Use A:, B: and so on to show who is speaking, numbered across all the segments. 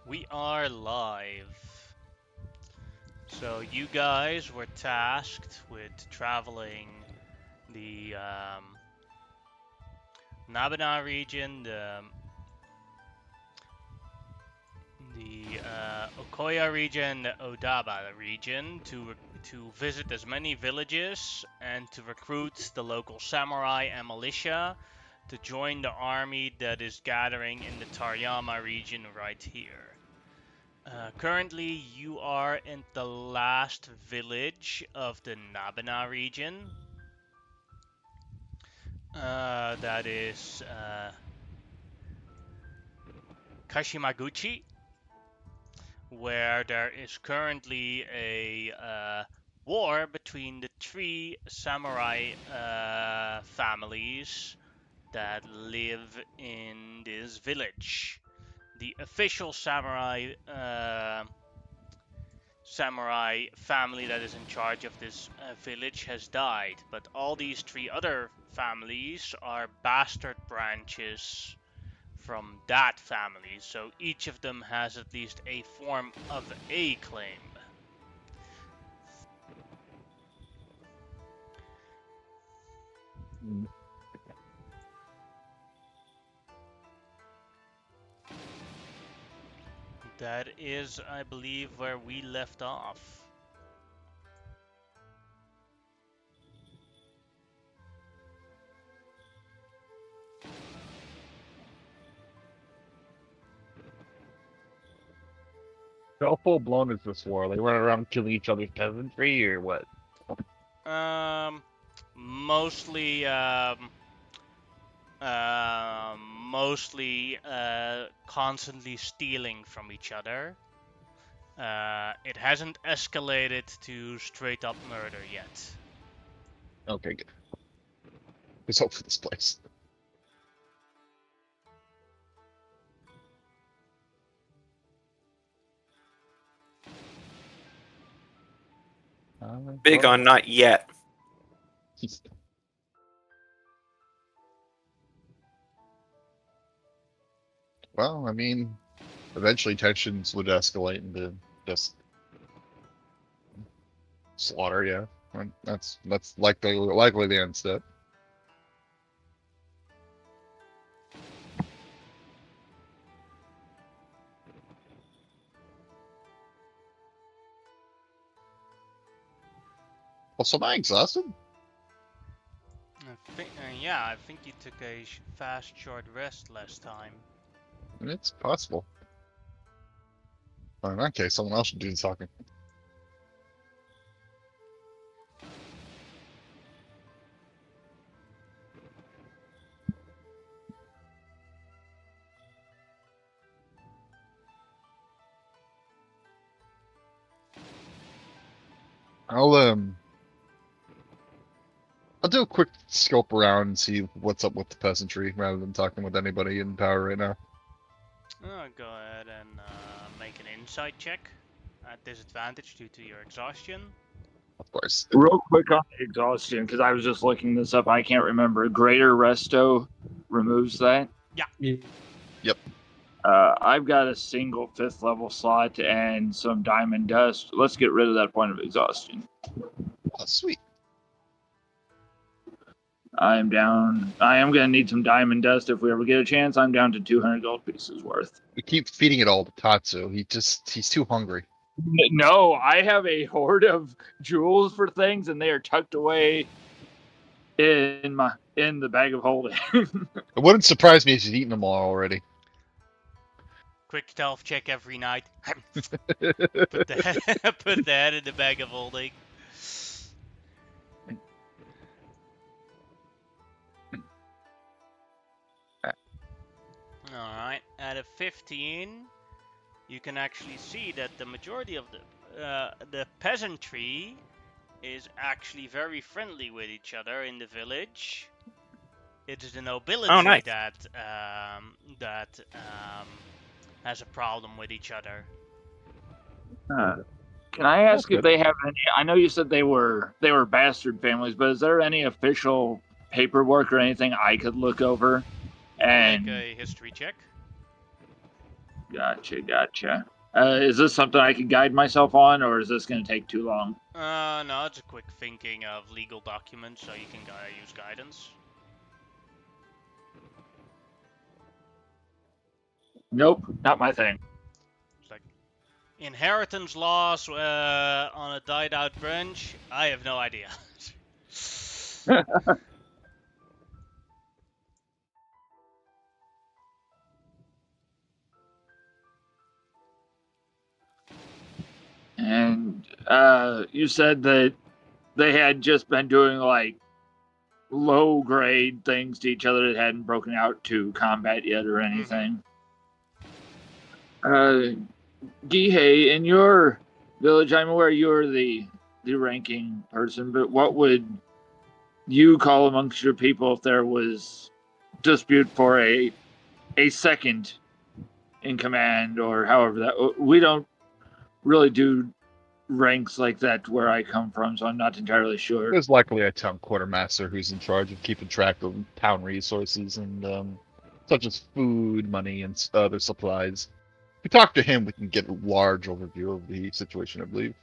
A: We are live. So you guys were tasked with traveling the Nabana region, the Okoya region, the Odaba region to visit as many villages and to recruit the local samurai and militia to join the army that is gathering in the Tarayama region right here. Currently, you are in the last village of the Nabana region. That is Kashimaguchi, where there is currently a war between the three samurai families that live in this village. The official samurai family that is in charge of this village has died, but all these three other families are bastard branches from that family, so each of them has at least a form of a claim. That is, I believe, where we left off.
B: How full blown is this war? They run around killing each other's peasantry or what?
A: Um, mostly, constantly stealing from each other. It hasn't escalated to straight up murder yet.
B: Okay, good. There's hope for this place.
C: Big on not yet.
B: Well, I mean, eventually tensions would escalate into just slaughter. Yeah, that's likely the end step. Also, am I exhausted?
A: Yeah, I think you took a fast short rest last time.
B: It's possible. Well, in that case, someone else should do the talking. I'll I'll do a quick scope around and see what's up with the peasantry rather than talking with anybody in power right now.
A: Go ahead and make an insight check at disadvantage due to your exhaustion.
B: Of course.
D: Real quick on the exhaustion, because I was just looking this up. I can't remember. Greater Resto removes that.
A: Yeah.
B: Yep.
D: I've got a single 5th level slot and some diamond dust. Let's get rid of that point of exhaustion.
B: Oh, sweet.
D: I am down. I am going to need some diamond dust if we ever get a chance. I'm down to 200 gold pieces worth.
B: We keep feeding it all to Tatsu. He's too hungry.
D: No, I have a hoard of jewels for things, and they are tucked away in the bag of holding.
B: It wouldn't surprise me if he's eaten them all already.
A: Quick stealth check every night. put the head in the bag of holding. Alright, at a 15, you can actually see that the majority of the peasantry is actually very friendly with each other in the village. It is the nobility
C: nice.
A: that has a problem with each other.
D: Can I ask
B: That's
D: if they have any? I know you said they were bastard families, but is there any official paperwork or anything I could look over? And
A: Make a history check.
D: Gotcha. Is this something I can guide myself on, or is this going to take too long?
A: No, it's a quick thinking of legal documents, so you can use guidance.
D: Nope, not my thing.
A: It's like inheritance laws on a died-out branch. I have no idea.
D: And you said that they had just been doing like low grade things to each other that hadn't broken out to combat yet or anything. Gihei, in your village, I'm aware you're the ranking person, but what would you call amongst your people if there was dispute for a second in command, or however that we don't really do ranks like that where I come from, so I'm not entirely sure.
B: There's likely a town quartermaster who's in charge of keeping track of town resources and such as food, money, and other supplies. If we talk to him, we can get a large overview of the situation, I believe.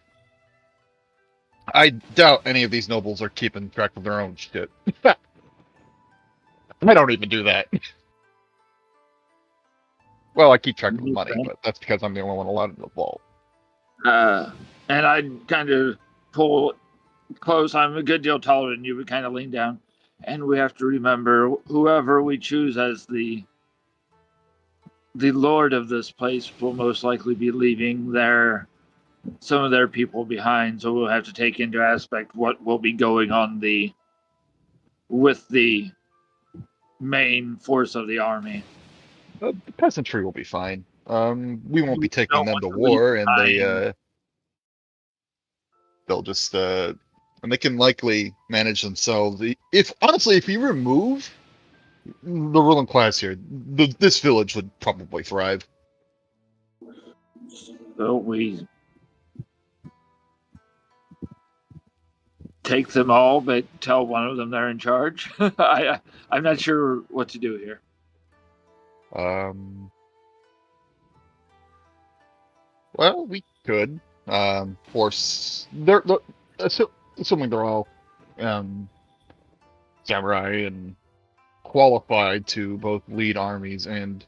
B: I doubt any of these nobles are keeping track of their own shit. I don't even do that. Well, I keep track of the money, but that's because I'm the only one allowed in the vault.
D: And I'd kind of pull close. I'm a good deal taller than you, but kind of lean down. And we have to remember, whoever we choose as the lord of this place will most likely be leaving some of their people behind. So we'll have to take into aspect what will be going on with the main force of the army.
B: The peasantry will be fine. We won't be taking them to
D: want to
B: war,
D: leave
B: and they'll just and they can likely manage themselves. If you remove the ruling class here, this village would probably thrive.
D: So we take them all, but tell one of them they're in charge. I'm not sure what to do here.
B: Well, we could force. Assuming they're all samurai and qualified to both lead armies and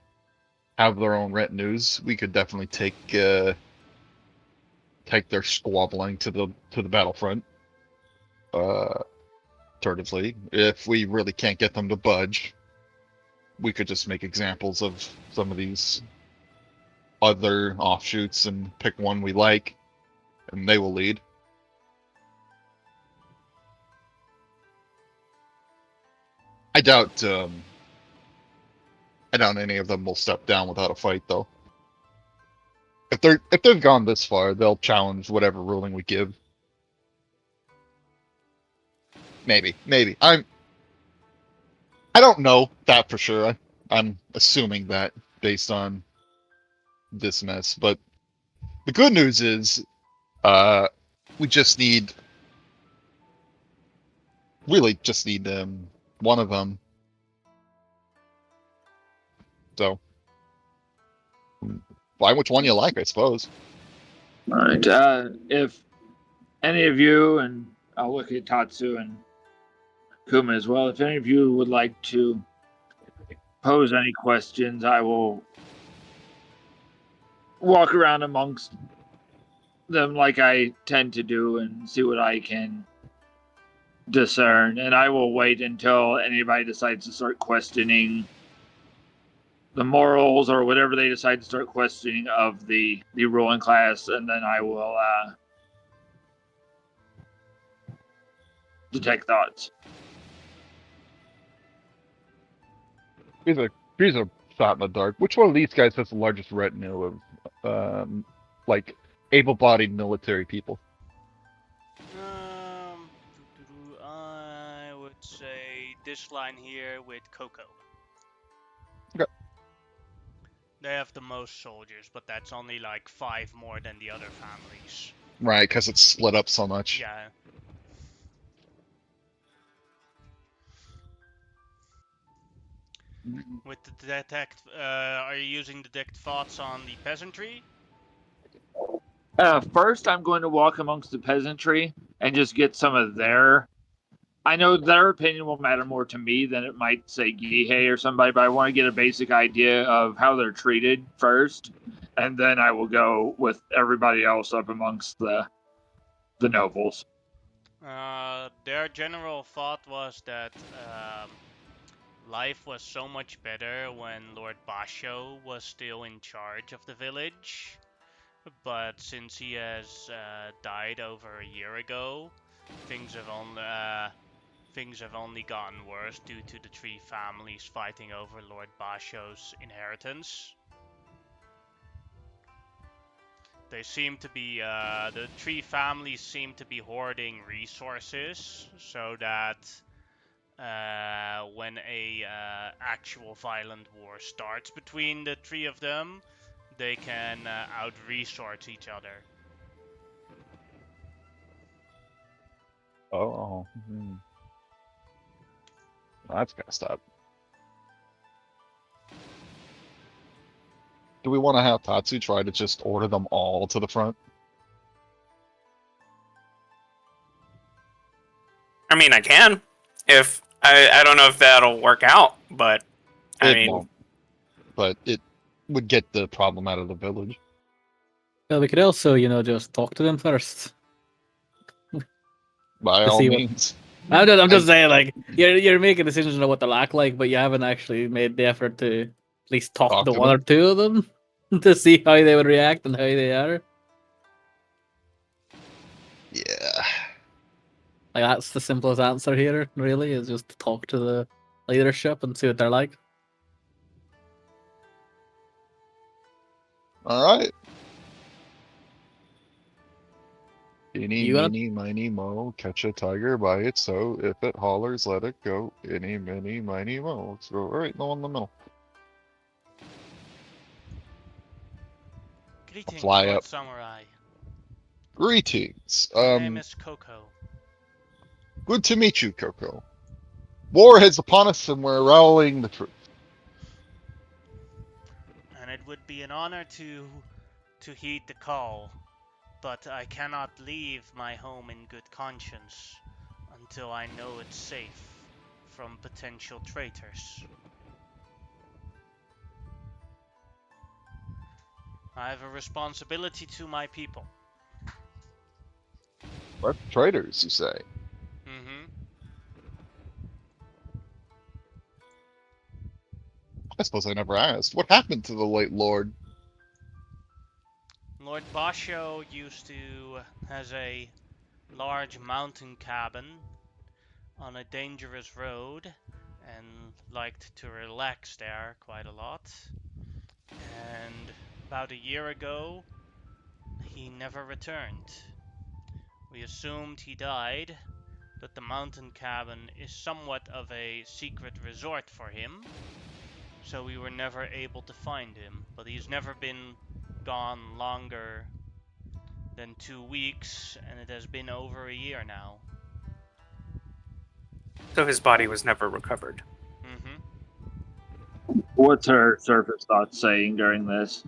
B: have their own retinues, we could definitely take their squabbling to the battlefront. Alternatively, if we really can't get them to budge, we could just make examples of some of these other offshoots and pick one we like, and they will lead. I doubt any of them will step down without a fight, though. If they've gone this far, they'll challenge whatever ruling we give. Maybe. I don't know that for sure. I'm assuming that based on this mess. But the good news is, we really just need one of them. So, find which one you like, I suppose.
D: All right. If any of you, and I'll look at Tatsu and Kuma as well, if any of you would like to pose any questions, I will walk around amongst them like I tend to do and see what I can discern. And I will wait until anybody decides to start questioning the morals or whatever they decide to start questioning of the ruling class, and then I will detect thoughts.
B: Here's a shot in the dark. Which one of these guys has the largest retinue of like able-bodied military people?
A: I would say this line here with Coco.
B: Okay.
A: They have the most soldiers, but that's only like 5 more than the other families.
B: Right, because it's split up so much.
A: Yeah. With the detect, are you using detect thoughts on the peasantry?
D: First, I'm going to walk amongst the peasantry and just get some of their. I know their opinion will matter more to me than it might say Gihei or somebody, but I want to get a basic idea of how they're treated first, and then I will go with everybody else up amongst the nobles.
A: Their general thought was that life was so much better when Lord Basho was still in charge of the village, but since he has died over a year ago, things have only things have only gotten worse due to the three families fighting over Lord Basho's inheritance. They seem to be the three families seem to be hoarding resources so that when a actual violent war starts between the three of them, they can out-resource each other.
B: Oh, that's gotta stop. Do we want to have Tatsu try to just order them all to the front?
C: I mean, I can. If I don't know if that'll work out, but I
B: It
C: mean,
B: won't, but it would get the problem out of the village.
E: Well, we could also, just talk to them first
B: By
E: to
B: all
E: see what.
B: means.
E: I'm
B: I,
E: just saying, like, you're making decisions on what they lack like, but you haven't actually made the effort to at least talk
B: Talk
E: to
B: to
E: one or
B: them.
E: two of them to see how they would react and how they are.
B: Yeah.
E: Like, that's the simplest answer here. Really, is just to talk to the leadership and see what they're like.
B: All right. Eeny,
E: You gonna?
B: meeny, miny, mo, catch a tiger by its toe. If it hollers, let it go. Eeny, meeny, miny, mo. Let's go right in the one in the middle.
A: Greetings,
B: Fly
A: Lord
B: up.
A: Samurai.
B: Greetings.
A: My name is Coco.
B: Good to meet you, Coco. War is upon us, and we're rallying the troops.
A: And it would be an honor to heed the call, but I cannot leave my home in good conscience until I know it's safe from potential traitors. I have a responsibility to my people.
B: What traitors, you say?
A: Mm-hmm.
B: I suppose I never asked. What happened to the late lord?
A: Lord Basho used to has a large mountain cabin on a dangerous road and liked to relax there quite a lot. And about a year ago, he never returned. We assumed he died, but the mountain cabin is somewhat of a secret resort for him, so we were never able to find him. But he's never been gone longer than 2 weeks, and it has been over a year now.
C: so his body was never recovered.
A: Mm-hmm.
D: What's her surface thoughts saying during this?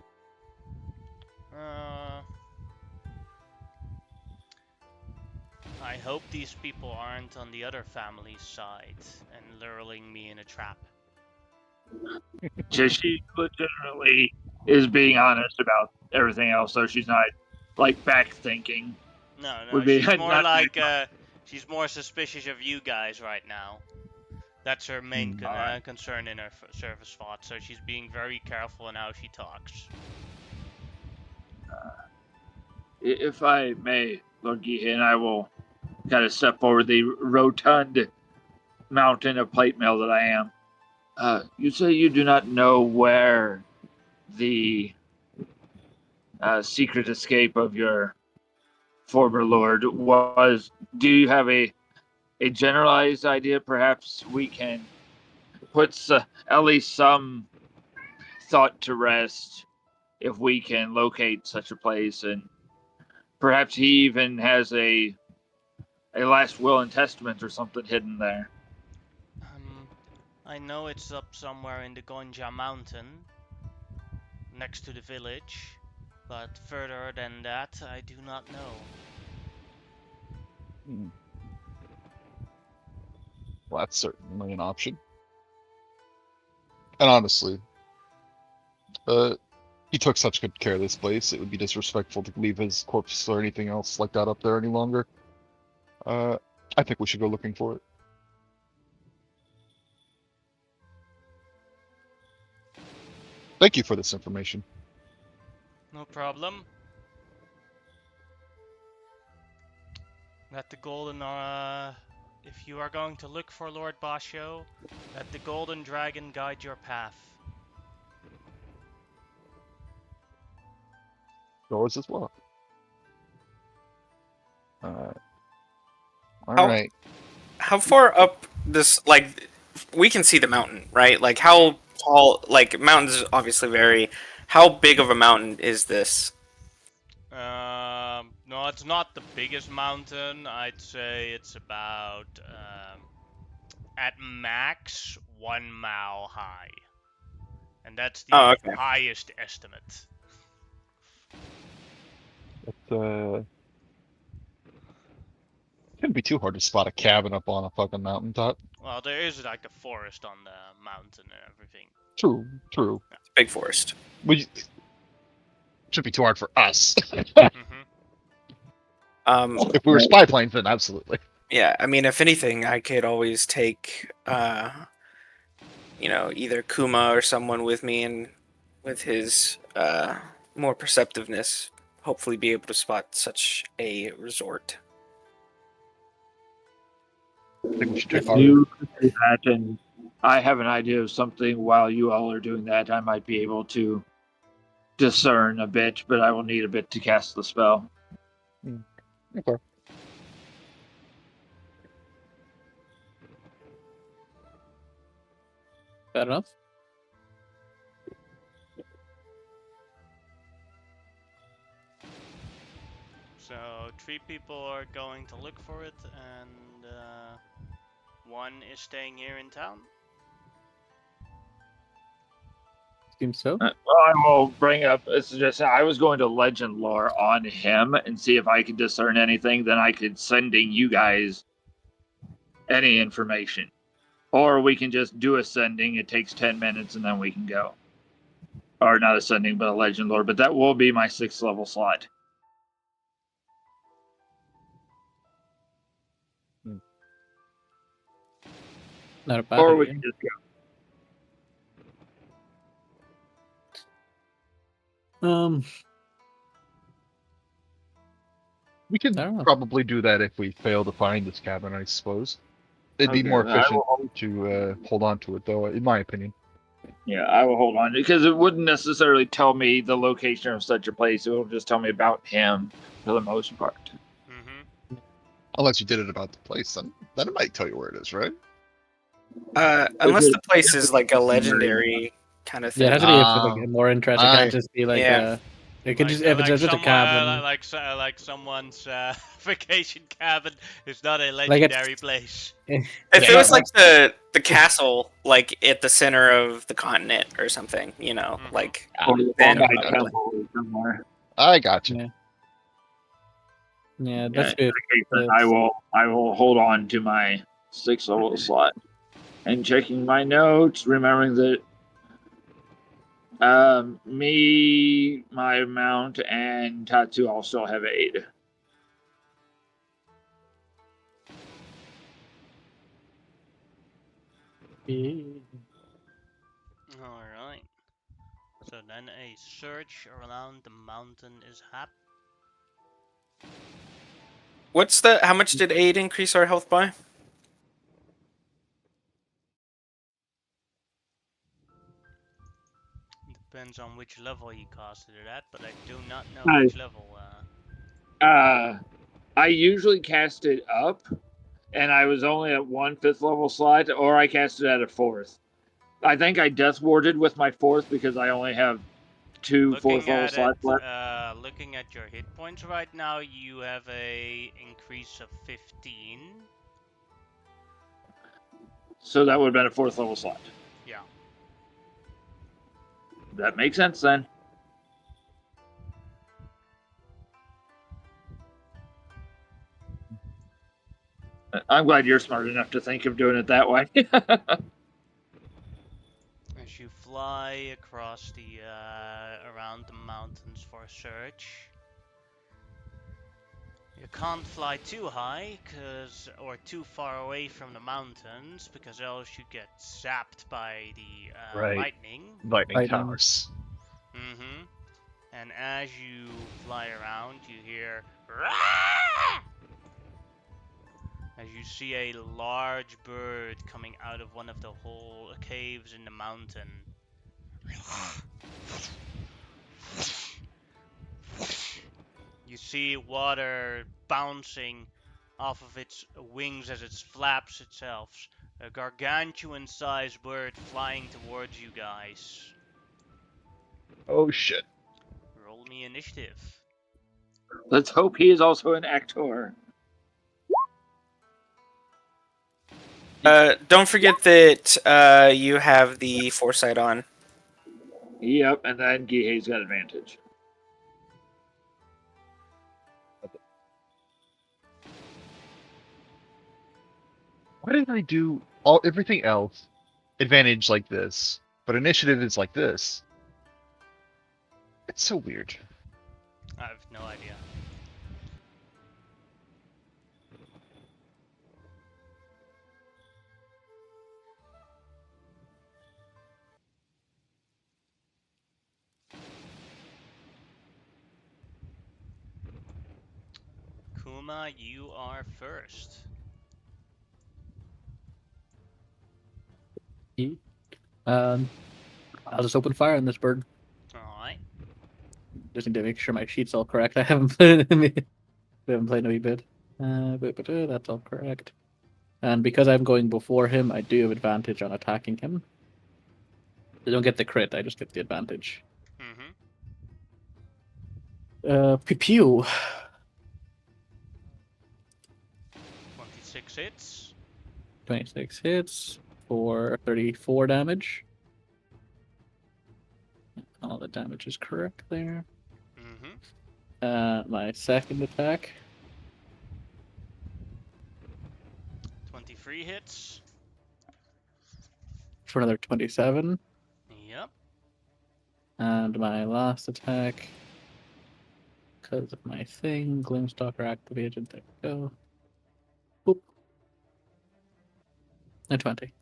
A: I hope these people aren't on the other family's side and luring me in a trap.
D: She legitimately is being honest about everything else, so she's not like back thinking.
A: No,
D: Would
A: no,
D: be
A: she's more
D: not.
A: like, she's more suspicious of you guys right now. That's her main
D: All right.
A: concern in her service thought, so she's being very careful in how she talks.
D: If I may, Lord Gihei, and I will kind of step over the rotund mountain of plate mail that I am. You say you do not know where the secret escape of your former lord was. Do you have a generalized idea? Perhaps we can put at least some thought to rest if we can locate such a place, and perhaps he even has a last will and testament or something hidden there.
A: Um, I know it's up somewhere in the Gonja mountain, next to the village, but further than that, I do not know.
B: Hmm. Well, that's certainly an option. And honestly, he took such good care of this place, it would be disrespectful to leave his corpse or anything else like that up there any longer. I think we should go looking for it. Thank you for this information.
A: No problem. Let the golden, if you are going to look for Lord Basho, let the golden dragon guide your path.
B: Yours as well. All
C: How
B: right.
C: how far up this, like, we can see the mountain, right? Like, how tall? Like, mountains obviously vary. How big of a mountain is this?
A: No, it's not the biggest mountain. I'd say it's about, at max 1 mile high. And that's the
C: Oh, okay.
A: highest estimate.
B: It couldn't be too hard to spot a cabin up on a fucking mountaintop.
A: Well, there is like a forest on the mountain and everything.
B: True, true.
C: It's a big forest.
B: We should be too hard for us.
A: Mm-hmm.
B: If we were spy planes, then absolutely.
C: Yeah, I mean, if anything, I could always take, either Kuma or someone with me, and with his more perceptiveness, hopefully be able to spot such a resort.
B: I think we should
D: If
B: check our.
D: you do that and I have an idea of something while you all are doing that, I might be able to discern a bit, but I will need a bit to cast the spell.
B: Okay.
E: Fair enough.
A: So 3 people are going to look for it, and 1 is staying here in town.
E: Seems so.
D: Well, I will bring up a suggestion. I was going to legend lore on him and see if I could discern anything. Then I could sending you guys any information, or we can just do a sending. It takes 10 minutes and then we can go. Or not a sending, but a legend lore. But that will be my 6th level slot.
E: Not a bad
D: Or we
E: idea.
D: can just go.
B: We could
E: I don't know.
B: probably do that if we fail to find this cabin, I suppose. It'd be
D: Okay,
B: more
D: I
B: efficient
D: will-
B: to hold on to it, though, in my opinion.
D: Yeah, I will hold on because it wouldn't necessarily tell me the location of such a place. It will just tell me about him for the most part.
A: Mm-hmm.
B: Unless you did it about the place, then it might tell you where it is, right?
C: Unless the place is like a legendary kind of thing.
E: Yeah, it has to be for like more interest. It
B: Aye.
E: can't just be like
C: Yeah.
E: it could just if it's just a cabin.
A: Like someone's vacation cabin. It's not a
E: Like it's-
A: legendary place.
C: If
E: Yeah.
C: it was like the castle, like at the center of the continent or something,
A: Mhm.
C: like
D: Or the
C: then
D: Bondi
C: probably.
D: Temple or somewhere.
B: I got you.
E: Yeah. Yeah,
D: Yeah,
E: that's
D: in
E: good.
D: that case, then I will hold on to my 6th level slot. And checking my notes, remembering that me, my mount, and Tatsu all still have 8.
A: Alright. So then a search around the mountain is happening.
C: How much did 8 increase our health by?
A: Depends on which level you casted it at, but I do not know
D: Nice.
A: which level.
D: I usually cast it up, and I was only at 1 5th level slot, or I cast it at a 4th. I think I death warded with my 4th because I only have 2 4th level slots left.
A: Looking at your hit points right now, you have a increase of 15.
D: So that would have been a 4th level slot.
A: Yeah.
D: That makes sense then. I'm glad you're smart enough to think of doing it that way.
A: As you fly across the around the mountains for a search. You can't fly too high, or too far away from the mountains, because else you get zapped by the
B: Right.
A: lightning.
B: Lightning towers.
A: Mm-hmm. And as you fly around, you hear "Rah!" as you see a large bird coming out of one of the whole caves in the mountain. You see water bouncing off of its wings as it flaps itself. A gargantuan-sized bird flying towards you guys.
B: Oh shit.
A: Roll me initiative.
D: Let's hope he is also an actor.
C: Don't forget that you have the foresight on.
D: Yep, and then Gihei's got advantage.
B: Why did I do everything else advantage like this, but initiative is like this? It's so weird.
A: I have no idea. Kuma, you are first.
E: I'll just open fire on this bird.
A: Alright.
E: Just need to make sure my sheet's all correct. I haven't played we haven't played in a wee bit. That's all correct. And because I'm going before him, I do have advantage on attacking him. I don't get the crit, I just get the advantage.
A: Mm-hmm.
E: Pew pew.
A: 26 hits.
E: 26 hits for 34 damage. All the damage is correct there.
A: Mm-hmm.
E: My second attack.
A: 23 hits.
E: For another 27.
A: Yep.
E: And my last attack, because of my thing, Gloomstalker activated. There we go. Boop. And 20.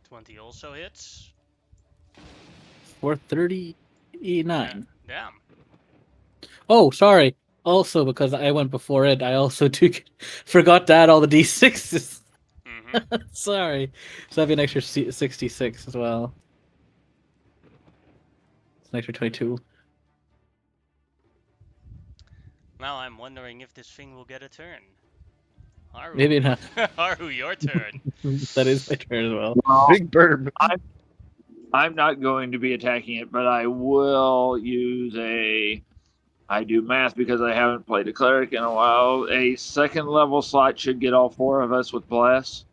A: 20 also hits.
E: For 39.
A: Damn.
E: Oh, sorry. Also, because I went before it, I also forgot to add all the d6s.
A: Mm-hmm.
E: Sorry. So that'd be an extra 66 as well. It's an extra 22.
A: Now I'm wondering if this thing will get a turn. Haru.
E: Maybe not.
A: Haru, your turn.
E: That is my turn as well.
D: Well,
B: Big bird.
D: I'm not going to be attacking it, but I will use a. I do math because I haven't played a cleric in a while. A 2nd level slot should get all 4 of us with bless.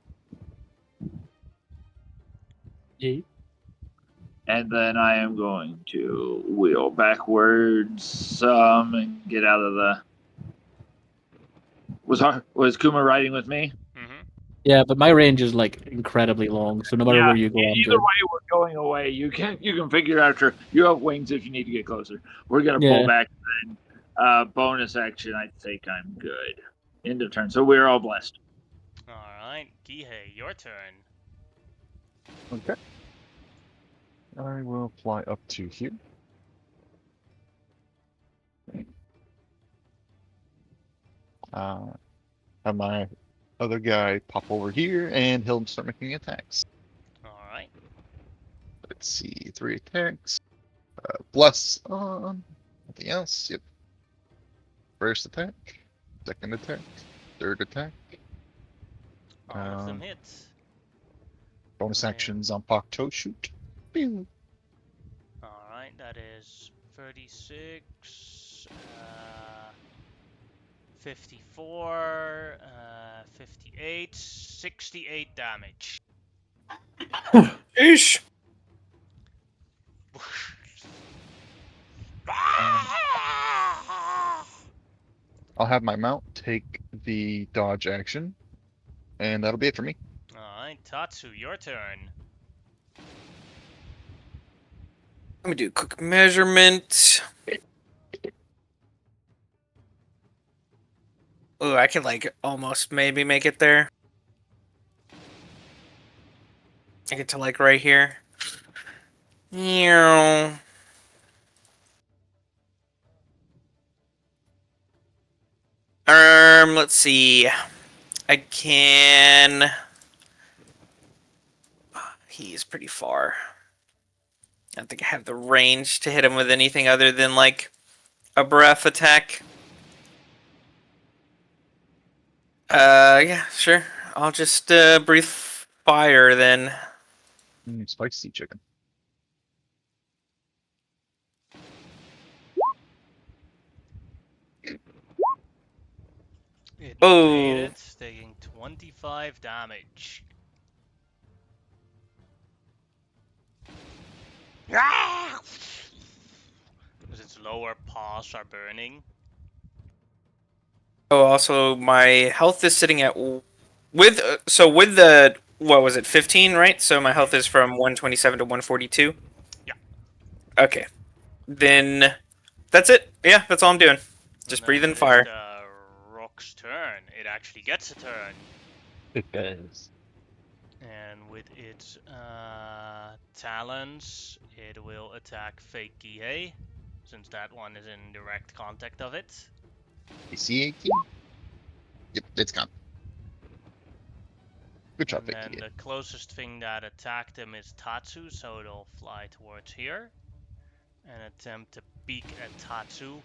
E: Yeah.
D: And then I am going to wheel backwards and get out of the. Was Kuma riding with me?
A: Mm-hmm.
E: Yeah, but my range is like incredibly long, so no matter where you go, I'm
D: Either
E: good.
D: way, we're going away. You can figure out you have wings if you need to get closer. We're gonna pull
E: Yeah.
D: back. Bonus action. I think I'm good. End of turn. So we're all blessed.
A: Alright, Gihei, your turn.
B: Okay. I will fly up to here. Have my other guy pop over here, and he'll start making attacks.
A: Alright.
B: Let's see, 3 attacks. Bless on. Nothing else. Yep. First attack. Second attack. Third attack.
A: All of them hit.
B: Bonus
A: Right.
B: actions on Pakto shoot. Pew.
A: Alright, that is 36, 54, 58, 68 damage.
C: Ish.
B: I'll have my mount take the dodge action, and that'll be it for me.
A: Alright, Tatsu, your turn.
C: Let me do a quick measurement. Oh, I could like almost maybe make it there. I get to like right here. Yeah. Let's see. I can. He's pretty far. I don't think I have the range to hit him with anything other than like a breath attack. Yeah, sure. I'll just breathe fire then.
B: Spicy chicken.
A: It
C: Oh.
A: made it, taking 25 damage. Because its lower paws are burning.
C: Oh, also my health is sitting at with with the what was it 15, right? So my health is from 127 to 142.
A: Yeah.
C: Okay. Then that's it. Yeah, that's all I'm doing. Just
A: And then
C: breathing
A: it
C: fire.
A: is the rock's turn. It actually gets a turn.
B: It does.
A: And with its talons, it will attack Fake Gihei, since that one is in direct contact of it.
B: AC 18? Yep, it's gone. Good job,
A: And then
B: Vicky.
A: the closest thing that attacked him is Tatsu, so it'll fly towards here and attempt to peek at Tatsu.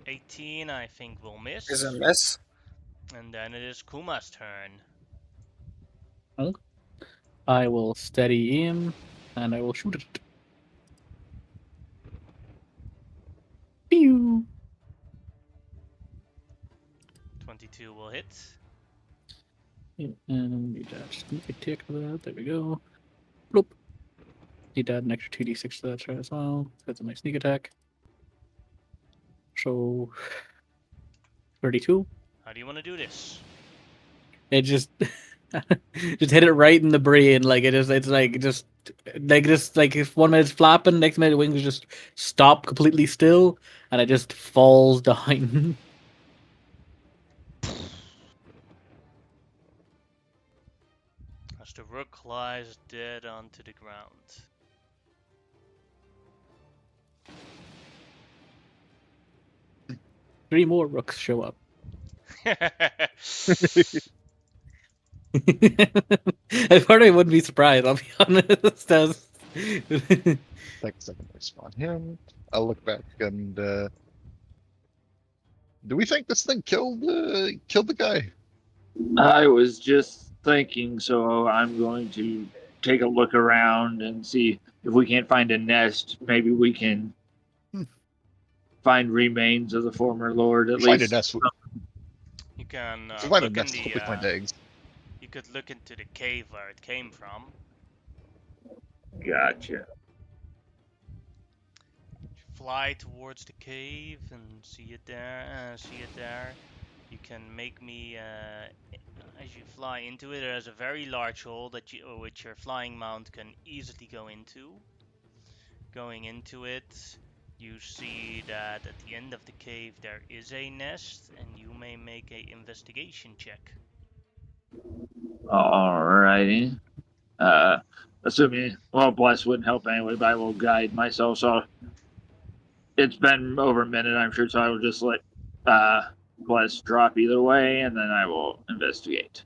A: 18, I think, will miss.
C: Is a miss.
A: And then it is Kuma's turn.
E: I will steady aim, and I will shoot it. Pew!
A: 22 will hit.
E: Yeah, and need to sneak attack for that. There we go. Bloop. Need to add an extra 2d6 to that try as well. That's my sneak attack. So 32.
A: How do you want to do this?
E: It just just hit it right in the brain. Like it's like just like if 1 minute's flapping, next minute the wings just stop completely still, and it just falls down.
A: As the rook lies dead onto the ground.
E: Three more rooks show up. I probably wouldn't be surprised. I'll be honest.
B: Take a second to respawn him. I'll look back and do we think this thing killed the guy?
D: I was just thinking, so I'm going to take a look around and see if we can't find a nest. Maybe we can find remains of the former lord at
B: Find a
D: least.
B: nest.
A: You can
B: If we find a
A: look in
B: nest,
A: the.
B: hope we find eggs.
A: You could look into the cave where it came from.
D: Gotcha.
A: Fly towards the cave and see it there. See it there. You can make me as you fly into it. There's a very large hole that which your flying mount can easily go into. Going into it, you see that at the end of the cave there is a nest, and you may make a investigation check.
D: Alrighty. Assuming, well, bless wouldn't help anyway, but I will guide myself. So it's been over a minute, I'm sure. So I will just let bless drop either way, and then I will investigate.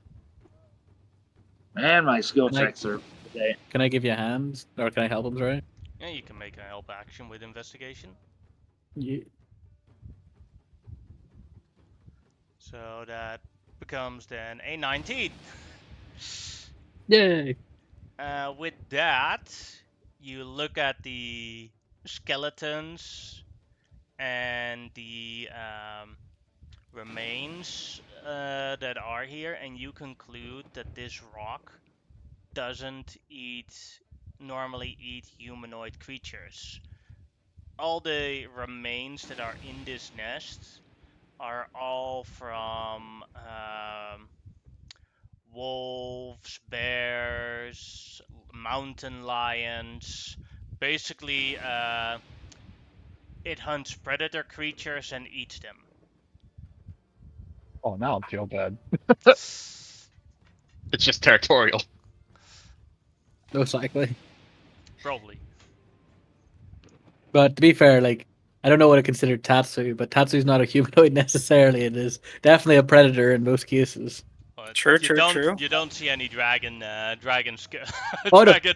D: And my skill
E: Can I-
D: checks are today.
E: Can I give you a hand, or can I help him? Sorry.
A: Yeah, you can make a help action with investigation.
E: Yeah.
A: So that becomes then a 19.
E: Yay!
A: With that, you look at the skeletons and the remains that are here, and you conclude that this rock doesn't normally eat humanoid creatures. All the remains that are in this nest are all from wolves, bears, mountain lions. Basically, it hunts predator creatures and eats them.
B: Oh, now I feel bad. It's just territorial.
E: Most likely.
A: Probably.
E: But to be fair, like I don't know what I consider Tatsu, but Tatsu's not a humanoid necessarily. It is definitely a predator in most cases.
A: But
C: True,
A: you
C: true,
A: don't
C: true.
A: you don't see any dragon
E: Oh no,
A: dragon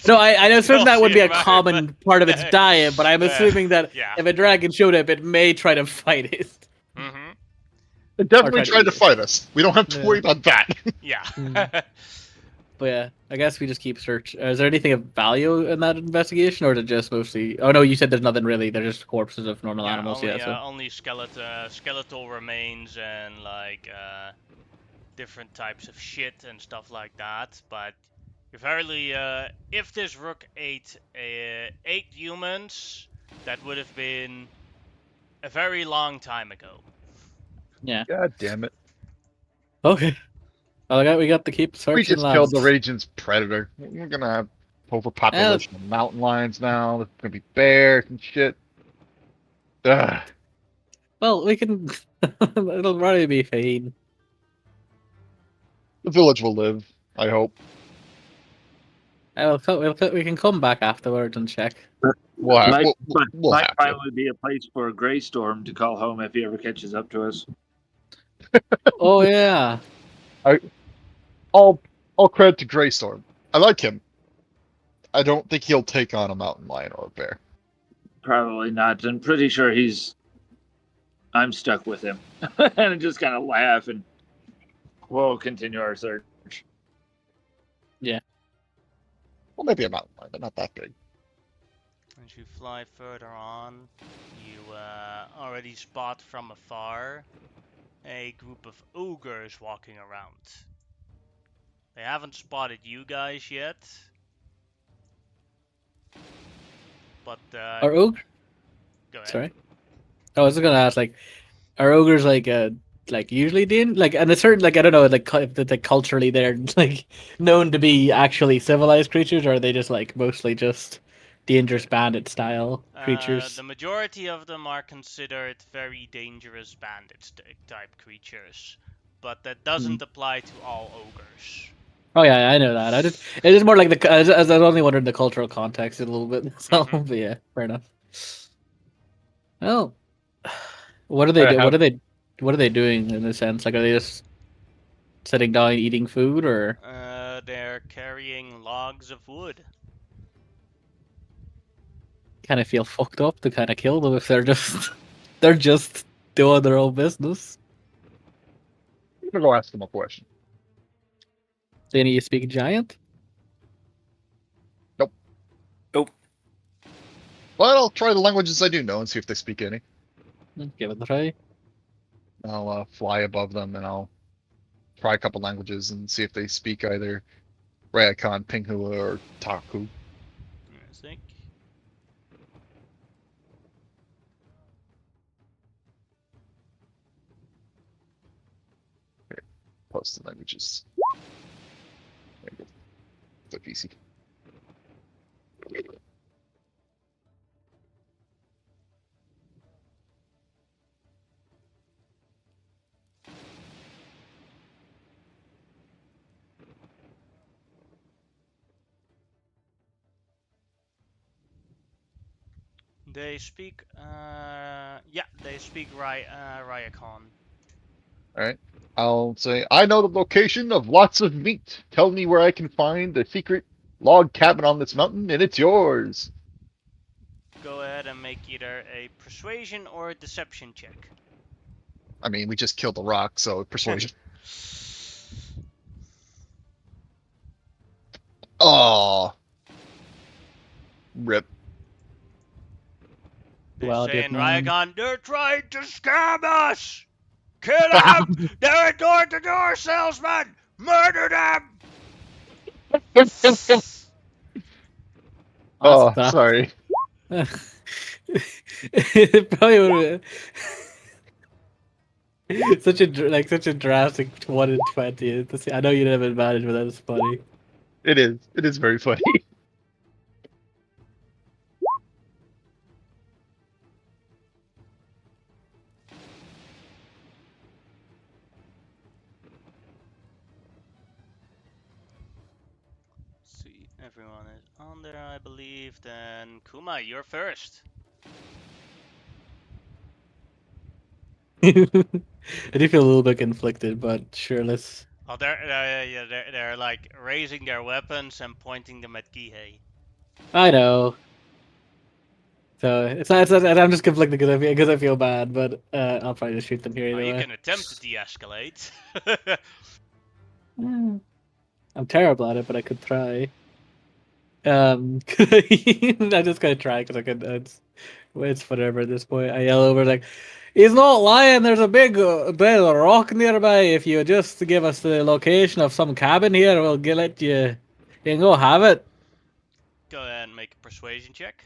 E: no, I assume that
A: skulls
E: would be a
A: in my-
E: common part of its diet, but I'm assuming that
A: yeah.
E: if a dragon showed up, it may try to fight it.
A: Mm-hmm.
B: It definitely
E: Or try to
B: tried
E: eat
B: to
E: it.
B: fight us. We don't have to
E: Yeah.
B: worry about that.
A: Yeah.
E: But yeah, I guess we just keep search. Is there anything of value in that investigation, or is it just mostly? Oh no, you said there's nothing really. They're just corpses of normal
A: yeah,
E: animals.
A: only,
E: Yeah, so
A: only skeletal remains and like different types of shit and stuff like that. But if this rook ate humans, that would have been a very long time ago.
E: yeah.
B: God damn it.
E: Okay. Well, we got to keep
B: We
E: searching,
B: just killed
E: lads.
B: the region's predator. We're gonna have overpopulation of mountain lions now. There's gonna be bears and shit. Ugh.
E: Well, we can. It'll probably be fine.
B: The village will live, I hope.
E: We can come back afterwards and check.
B: We'll have,
D: Might,
B: we'll
D: might
B: have to.
D: finally be a place for a Greystorm to call home if he ever catches up to us.
E: Oh yeah.
B: All credit to Greystorm. I like him. I don't think he'll take on a mountain lion or a bear.
D: Probably not. I'm pretty sure I'm stuck with him. And I just kind of laugh and we'll continue our search.
B: Well, maybe a mountain lion, but not that big.
A: As you fly further on, you already spot from afar a group of ogres walking around. They haven't spotted you guys yet, but
E: Are ogre?
A: go ahead.
E: Sorry. I was just gonna ask, like, are ogres like usually like, and a certain, like, I don't know, like if it's like culturally they're like known to be actually civilized creatures, or are they just like mostly just dangerous bandit style creatures?
A: The majority of them are considered very dangerous bandit type creatures, but that doesn't apply to all ogres.
E: Oh yeah, I know that. It is more like as I was only wondering the cultural context a little bit. So, but yeah, fair enough. Well, what are they do? What are they doing in a sense? Like, are they just sitting down eating food, or
A: They're carrying logs of wood.
E: kind of feel fucked up to kind of kill them if they're just they're just doing their own business?
B: I'm gonna go ask them a question.
E: Do any of you speak giant?
B: Nope.
C: Nope.
B: But I'll try the languages I do know and see if they speak any.
E: Give it a try.
B: I'll fly above them and I'll try a couple languages and see if they speak either Rayako, Pinghua, or Taku.
A: I think.
B: Post the languages. There you go. So easy.
A: They speak. Yeah, they speak Rayakon.
B: Alright. I'll say, I know the location of lots of meat. Tell me where I can find the secret log cabin on this mountain, and it's yours.
A: Go ahead and make either a persuasion or a deception check.
B: I mean, we just killed the rock, so persuasion. Oh, rip.
A: They're
E: Well,
A: saying,
E: man.
A: Rayakon, they're trying to scam us! Kill them! They're a door-to-door salesman! Murder them!
B: Oh,
E: That's
B: sorry.
E: it probably would have such a such a drastic 1 in 20. I know you didn't have advantage, but that's funny.
B: It is. It is very funny.
A: See, everyone is on there, I believe. Then Kuma, you're first.
E: I do feel a little bit conflicted, but sure, let's.
A: Oh, yeah, they're like raising their weapons and pointing them at Gihei.
E: I know. So it's not I'm just conflicted because I feel bad, but I'll probably just shoot them here
A: Oh,
E: either
A: you
E: way.
A: can attempt to de-escalate.
E: Mm, I'm terrible at it, but I could try. I just gotta try because I could. It's whatever at this point. I yell over like, "He's not lying. There's a big rock nearby. If you just give us the location of some cabin here, we'll let you. You can go have it."
A: Go ahead and make a persuasion check.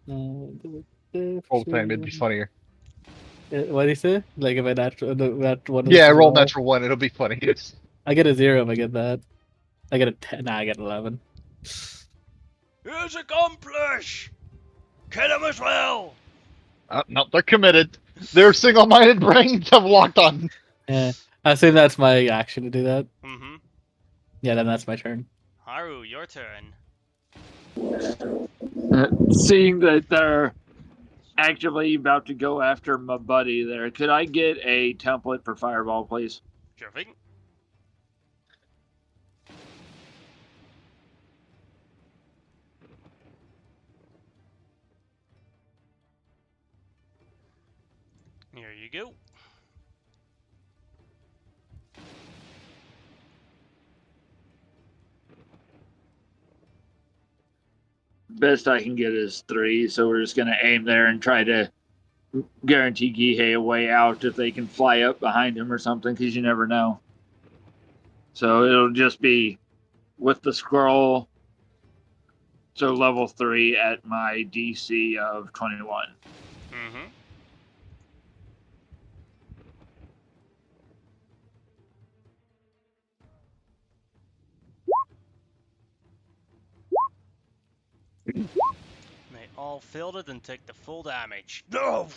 B: All the time, it'd be funnier.
E: What do you say? Like if I that one
B: Yeah,
E: as
B: roll
E: well?
B: natural one. It'll be funny.
E: I get a 0 if I get that. I get a 10. Nah, I get 11.
A: Here's accomplish! Kill him as well!
B: No, they're committed. Their single-minded brains have locked on.
E: Yeah, I assume that's my action to do that.
A: Mm-hmm.
E: Yeah, then that's my turn.
A: Haru, your turn.
D: Seeing that they're actively about to go after my buddy there, could I get a template for Fireball, please?
A: Sure thing. Here you go.
D: Best I can get is 3, so we're just going to aim there and try to guarantee Gihei a way out if they can fly up behind him or something, because you never know. So it'll just be with the scroll, so level 3 at my DC of 21.
A: Mm-hmm. They all failed it and take the full damage. No!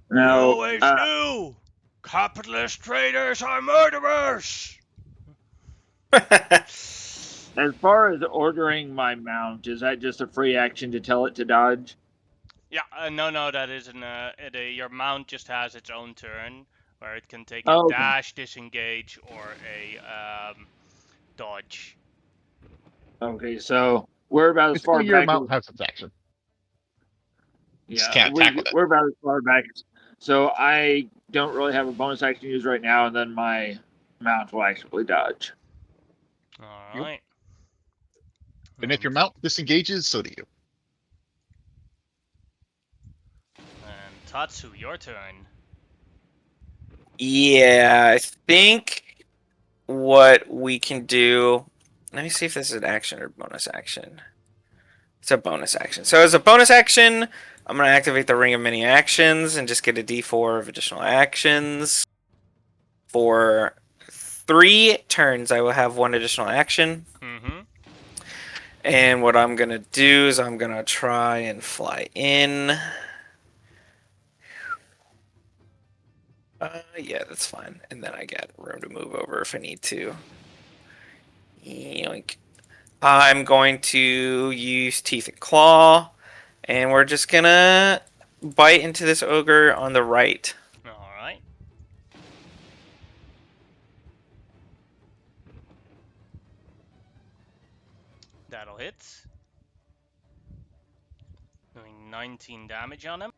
A: We
D: Now,
A: always knew! Capitalist traders are murderers!
D: as far as ordering my mount, is that just a free action to tell it to dodge?
A: Yeah, no, that isn't. Your mount just has its own turn, where it can take a
D: Oh, okay.
A: dash, disengage, or a dodge.
D: Okay, so we're about as
B: Basically,
D: far
B: your
D: back.
B: mount has its action. You just
D: Yeah,
B: can't attack with it.
D: we're about as far back. So I don't really have a bonus action to use right now, and then my mount will actually dodge.
A: All right.
B: And if your mount disengages, so do you.
A: And Tatsu, your turn.
C: Yeah, I think what we can do. Let me see if this is an action or bonus action. It's a bonus action. So as a bonus action, I'm going to activate the Ring of Many Actions and just get a D4 of additional actions. For 3 turns, I will have 1 additional action.
A: Mm-hmm.
C: And what I'm going to do is I'm going to try and fly in. Yeah, that's fine. And then I get room to move over if I need to. Yoink. I'm going to use Teeth and Claw, and we're just gonna bite into this ogre on the right.
A: All right. That'll hit. Doing 19 damage on him.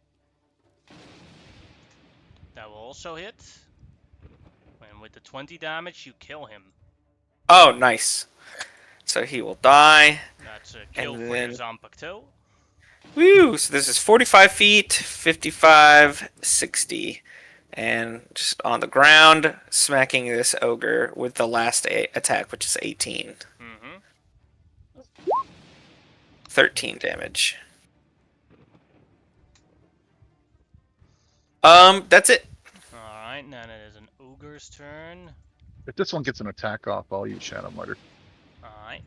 A: That will also hit. And with the 20 damage, you kill him.
C: Oh, nice. So he will die.
A: That's a kill
C: And
A: for your
C: then-
A: Zanpakuto.
C: Woo! So this is 45 feet, 55, 60. And just on the ground, smacking this ogre with the last attack, which is 18.
A: Mm-hmm.
C: 13 damage. That's it.
A: Alright, then it is an ogre's turn.
B: If this one gets an attack off, I'll use Shadow Martyr.
A: Alright.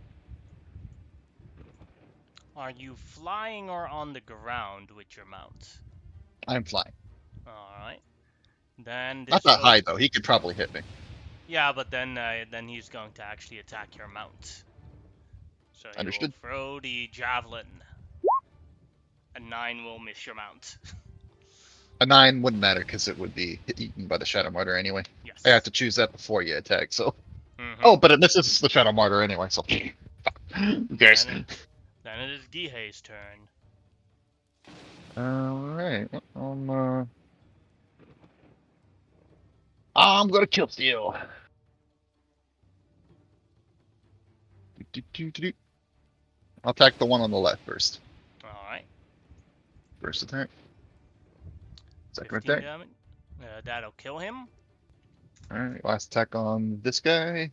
A: Are you flying or on the ground with your mount?
B: I'm flying.
A: Alright. Then
B: Not
A: this
B: that high though. He could probably hit me.
A: Yeah, but then he's going to actually attack your mount. So he
B: Understood.
A: will throw the javelin. A 9 will miss your mount.
B: A 9 wouldn't matter because it would be eaten by the Shadow Martyr anyway.
A: Yes.
B: I have to choose that before you attack. So.
A: Mhm.
B: Oh, but it misses the Shadow Martyr anyway. So. Who cares?
A: Then it is Gihei's turn.
B: Alright. I'm gonna kill Steel. I'll attack the one on the left first.
A: Alright.
B: First attack. Second
A: 15
B: attack.
A: damage. That'll kill him.
B: Alright, last attack on this guy.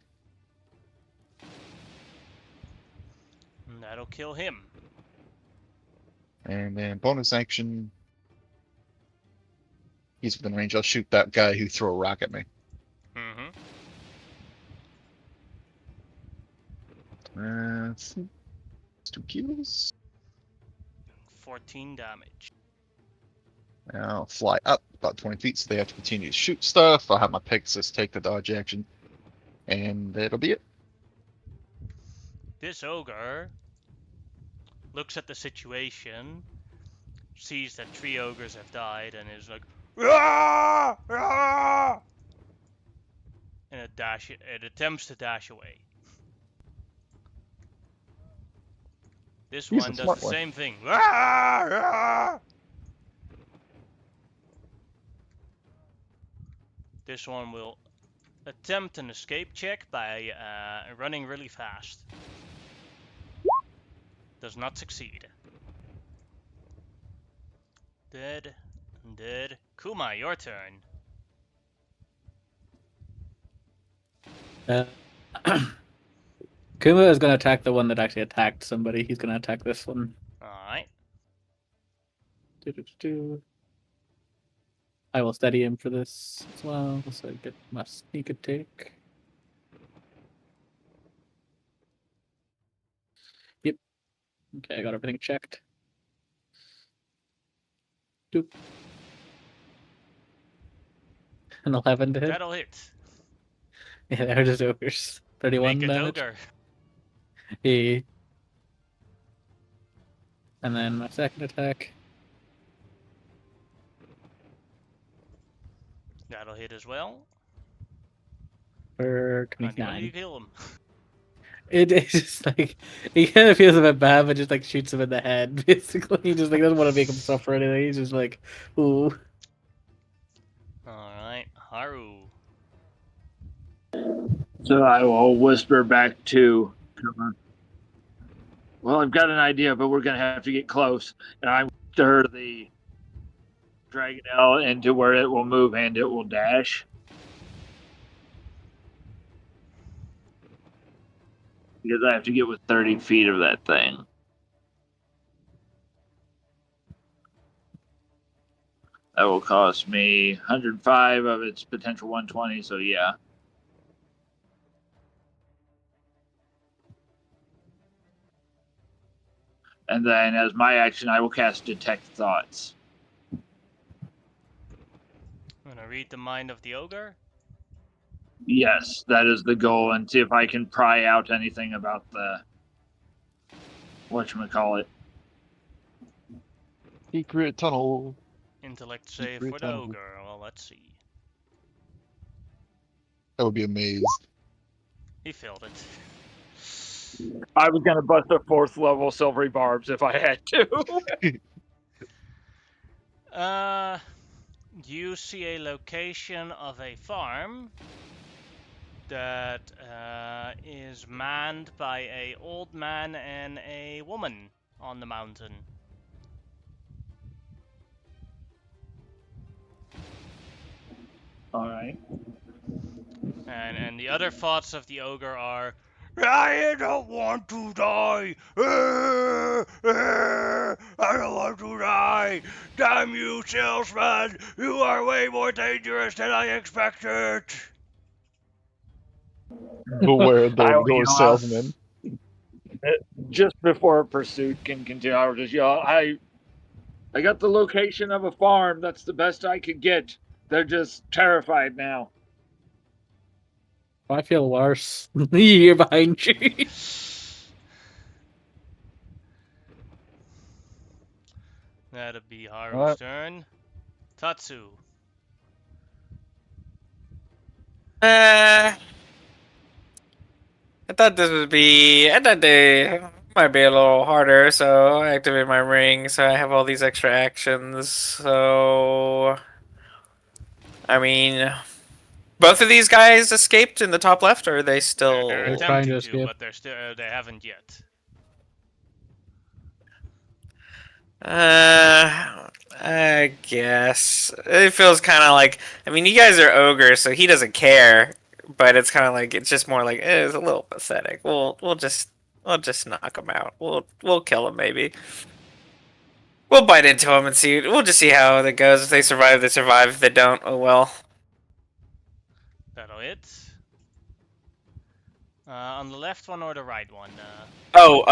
A: And that'll kill him.
B: And then bonus action. He's within range. I'll shoot that guy who threw a rock at me.
A: Mm-hmm.
B: It's 2 kills.
A: 14 damage.
B: And I'll fly up about 20 feet, so they have to continue to shoot stuff. I'll have my Pegasus take the dodge action. And that'll be it.
A: This ogre looks at the situation, sees that 3 ogres have died, and is like, "Rah! Rah!" And it attempts to dash away. This
B: He's
A: one
B: a
A: does
B: smart
A: the
B: one.
A: same thing. Rah! Rah! This one will attempt an escape check by running really fast. Does not succeed. Dead. Dead. Kuma, your turn.
E: Kuma is going to attack the one that actually attacked somebody. He's going to attack this one.
A: Alright.
E: I will steady him for this as well, so I get my sneak attack. Yep. Okay, I got everything checked. Doop. An 11 to hit.
A: That'll hit.
E: Yeah, they're just ogres. 31
A: Make a
E: damage.
A: ogre.
E: Yeah. And then my second attack.
A: That'll hit as well.
E: For
A: How do you
E: 29.
A: kill him?
E: It's just like he kind of feels a bit bad, but just like shoots him in the head. Basically, he just like doesn't want to make him suffer anything. He's just like, ooh.
A: Alright. Haru.
D: So I will whisper back to Kuma. Well, I've got an idea, but we're going to have to get close. And I'm going to stir the Dragonelle into where it will move and it will dash. Because I have to get with 30 feet of that thing. That will cost me 105 of its potential 120, so yeah. And then as my action, I will cast Detect Thoughts.
A: I'm gonna read the mind of the ogre.
D: Yes, that is the goal, and see if I can pry out anything about the whatchamacallit.
B: Secret tunnel.
A: Intellect save
B: Secret
A: for the
B: tunnel.
A: ogre. Well, let's see.
B: I would be amazed.
A: He failed it.
D: I was gonna bust a 4th level silvery barbs if I had to.
A: You see a location of a farm. that is manned by a old man and a woman on the mountain.
D: All right.
A: And the other thoughts of the ogre are, I don't want to die. I don't want to die. Damn you, salesman. You are way more dangerous than I expected.
B: Beware those
D: I'll,
B: salesmen.
D: just before pursuit can continue, I'll just yell, I got the location of a farm. That's the best I could get. They're just terrified now.
E: I feel worse. Here behind you.
A: That'll be Haru's
B: Alright.
A: turn. Tatsu.
C: I thought this would be. I thought they might be a little harder, so I activate my ring, so I have all these extra actions. So, I mean, both of these guys escaped in the top left, or are they
A: They're
C: still?
E: They're trying
A: attempting
E: to
A: to,
E: escape.
A: but they haven't yet.
C: I guess it feels kind of like. I mean, you guys are ogres, so he doesn't care. But it's kind of like it's just more like it's a little pathetic. We'll just knock him out. We'll kill him maybe. We'll bite into them and see. We'll just see how that goes. If they survive, they survive. If they don't, oh well.
A: That'll hit. On the left one or the right one?
C: Oh,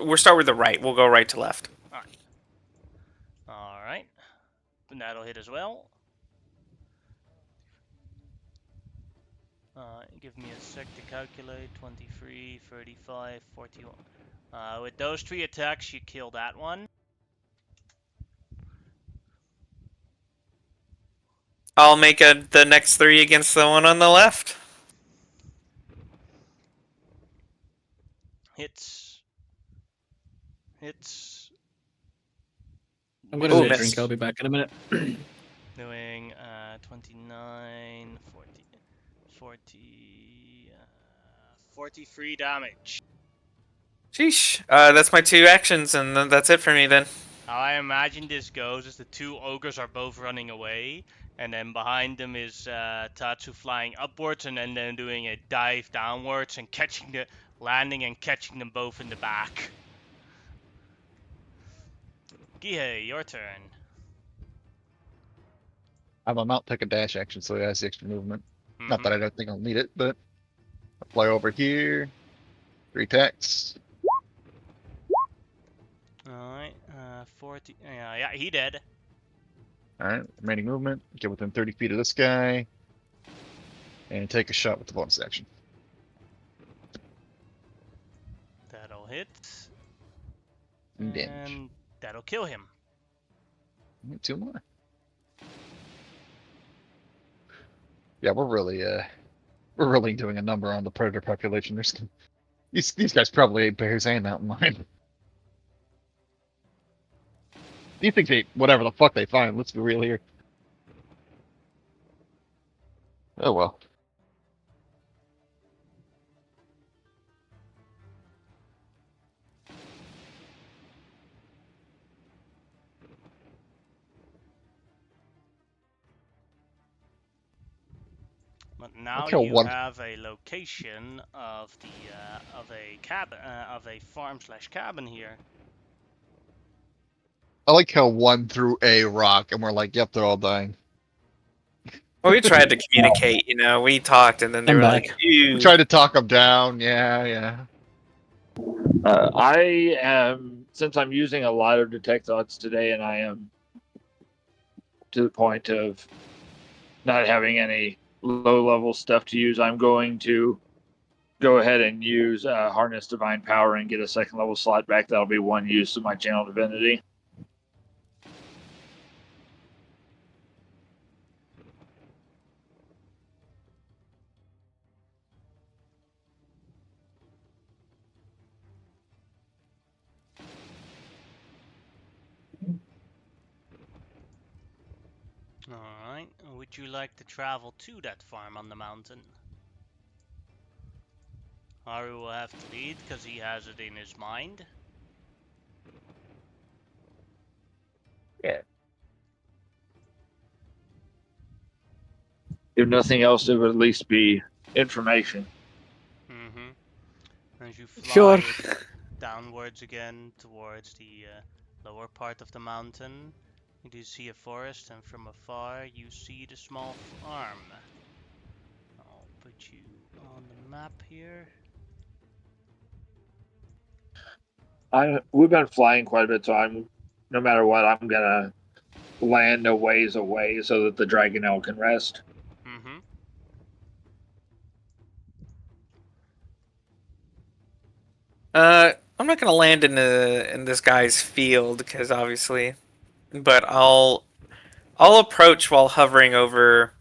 C: we'll start with the right. We'll go right to left.
A: Alright. And that'll hit as well. Give me a sec to calculate. 23, 35, 41. With those 3 attacks, you kill that one.
C: I'll make the next 3 against the one on the left.
A: Hits. Hits.
E: I'm gonna
C: Ooh,
E: need a
C: miss.
E: drink. I'll be back in a minute.
A: Doing 29, 43 damage.
C: Sheesh. That's my 2 actions, and then that's it for me then.
A: How I imagine this goes is the 2 ogres are both running away, and then behind them is Tatsu flying upwards and then doing a dive downwards and landing and catching them both in the back. Gihei, your turn.
B: I'm a mount, take a dash action, so it has the extra movement. Not
A: Mhm.
B: that I don't think I'll need it, but I'll fly over here. 3 attacks.
A: Alright, 40. Yeah, he dead.
B: Alright, remaining movement. Get within 30 feet of this guy. And take a shot with the bonus action.
A: That'll hit.
B: And damage.
A: And that'll kill him.
B: 2 more. Yeah, we're really doing a number on the predator population. There's these guys probably ate bears and mountain lion. These things ate whatever the fuck they find. Let's be real here. Oh well.
A: But now
B: kill
A: you
B: one.
A: have a location of the of a cabin of a farm/cabin here.
B: I like how one threw a rock and we're like, yep, they're all dying.
C: Well, we tried to communicate. We talked, and then they
E: I'm
C: were
E: back.
C: like,
B: We
C: "Ew."
B: tried to talk them down. Yeah.
D: I am, since I'm using a lot of detect thoughts today, and I am to the point of not having any low level stuff to use, I'm going to go ahead and use Harness Divine Power and get a 2nd level slot back. That'll be 1 use of my Channel Divinity.
A: Alright, would you like to travel to that farm on the mountain? Haru will have to lead because he has it in his mind.
D: If nothing else, it would at least be information.
A: Mm-hmm. As you
E: Sure.
A: fly downwards again towards the lower part of the mountain, you do see a forest, and from afar you see the small farm. I'll put you on the map here.
D: We've been flying quite a bit, so no matter what, I'm gonna land a ways away so that the Dragonelle can rest.
A: Mm-hmm.
C: I'm not gonna land in this guy's field because obviously, but I'll approach while hovering over,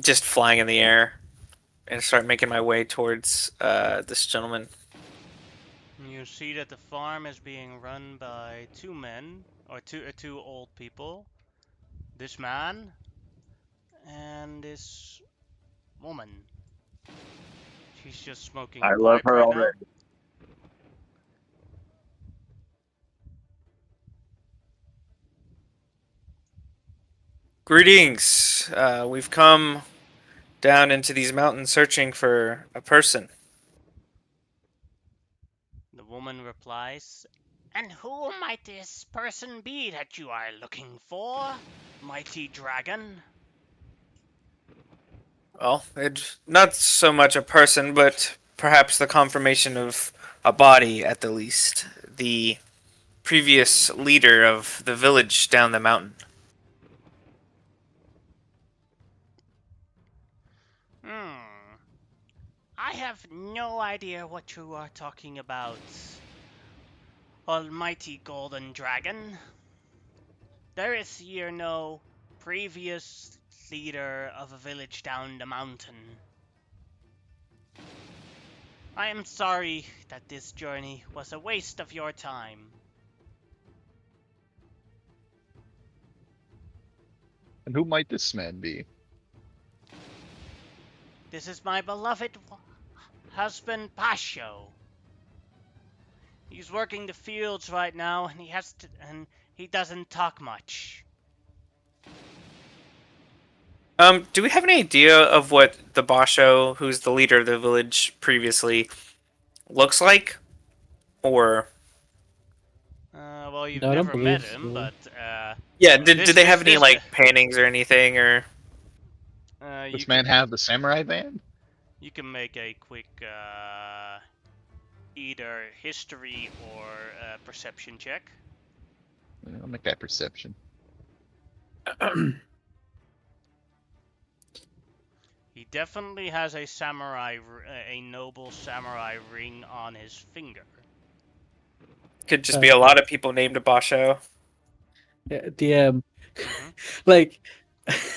C: just flying in the air, and start making my way towards this gentleman.
A: You see that the farm is being run by two men, or two old people. This man and this woman. She's just smoking a
D: I love
A: pipe
D: her
A: right now.
D: already.
C: Greetings. We've come down into these mountains searching for a person.
A: The woman replies, "And who might this person be that you are looking for, mighty dragon?"
C: Well, it's not so much a person, but perhaps the confirmation of a body at the least. The previous leader of the village down the mountain.
A: Hmm. I have no idea what you are talking about, almighty golden dragon. There is here no previous leader of a village down the mountain. I am sorry that this journey was a waste of your time.
B: And who might this man be?
A: This is my beloved husband Pasho. He's working the fields right now, and he doesn't talk much.
C: Do we have any idea of what the Basho, who's the leader of the village previously, looks like? Or
A: Well, you've
E: No, I don't
A: never met
E: believe
A: him,
E: so.
A: but
C: yeah, did
A: this
C: they
A: this
C: have any
A: this
C: like paintings or anything or
A: you
B: This
A: can
B: man have the samurai band?
A: you can make a quick either history or perception check.
B: I'll make that perception.
A: He definitely has a a noble samurai ring on his finger.
C: could just be a lot of people named Basho?
E: Yeah, the
A: Hmm.
E: like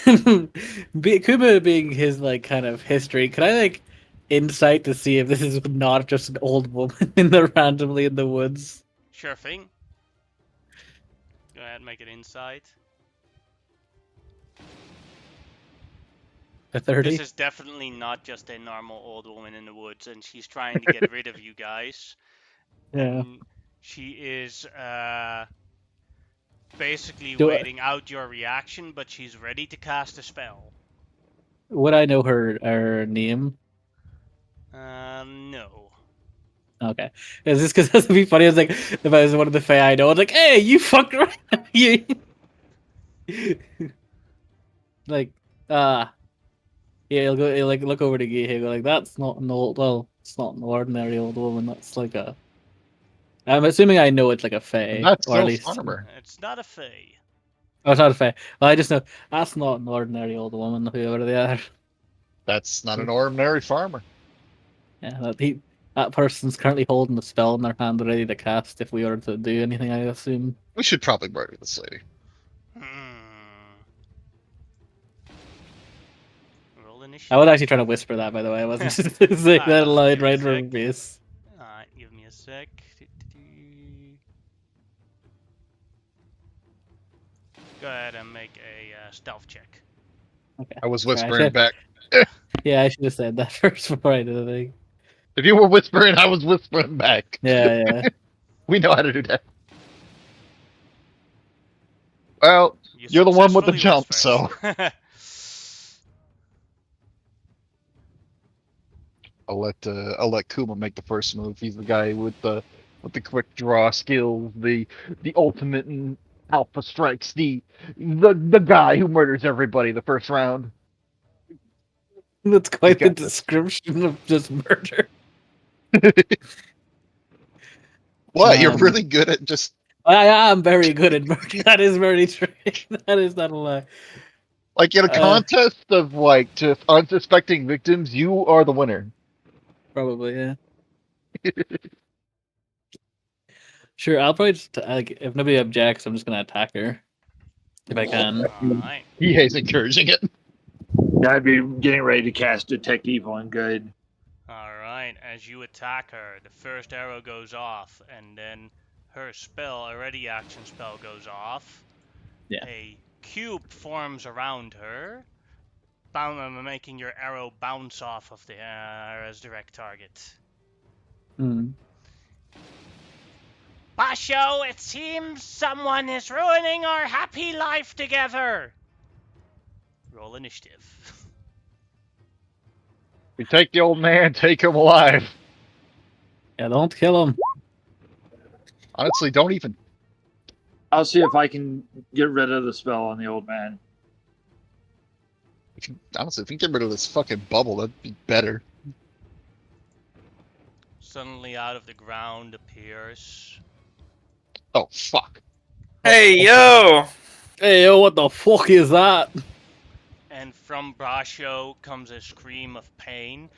E: Kuma being his like kind of history. Could I like insight to see if this is not just an old woman in the randomly in the woods?
A: Sure thing. Go ahead, make an insight.
E: A
A: This
E: 30.
A: is definitely not just a normal old woman in the woods, and she's trying to get rid of you guys.
E: Yeah.
A: And she is basically
E: Do
A: waiting out your reaction, but she's ready to cast a spell.
E: would I know her name?
A: No.
E: Okay. Is this because that'd be funny? It's like if I was one of the Fae I know, it's like, hey, you fucked right. you like yeah, he'll like look over to Gay, he'll go like, that's not an old, well, it's not an ordinary old woman, that's like a, I'm assuming I know it's like a
B: And
E: Fae,
B: that's
E: or at
B: still
E: least,
B: farmer.
A: It's not a fae.
E: oh, it's not a Fae. Well, I just know that's not an ordinary old woman, whoever they are.
B: That's not an ordinary farmer.
E: Yeah, that person's currently holding a spell in their hand ready to cast if we were to do anything, I assume.
B: We should probably murder this lady.
A: Hmm. Roll
E: I was
A: initiative.
E: actually trying to whisper that, by the way. I wasn't just saying
A: Alright,
E: that
A: well,
E: aloud
A: give me a
E: right from
A: sec.
E: her face.
A: Alright, give me a sec. Go ahead and make a stealth check.
E: Okay.
B: I was
E: Sorry,
B: whispering back.
E: yeah, I should have said that first before I did anything.
B: If you were whispering, I was whispering back.
E: Yeah.
B: We know how to do that. Well,
A: You
B: you're the one with the
A: successfully
B: jump,
A: whispers.
B: so I'll let Kuma make the first move. He's the guy with the quick draw skills, the ultimate in alpha strikes, the guy who murders everybody the first round.
E: That's
B: He's
E: quite the
B: got this.
E: description of just murder.
B: What? You're
E: Um,
B: really good at just
E: I am very good at murder. That is very true. That is not a lie.
B: like in a contest of like just unsuspecting victims, you are the winner.
E: Probably, yeah. Sure, I'll probably just like if nobody objects, I'm just gonna attack her if I can.
A: Alright.
B: He hates encouraging it.
D: I'd be getting ready to cast Detect Evil on Good.
A: Alright, as you attack her, the first arrow goes off, and then her spell, a ready action spell, goes off.
E: Yeah.
A: A cube forms around her, making your arrow bounce off of the arrow's direct target.
E: Hmm.
A: Basho, it seems someone is ruining our happy life together. Roll initiative.
B: You take the old man, take him alive.
E: Yeah, don't kill him.
B: Honestly, don't even.
D: I'll see if I can get rid of the spell on the old man.
B: Honestly, if you get rid of this fucking bubble, that'd be better.
A: Suddenly out of the ground appears.
B: Oh fuck.
C: Hey, yo!
E: Hey, yo, what the fuck is that?
A: And from Brasho comes a scream of pain.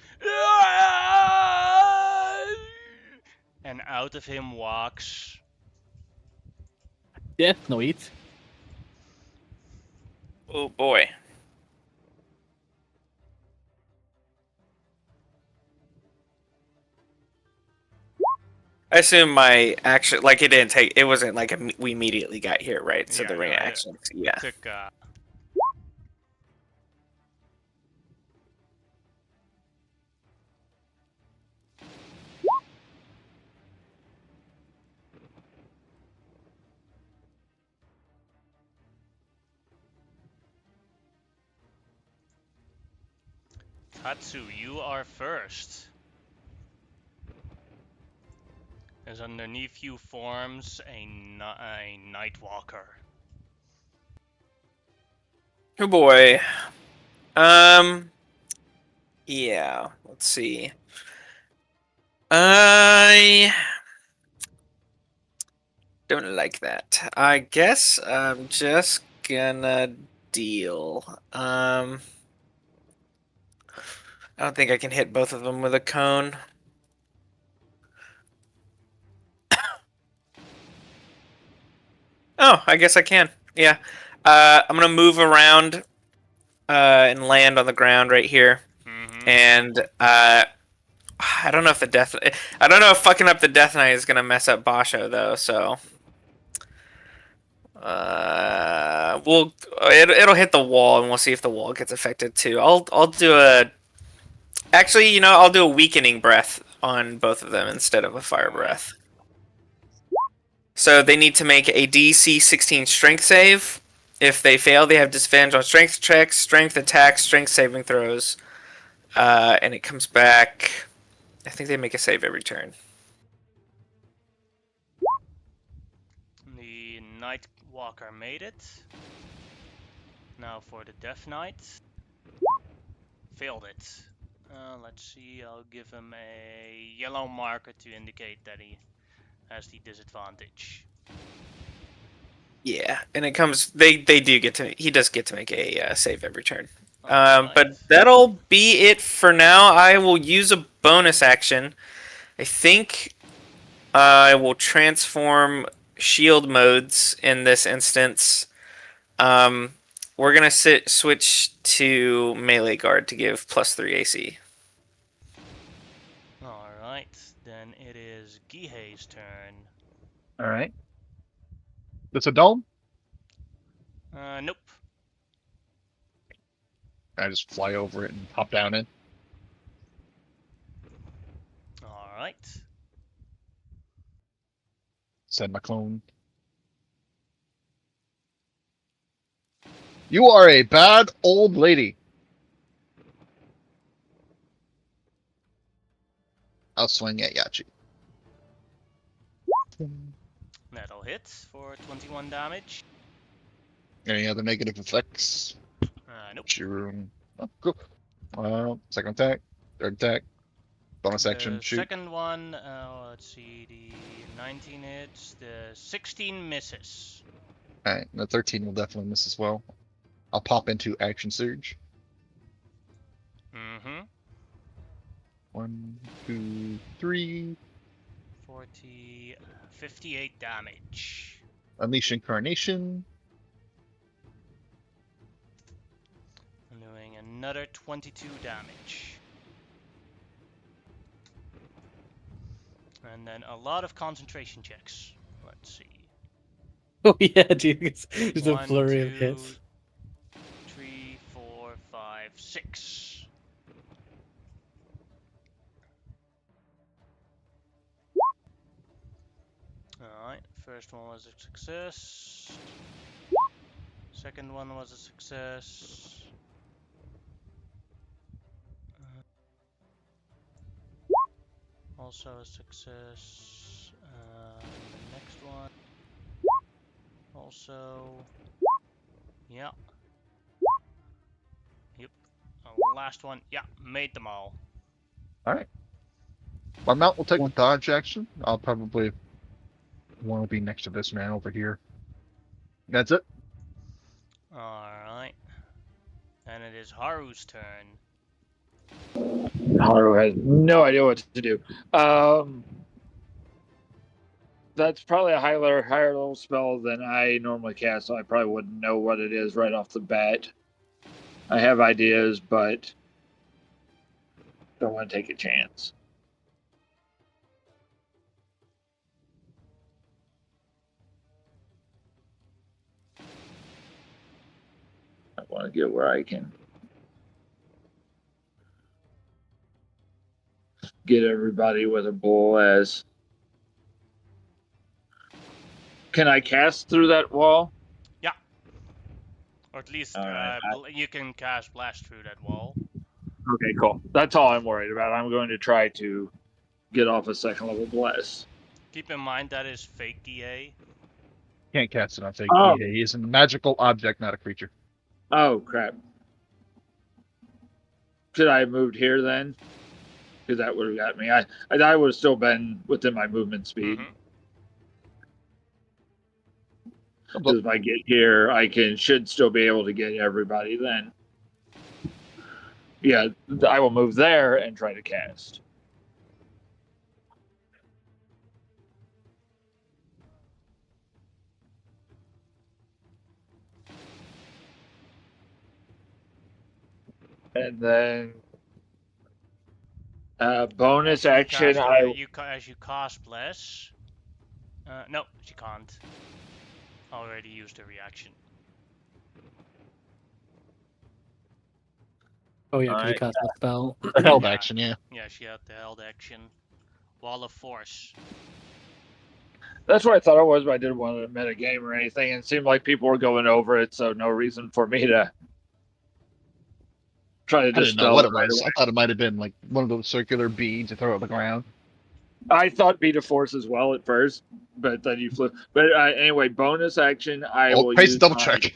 A: And out of him walks
E: Death Knight.
C: Oh boy. I assume my action, like it didn't take, it wasn't like we immediately got here, right? So
A: Yeah,
C: the
A: no,
C: reaction, yeah.
A: took Tatsu, you are first. As underneath you forms a Nightwalker.
C: Oh boy. Yeah, let's see. I don't like that. I guess I'm just gonna deal. I don't think I can hit both of them with a cone. Oh, I guess I can. Yeah. I'm gonna move around and land on the ground right here.
A: Mm-hmm.
C: And I don't know if I don't know if fucking up the Death Knight is gonna mess up Basho though. So it'll hit the wall and we'll see if the wall gets affected too. I'll do a actually, I'll do a weakening breath on both of them instead of a fire breath. So they need to make a DC 16 strength save. If they fail, they have disadvantage on strength checks, strength attacks, strength saving throws, and it comes back. I think they make a save every turn.
A: The Nightwalker made it. Now for the Death Knight. Failed it. Let's see, I'll give him a yellow marker to indicate that he has the disadvantage.
C: Yeah, and it comes. They do get to. He does get to make a save every turn.
A: Alright.
C: But that'll be it for now. I will use a bonus action. I think I will transform shield modes in this instance. We're gonna switch to melee guard to give +3 AC.
A: Alright, then it is Gihei's turn.
B: All right. That's a dome.
A: Nope.
B: I just fly over it and hop down in.
A: right.
B: Said my clone. You are a bad old lady. I'll swing at Yachi.
A: That'll hit for 21 damage.
B: Any other negative effects?
A: Nope.
B: Sure. Oh, cool. Second attack, third attack, bonus action,
A: The
B: shoot.
A: second one, let's see, the 19 hits, the 16 misses.
B: Alright, the 13 will definitely miss as well. I'll pop into action surge.
A: Mm-hmm.
B: 1, 2, 3.
A: 40, 58 damage.
B: Unleash incarnation.
A: I'm doing another 22 damage. And then a lot of concentration checks. Let's see.
E: Oh yeah, dude, it's a
A: 1,
E: flurry of
A: 2,
E: hits.
A: 3, 4, 5, 6. Alright, first one was a success. Second one was a success. Also a success. The next one. Also. Yeah. Yep. Last one. Yeah, made them all.
B: Alright. My mount will take the
E: One.
B: dodge action. I'll probably want to be next to this man over here. That's it.
A: Alright. And it is Haru's turn.
D: Haru has no idea what to do. That's probably a higher level spell than I normally cast, so I probably wouldn't know what it is right off the bat. I have ideas, but don't want to take a chance. I want to get where I can get everybody with a bull as. Can I cast through that wall?
A: Yeah. Or at least
D: All right.
A: you can cast Blast through that wall.
D: Okay, cool. That's all I'm worried about. I'm going to try to get off a second level bless.
A: Keep in mind that is fake DA.
B: Can't cast it on fake.
D: Oh.
B: He is a magical object, not a creature.
D: Oh crap! Should I have moved here then? Because that would have got me. I would have still been within my movement speed.
A: Mm-hmm.
D: Because if I get here, should still be able to get everybody then. Yeah, I will move there and try to cast. And then bonus action.
A: As you cast Bless. No, she can't. Already used a reaction.
E: Oh yeah, because you cast that spell.
B: Held
A: Yeah.
B: action, yeah.
A: Yeah, she had the held action. Wall of Force.
D: That's what I thought it was, but I didn't want to meta game or anything. And it seemed like people were going over it, so no reason for me to try to
B: I didn't know
D: dispel
B: what
D: it
B: it
D: right
B: was.
D: away.
B: I thought it might have been like one of those circular beads you throw at the ground.
D: I thought Beat of Force as well at first, but then you flew. But anyway, bonus action. I
B: Oh,
D: will
B: praise
D: use
B: double
D: my
B: check.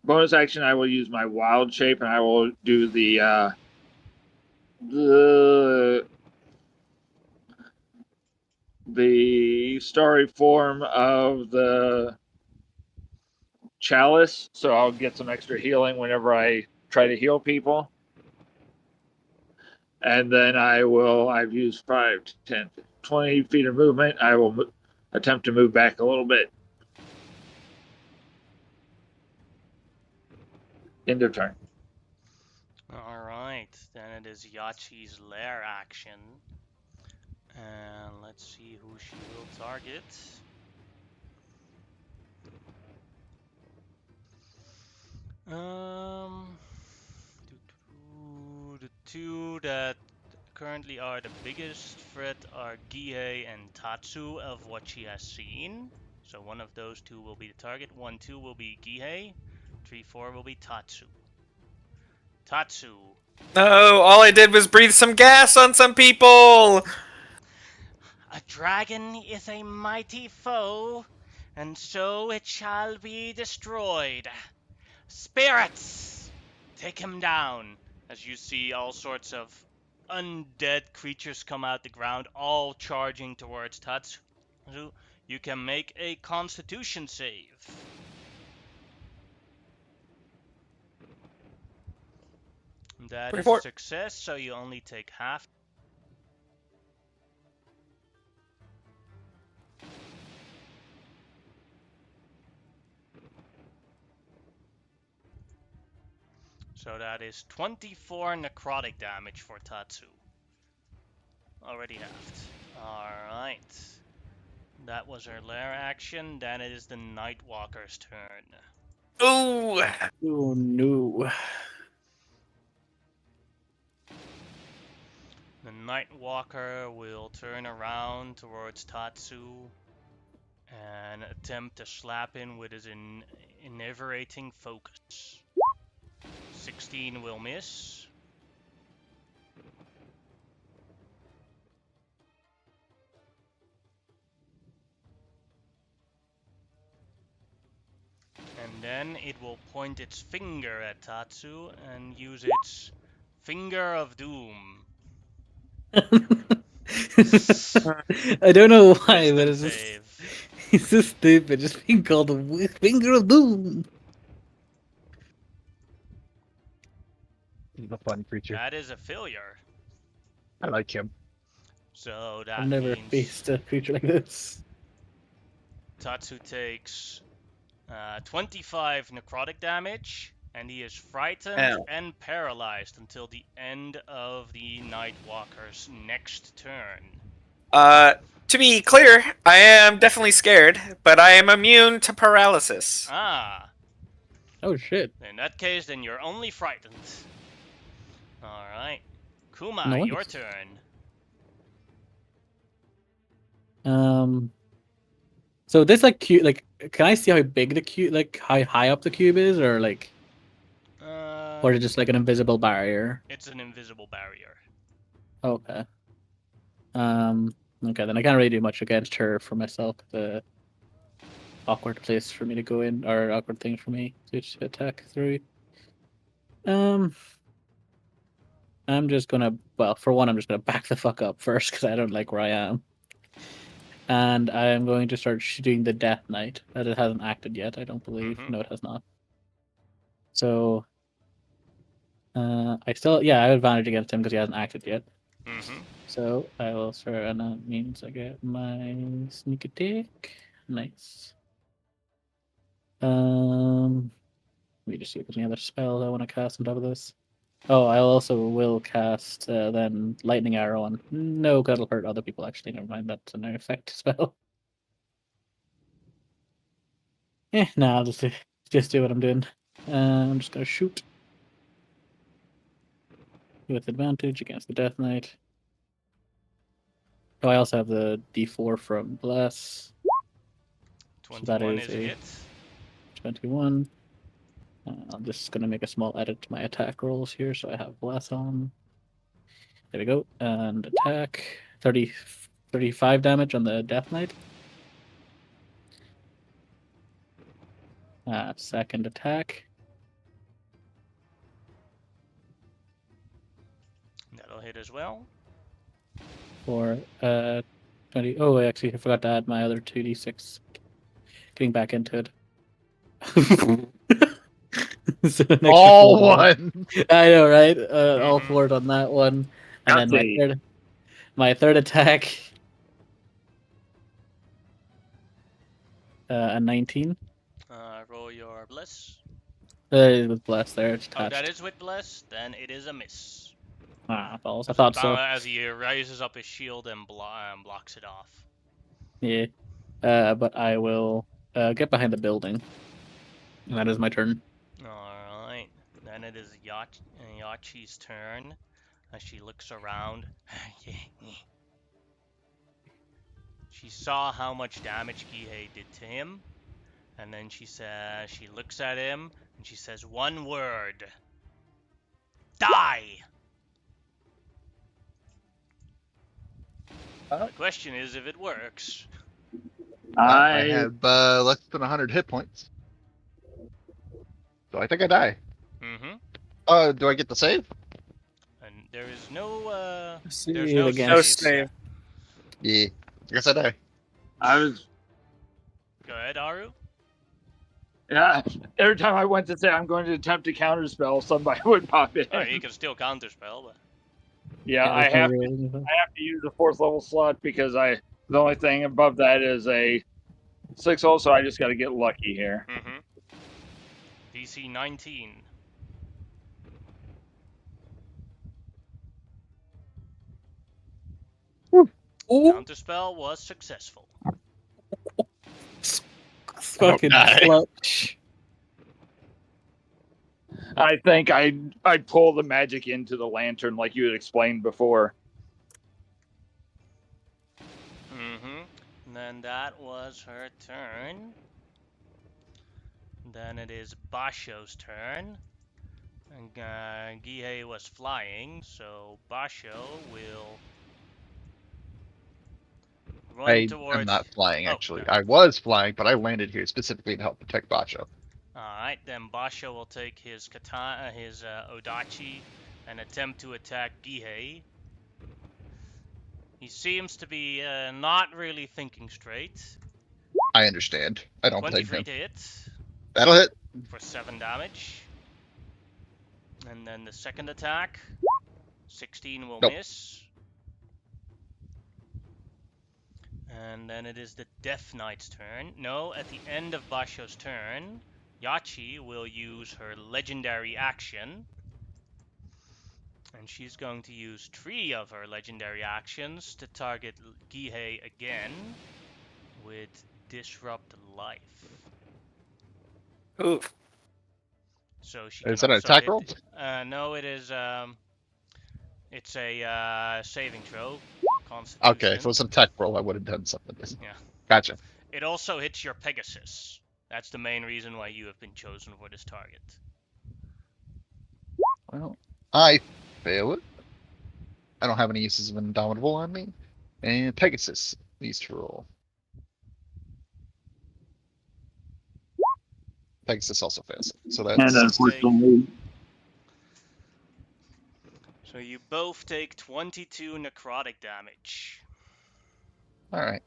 D: bonus action. I will use my wild shape, and I will do the starry form of the chalice. So I'll get some extra healing whenever I try to heal people. And then I've used 5, 10, 20 feet of movement. I will attempt to move back a little bit. End of turn.
A: Alright, then it is Yachi's lair action. And let's see who she will target. The two that currently are the biggest threat are Gihei and Tatsu of what she has seen. So one of those two will be the target. 1, 2 will be Gihei. 3, 4 will be Tatsu. Tatsu.
C: No, all I did was breathe some gas on some people.
A: A dragon is a mighty foe, and so it shall be destroyed. Spirits! Take him down! As you see all sorts of undead creatures come out the ground, all charging towards Tatsu. You can make a constitution save. That is a
C: 24.
A: success, so you only take half. So that is 24 necrotic damage for Tatsu. Already halved. Alright. That was her lair action. Then it is the Nightwalker's turn.
C: Ooh.
E: Oh no.
A: The Nightwalker will turn around towards Tatsu and attempt to slap him with his enervating focus. 16 will miss. And then it will point its finger at Tatsu and use its Finger of Doom.
E: I don't know why, but
A: Wisdom
E: it's just
A: save.
E: it's so stupid. Just being called the finger of doom.
B: He's a fun creature.
A: That is a failure.
B: I like him.
A: So
E: I've
A: that
E: never
A: means
E: faced a creature like this.
A: Tatsu takes 25 necrotic damage, and he is frightened
C: Ow.
A: and paralyzed until the end of the Nightwalker's next turn.
C: To be clear, I am definitely scared, but I am immune to paralysis.
A: Ah,
E: Oh shit!
A: in that case, then you're only frightened. Alright. Kuma,
E: No
A: your
E: wonder.
A: turn.
E: So this like cube, like, can I see how big the cube, like how high up the cube is, or like, or is it just like an invisible barrier?
A: It's an invisible barrier.
E: Okay. Okay, then I can't really do much against her for myself. The awkward place for me to go in, or awkward thing for me to attack through. I'm just gonna, well, for one, I'm just gonna back the fuck up first because I don't like where I am. And I am going to start shooting the Death Knight. That it hasn't acted yet, I don't believe.
A: Mhm.
E: No, it has not. So, I still, yeah, I have advantage against him because he hasn't acted yet.
A: Mm-hmm.
E: So I will start, and that means I get my sneak attack. Nice. Let me just see if there's any other spells I want to cast on top of this. Oh, I also will cast then lightning arrow on. No, that'll hurt other people. Actually, never mind. That's an effect spell. Nah, I'll just do what I'm doing. I'm just gonna shoot with advantage against the Death Knight. Oh, I also have the D4 from Bless. So that
A: 21
E: is
A: is a
E: a
A: hit.
E: 21. I'm just gonna make a small edit to my attack rolls here, so I have Bless on. There we go. And attack 35 damage on the Death Knight. Second attack.
A: That'll hit as well.
E: For 20. Oh, actually, I forgot to add my other 2d6. Getting back into it. So an extra
B: All
E: 4 damage.
B: one.
E: I know, right? All
A: Mhm.
E: 4 on that one, and then
D: Gutsy.
E: my third attack. A 19.
A: Roll your bless.
E: With bless there, it's
A: Oh, that
E: attached.
A: is with bless. Then it is a miss.
E: Balls. I thought so.
A: As he raises up his shield and blocks it off.
E: Yeah. But I will get behind the building. And that is my turn.
A: Alright. Then it is Yachi's turn. as she looks around. She saw how much damage Gihei did to him, and then she looks at him and she says one word: die. The question is if it works.
B: I
D: I
B: have less than 100 hit points, so I think I die. Do I get the save?
A: And there is no
E: Save
A: there's no
E: against-
C: No
A: save.
C: save.
B: Yeah, I guess I die.
D: was
A: Go ahead, Aru.
D: yeah. Every time I went to say I'm going to attempt to counterspell, somebody would pop in.
A: Oh, you can still counterspell, but
D: Yeah,
E: there's no
D: I have
E: real-
D: to use a 4th level slot because the only thing above that is a 6-0, so I just got to get lucky here.
A: DC 19.
E: Ooh,
A: Counterspell was successful.
E: fucking
B: die.
E: clutch.
D: I think I'd pull the magic into the lantern like you had explained before.
A: And then that was her turn. Then it is Basho's turn. And Gihei was flying, so Basho will run
B: I
A: towards.
B: am not flying,
A: Oh,
B: actually.
A: sorry.
B: I was flying, but I landed here specifically to help protect Basho.
A: Alright, then Basho will take his katana, his Odachi, and attempt to attack Gihei. He seems to be not really thinking straight.
B: I understand. I don't blame
A: 23
B: him.
A: to hit
B: That'll hit.
A: for 7 damage. And then the second attack, 16 will
B: Nope.
A: miss. And then it is the Death Knight's turn. No, at the end of Basho's turn, Yachi will use her legendary action. And she's going to use 3 of her legendary actions to target Gihei again with Disrupt Life.
C: Ooh.
A: So she can
B: Is that an
A: also
B: attack
A: hit
B: roll?
A: no, it is it's a saving throw.
B: Okay, if it
A: Constitution.
B: was an attack roll, I would have done something.
A: Yeah.
B: Gotcha.
A: It also hits your Pegasus. That's the main reason why you have been chosen for this target.
B: Well, I fail it. I don't have any uses of Indomitable on me. And Pegasus needs to roll. Pegasus also fails. So
D: And
B: that's
D: unfortunately,
A: So you both take 22 necrotic damage.
B: alright.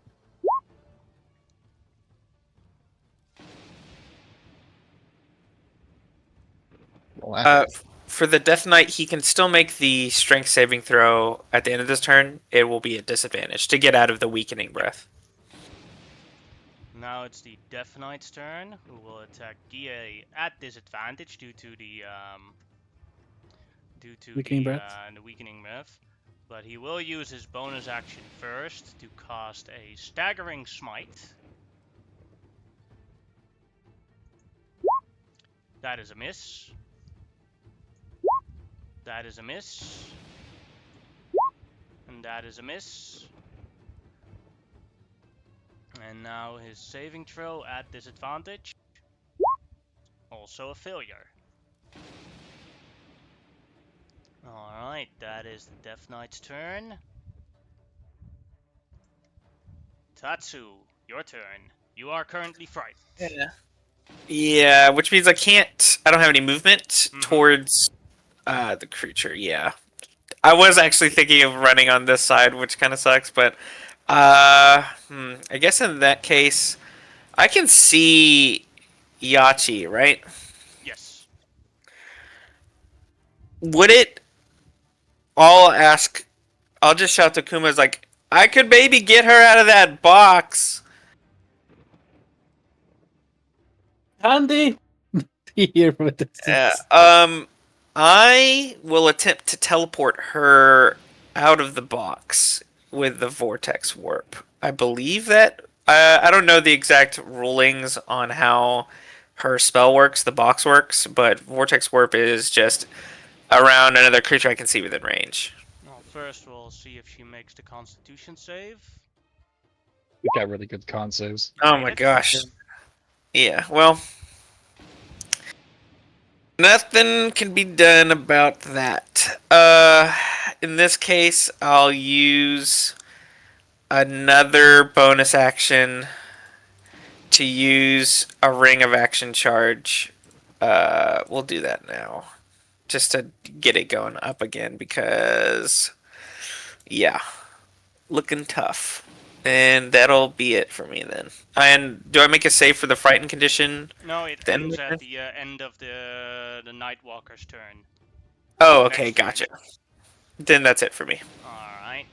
C: For the Death Knight, he can still make the strength saving throw at the end of this turn. It will be a disadvantage to get out of the weakening breath.
A: Now it's the Death Knight's turn, who will attack Gihei at disadvantage due to the
E: Weakening breath.
A: the weakening breath. But he will use his bonus action first to cast a staggering smite. That is a miss. That is a miss. And that is a miss. And now his saving throw at disadvantage. Also a failure. Alright, that is the Death Knight's turn. Tatsu, your turn. You are currently frightened.
C: Yeah, which means I don't have any movement
A: Mhm.
C: towards the creature. Yeah. I was actually thinking of running on this side, which kind of sucks, but I guess in that case, I can see Yachi, right?
A: Yes.
C: Would it? I'll just shout to Kuma's like, I could maybe get her out of that box.
E: Andy! Here from a distance.
C: I will attempt to teleport her out of the box with the vortex warp. I believe that. I don't know the exact rulings on how her spell works, the box works, but vortex warp is just around another creature I can see within range.
A: Well, first we'll see if she makes the Constitution save.
B: We got really good con saves.
C: Oh
A: Made
C: my
A: it.
C: gosh. Yeah, well, nothing can be done about that. In this case, I'll use another bonus action to use a ring of action charge. We'll do that now. Just to get it going up again because, yeah, looking tough. And that'll be it for me then. And do I make a save for the frightened condition?
A: No, it
C: Then
A: ends at the end of the Nightwalker's turn.
C: Oh, okay,
A: Next turn.
C: gotcha. Then that's it for me.
A: Alright.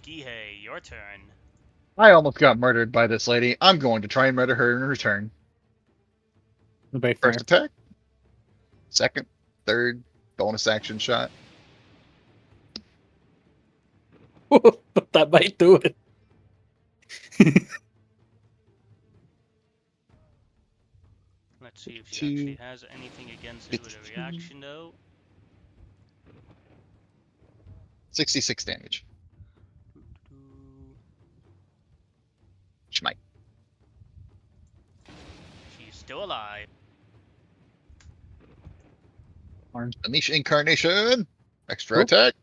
A: Gihei, your turn.
B: I almost got murdered by this lady. I'm going to try and murder her in return.
E: Very fair.
B: First attack. Second, third, bonus action shot.
E: That might do it.
A: Let's see if she
B: 52,
A: actually has anything against it with a
B: 53.
A: reaction, though.
B: 66 damage. She might.
A: She's still alive.
B: Unleash Incarnation. Extra
E: Oh.
B: attack.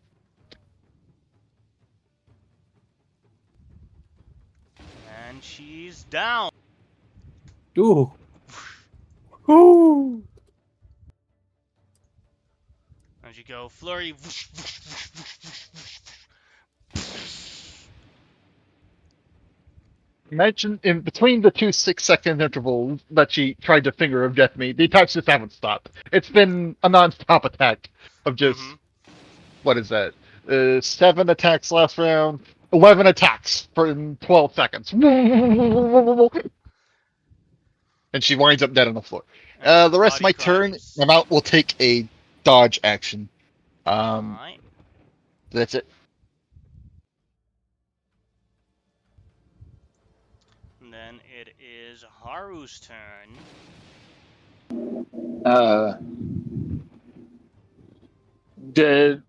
A: And she's down.
E: Ooh. Ooh.
A: As you go, flurry.
B: Imagine in between the two 6-second intervals that she tried to finger of death me, the attacks just haven't stopped. It's been a non-stop attack of just what is that? 7 attacks last round, 11 attacks for 12 seconds, and she winds up dead on the floor.
A: And
B: The rest of my
A: body
B: turn,
A: crumbs.
B: I'm out. Will take a dodge action.
A: Alright.
B: That's it.
A: And then it is Haru's turn.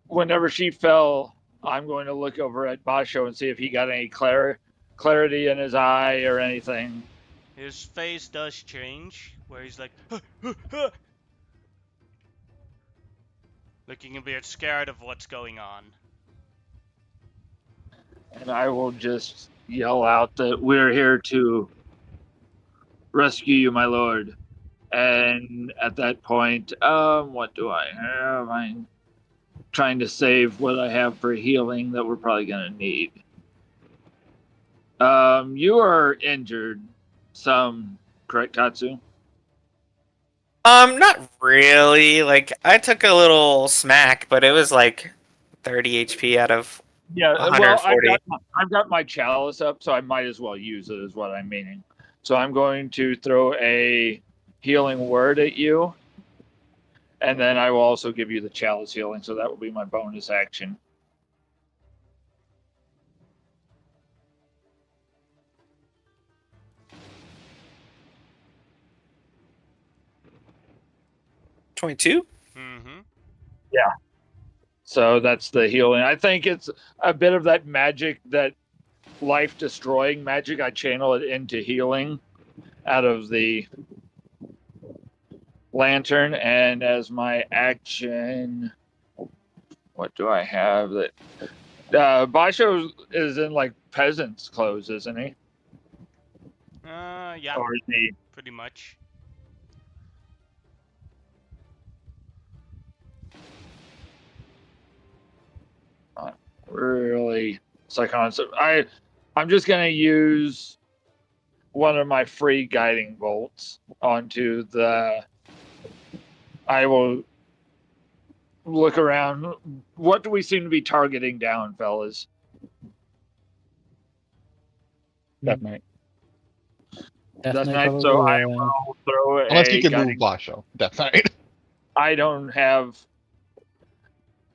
D: Whenever she fell, I'm going to look over at Basho and see if he got any clarity in his eye or anything.
A: His face does change, where he's like, looking a bit scared of what's going on.
D: And I will just yell out that we're here to rescue you, my lord. And at that point, what do I have? I'm trying to save what I have for healing that we're probably going to need. You are injured some, correct, Katsu?
C: Not really. Like, I took a little smack, but it was like 30 HP out of
D: Yeah, well,
C: 140.
D: I've got my chalice up, so I might as well use it, is what I'm meaning. So I'm going to throw a healing word at you, and then I will also give you the chalice healing, so that will be my bonus action.
C: $22?
A: Mm-hmm.
D: Yeah. So that's the healing. I think it's a bit of that magic, that life-destroying magic. I channel it into healing out of the lantern, and as my action, what do I have that? Basho is in like peasant's clothes, isn't he?
A: Yeah,
D: Or is he?
A: pretty much.
D: Really psychotic. I'm just gonna use one of my free guiding bolts onto the. I will look around. What do we seem to be targeting down, fellas?
B: Death Knight.
D: That's
E: Definitely
D: nice.
E: probably.
D: So I will throw
B: Unless you
D: a
B: can move
D: guiding.
B: Basho. Death Knight.
D: I don't have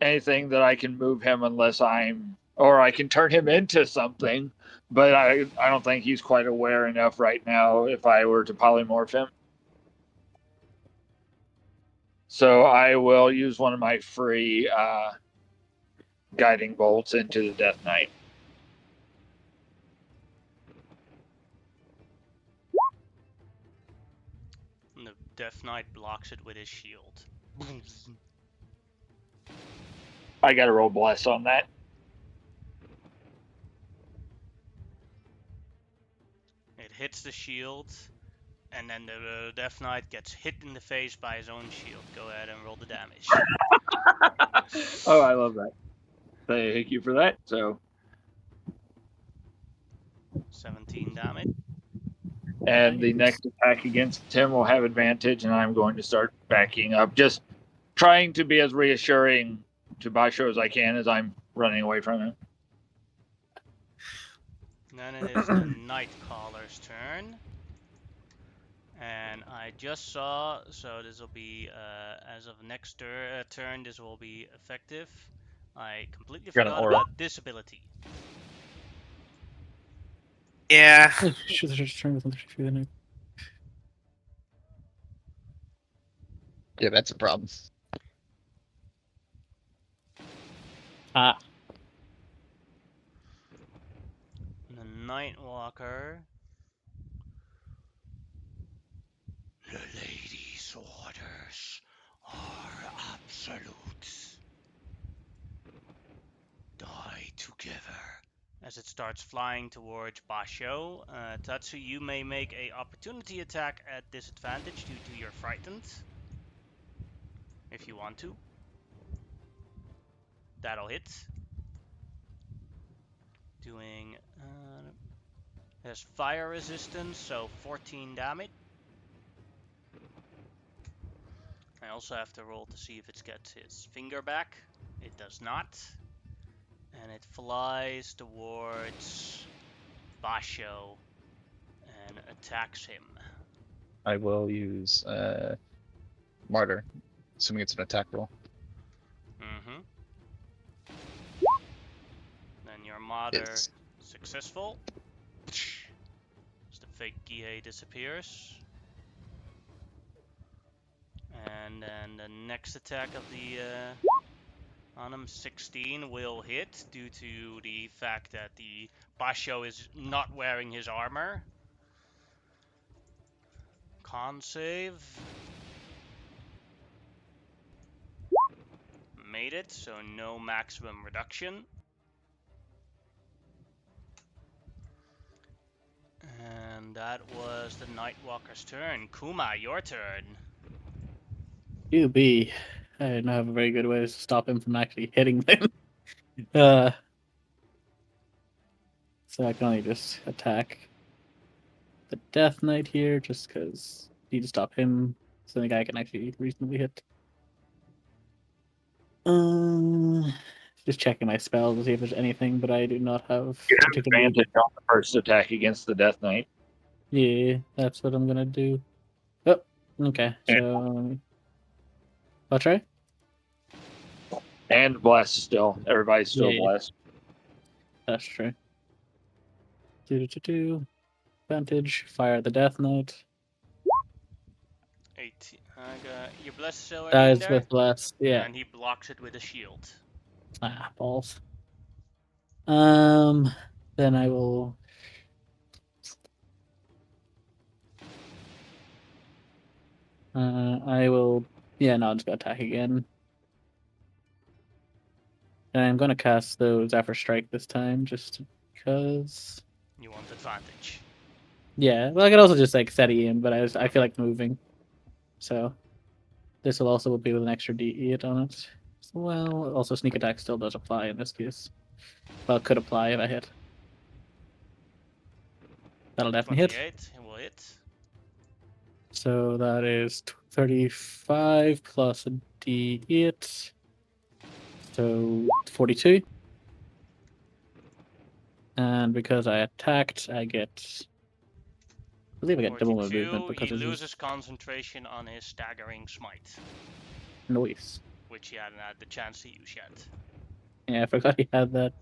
D: anything that I can move him unless or I can turn him into something, but I don't think he's quite aware enough right now if I were to polymorph him. So I will use one of my free guiding bolts into the Death Knight.
A: And the Death Knight blocks it with his shield.
D: I got to roll bless on that.
A: It hits the shield, and then the Death Knight gets hit in the face by his own shield. Go ahead and roll the damage.
D: Oh, I love that. Thank you for that. So,
A: 17 damage.
D: and the
E: Nice.
D: next attack against him will have advantage, and I'm going to start backing up, just trying to be as reassuring to Basho as I can as I'm running away from him.
A: Then it is the Nightcaller's turn. And I just saw, so this will be, as of next turn, this will be effective. I completely
B: Got an
A: forgot
B: aura.
A: about this ability.
C: Yeah.
E: Should have just turned with the night.
B: Yeah, that's a problem.
E: Ah,
A: The Nightwalker. The lady's orders are absolute. Die together. As it starts flying towards Basho, Tatsu, you may make a opportunity attack at disadvantage due to your frightened. If you want to. That'll hit. Doing, there's fire resistance, so 14 damage. I also have to roll to see if it gets his finger back. It does not. And it flies towards Basho and attacks him.
B: I will use Martyr, assuming it's an attack roll.
A: Mm-hmm. Then your Martyr
B: It's
A: successful. As the fake Gihei disappears. And then the next attack of the on him, 16, will hit due to the fact that the Basho is not wearing his armor. Con save. Made it, so no maximum reduction. And that was the Nightwalker's turn. Kuma, your turn.
E: you be. I didn't have a very good way to stop him from actually hitting them. uh, so I can only just attack the Death Knight here, just because need to stop him, so the guy can actually reasonably hit. Just checking my spells to see if there's anything, but I do not have
D: You have
E: particularly.
D: advantage on the first attack against the Death Knight.
E: Yeah, that's what I'm gonna do. Oh, okay. So, I'll try.
D: And blessed still. Everybody's still
E: Yeah.
D: blessed.
E: That's true. Do. Advantage. Fire the Death Knight.
A: 18. Your bless is already
E: That
A: in
E: is
A: there?
E: with blessed. Yeah.
A: And he blocks it with a shield.
E: Ah, balls. Then I will. I will. Yeah, no, I'm just gonna attack again. And I'm gonna cast those Zephyr Strike this time, just because.
A: You want advantage.
E: Yeah, well, I could also just like steady in, but I feel like moving, so this will also be with an extra D8 on it. Well, also sneak attack still does apply in this case. Well, it could apply if I hit. That'll definitely hit.
A: 28, it will hit.
E: So that is 35 plus a D8. So 42. And because I attacked, I get. I believe I get double my
A: 42,
E: movement because
A: he
E: it's
A: loses concentration on his staggering smite,
E: noise.
A: which he hadn't had the chance to use yet.
E: Yeah, I forgot he had that.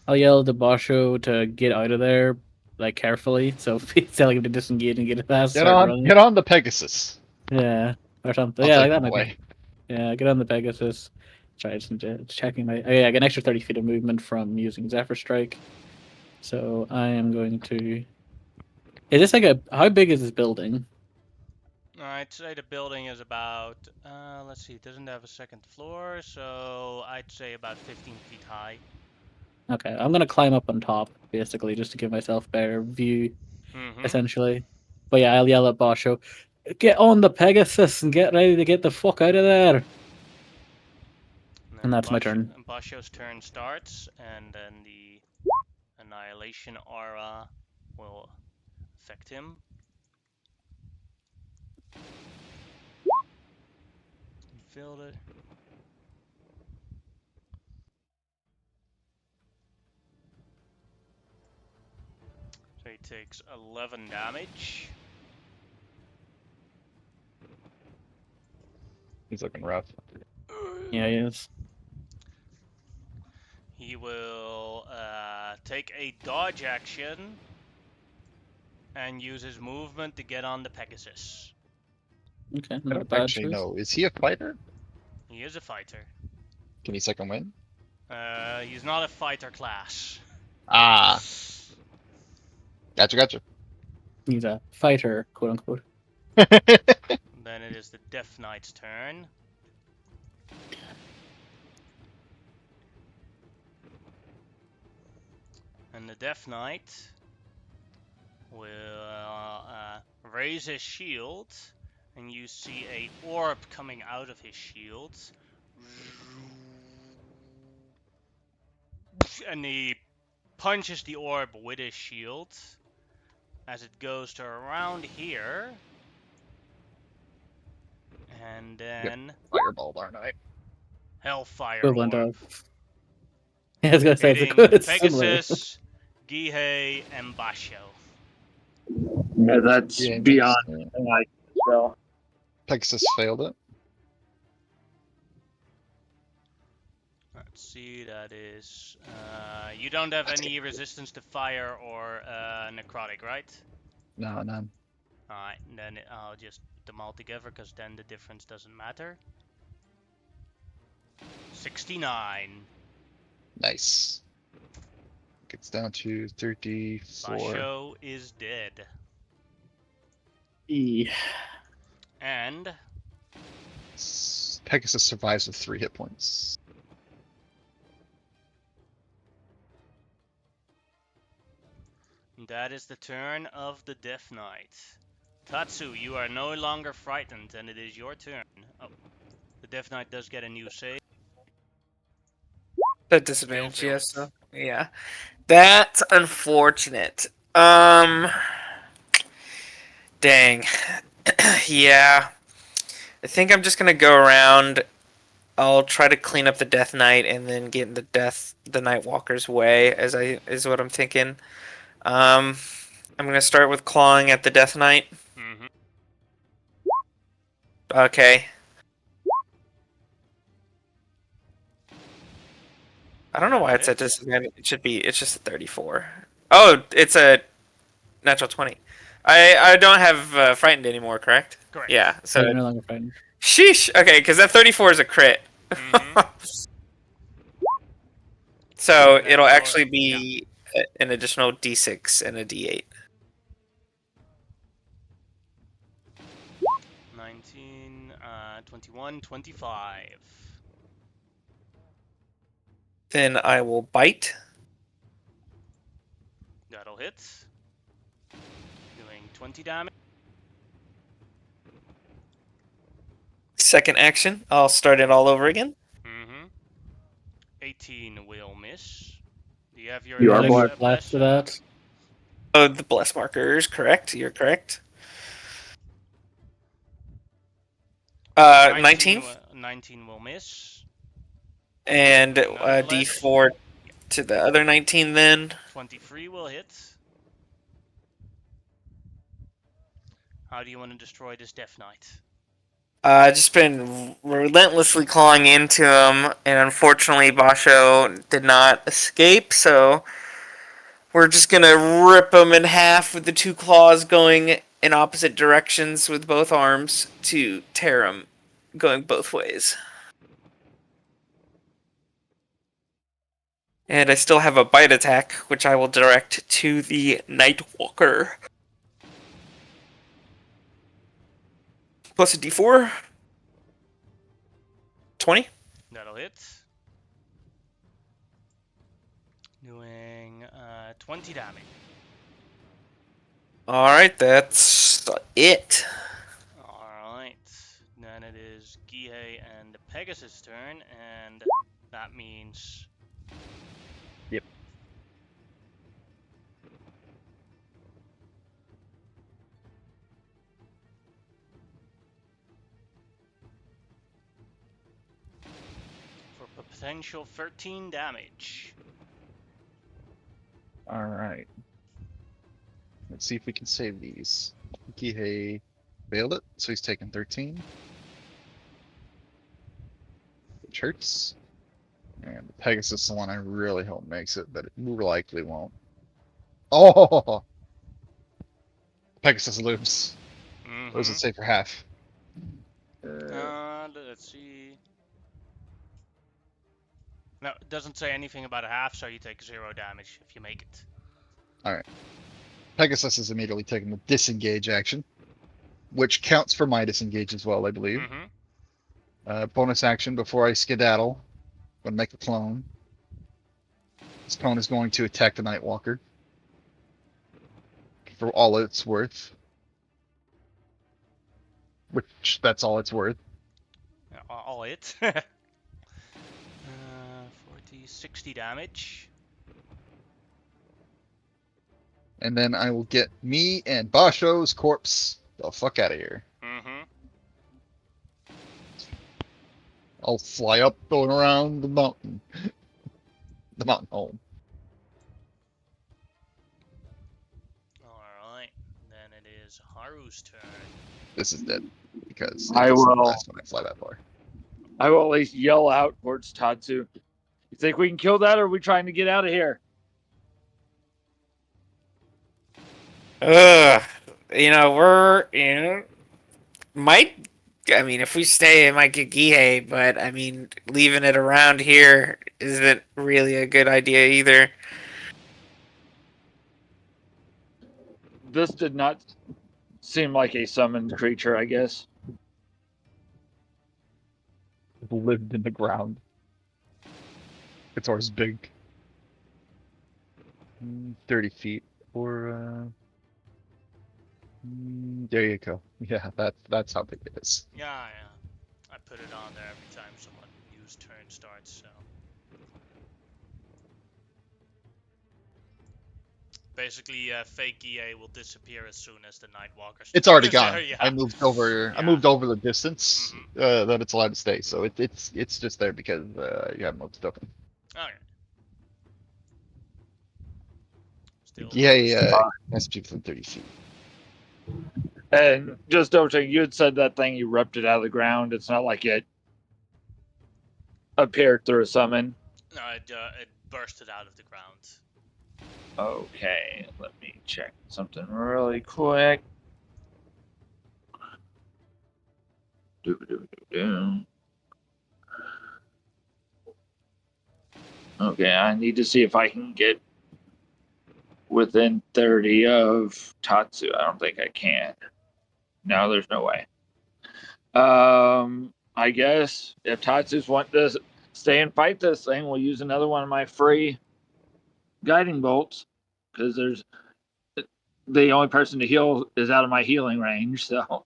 E: I'll yell to Basho to get out of there, like carefully. So telling him to disengage and get his ass start running.
B: Get on the Pegasus.
E: Yeah, or something.
B: I'll
E: Yeah,
B: take
E: like that
B: him
E: might
B: away.
E: be. Yeah, get on the Pegasus. Try checking my. Oh, yeah, I get an extra 30 feet of movement from using Zephyr Strike. So I am going to. Is this like a? How big is this building?
A: I'd say the building is about, let's see, it doesn't have a second floor, so I'd say about 15 feet high.
E: Okay, I'm gonna climb up on top basically just to give myself better view,
A: Mm-hmm.
E: essentially. But yeah, I'll yell at Basho, "Get on the Pegasus and get ready to get the fuck out of there!" And that's my turn.
A: And Basho's turn starts, and then the Annihilation Aura will affect him. He failed it. So he takes 11 damage.
B: He's looking rough.
E: Yeah, he is.
A: He will take a dodge action and use his movement to get on the Pegasus.
E: Okay,
B: I
E: not a
B: don't
E: bad
B: actually
E: choice.
B: know. Is he a fighter?
A: He is a fighter.
B: Can he second win?
A: He's not a fighter class.
B: Ah, gotcha.
E: He's a fighter, quote unquote.
A: Then it is the Death Knight's turn. And the Death Knight will raise his shield, and you see a orb coming out of his shield. And he punches the orb with his shield as it goes to around here. And then
B: Fireball, aren't I?
A: Hellfire
E: Equivalent
A: Orb.
E: of. Yeah, I was gonna say it's
A: Hitting
E: good. Similar.
A: Pegasus, Gihei, and Basho.
D: Yeah, that's
B: Yeah,
D: beyond
B: yeah.
D: like so.
B: Pegasus failed it.
A: Let's see, that is... you don't have any resistance to fire or necrotic, right?
B: No, none.
A: Alright, then I'll just put them all together, because then the difference doesn't matter. 69.
B: Nice. Gets down to 34.
A: Basho is dead. And
B: Pegasus survives with 3 hit points.
A: that is the turn of the Death Knight. Tatsu, you are no longer frightened, and it is your turn. Oh, the Death Knight does get a new save.
C: The disadvantage,
A: Failed.
C: yes. So, yeah. That's unfortunate. Dang. Yeah. I think I'm just gonna go around. I'll try to clean up the Death Knight and then get in the Night Walker's way, is what I'm thinking. I'm gonna start with clawing at the Death Knight.
A: Mm-hmm.
C: Okay. I don't know why it's at disadvantage. It's just a 34. Oh, it's a natural 20. I don't have frightened anymore, correct?
A: Correct.
C: Yeah.
E: So
C: So
E: you're no longer frightened.
C: sheesh. Okay, because that 34 is a crit.
A: Mhm.
C: So
A: And then
C: it'll
A: lower-
C: actually be an additional D6 and a D8.
A: 19, 21, 25.
C: Then I will bite.
A: That'll hit. Doing 20 damage.
C: Second action, I'll start it all over again.
A: Mm-hmm. 18 will miss. Do you have your
D: You are
E: Adding
D: blind.
E: your blast to that.
C: Oh, the bless marker is correct. You're correct. 19
A: 19 will miss.
C: and
A: Nonetheless.
C: D4 to the other 19 then.
A: 23 will hit. How do you want to destroy this Death Knight?
C: Just been relentlessly clawing into him, and unfortunately Basho did not escape, so We're just gonna rip them in half with the two claws going in opposite directions with both arms to tear them, going both ways. And I still have a bite attack, which I will direct to the Nightwalker. Plus a d4. 20.
A: That'll hit. Doing 20 damage.
C: Alright, that's it.
A: Alright. Then it is Gihei and Pegasus' turn, and that means.
B: Yep.
A: For potential 13 damage.
B: All right. Let's see if we can save these. Gihei failed it, so he's taking 13. Which hurts. And Pegasus is the one I really hope makes it, but it more likely won't. Oh! Pegasus lives. What does it say for half?
A: Let's see. No, it doesn't say anything about a half, so you take 0 damage if you make it.
B: Alright. Pegasus is immediately taking the disengage action, which counts for my disengage as well, I believe. Bonus action before I skedaddle. I'm going to make a clone. This clone is going to attack the Nightwalker. For all it's worth. Which, that's all it's worth.
A: All it. 40, 60 damage.
B: And then I will get me and Basho's corpse the fuck out of here. I'll fly up, going around the mountain. The mountain home.
A: Alright, then it is Haru's turn.
B: This is dead. Because
D: I
B: it's the
D: will.
B: last one I fly that far.
D: I will at least yell out towards Tatsu. You think we can kill that, or are we trying to get out of here?
C: Might. I mean, if we stay, it might get Gihei, but I mean, leaving it around here isn't really a good idea either.
D: This did not seem like a summoned creature, I guess.
B: It lived in the ground. It's ours big. 30 feet. Or, there you go. Yeah, that's how big it is.
A: Yeah. I put it on there every time someone news turn starts, so. Basically, fake EA will disappear as soon as the Nightwalkers.
B: It's already gone.
A: Yeah.
B: I moved over.
A: Yeah.
B: I moved over the distance that it's allowed to stay. So it's just there because you have moved stuff.
A: Okay. Still
B: Yeah, has to be within 30 feet.
D: And just double check, you had said that thing erupted out of the ground. It's not like it appeared through a summon.
A: No, it bursted out of the ground.
D: Okay, let me check something really quick. Okay, I need to see if I can get within 30 of Tatsu. I don't think I can. No, there's no way. I guess if Tatsu's want to stay and fight this thing, we'll use another one of my free guiding bolts, because there's the only person to heal is out of my healing range, so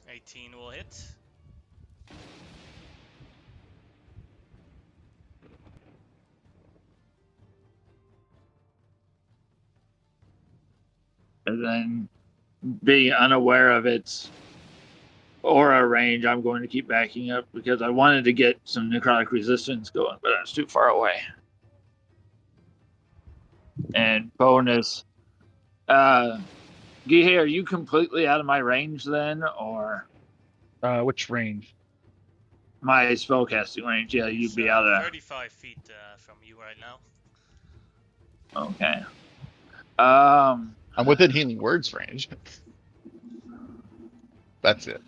A: 18 will hit.
D: and then being unaware of its aura range, I'm going to keep backing up because I wanted to get some necrotic resistance going, but it's too far away. And bonus, Gihei, are you completely out of my range then, or
B: Which range?
D: my spellcasting range? Yeah, you'd
A: He's
D: be out of.
A: 35 feet from you right now.
D: Okay.
B: I'm within healing words range. That's it.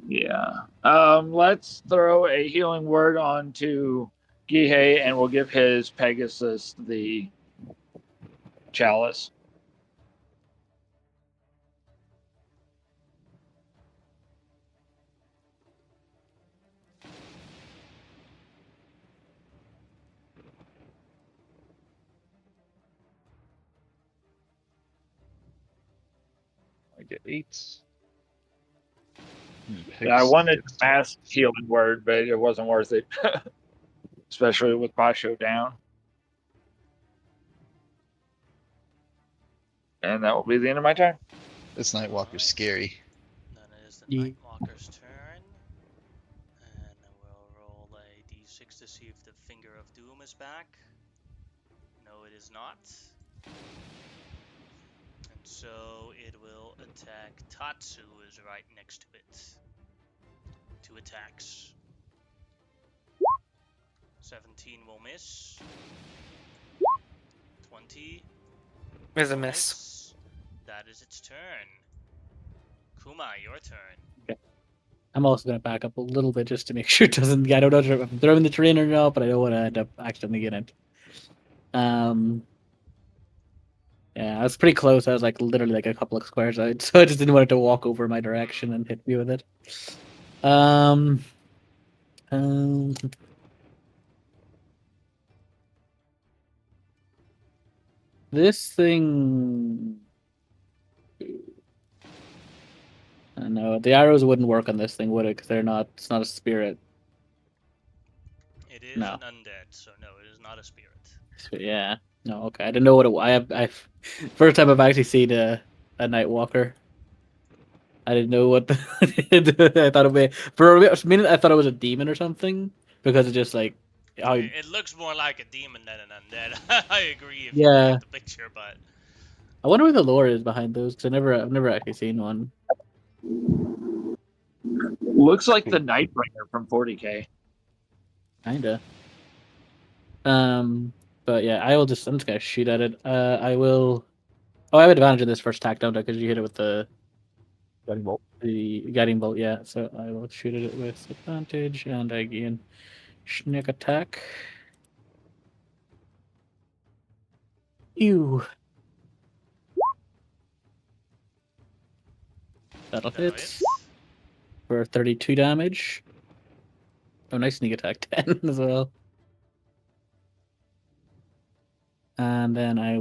D: Yeah. Let's throw a healing word onto Gihei, and we'll give his Pegasus the chalice.
B: I get 8.
D: Yeah, I wanted
B: Gets
D: a mass healing word, but it wasn't worth it, especially with Basho down. And that will be the end of my turn.
B: This Nightwalker's scary.
A: Then it is the
E: Yeah.
A: Nightwalker's turn. And then we'll roll a d6 to see if the Finger of Doom is back. No, it is not. And so it will attack Tatsu, is right next to it. 2 attacks. 17 will miss. 20
C: There's a
A: will
C: miss.
A: That is its turn. Kuma, your turn.
E: I'm also going to back up a little bit just to make sure it doesn't. I don't know if I'm throwing the terrain or not, but I don't want to end up accidentally getting it. Yeah, I was pretty close. I was like literally like a couple of squares out, so I just didn't want it to walk over my direction and hit me with it. Um, um this thing. I know the arrows wouldn't work on this thing, would it? Because they're not. It's not a spirit.
A: It is
E: No.
A: an undead, so no, it is not a spirit.
E: So, yeah. No. Okay. I didn't know what it was. I've first time I've actually seen a night walker. I didn't know what I thought it was. For a minute, I thought it was a demon or something because it just like how.
A: It looks more like a demon than an undead. I agree if you
E: Yeah.
A: look at the picture, but
E: I wonder what the lore is behind those because I've never actually seen one.
D: Looks like the Nightbringer from 40K.
E: Kinda. But yeah, I'm just gonna shoot at it. I will. Oh, I have advantage in this first attack, don't I? Because you hit it with the guiding bolt. Yeah, so I will shoot at it with advantage, and I gain sneak attack. Ew. That'll
A: that'll
E: hit
A: hit.
E: for 32 damage. Oh, nice sneak attack 10 as well. And then I'm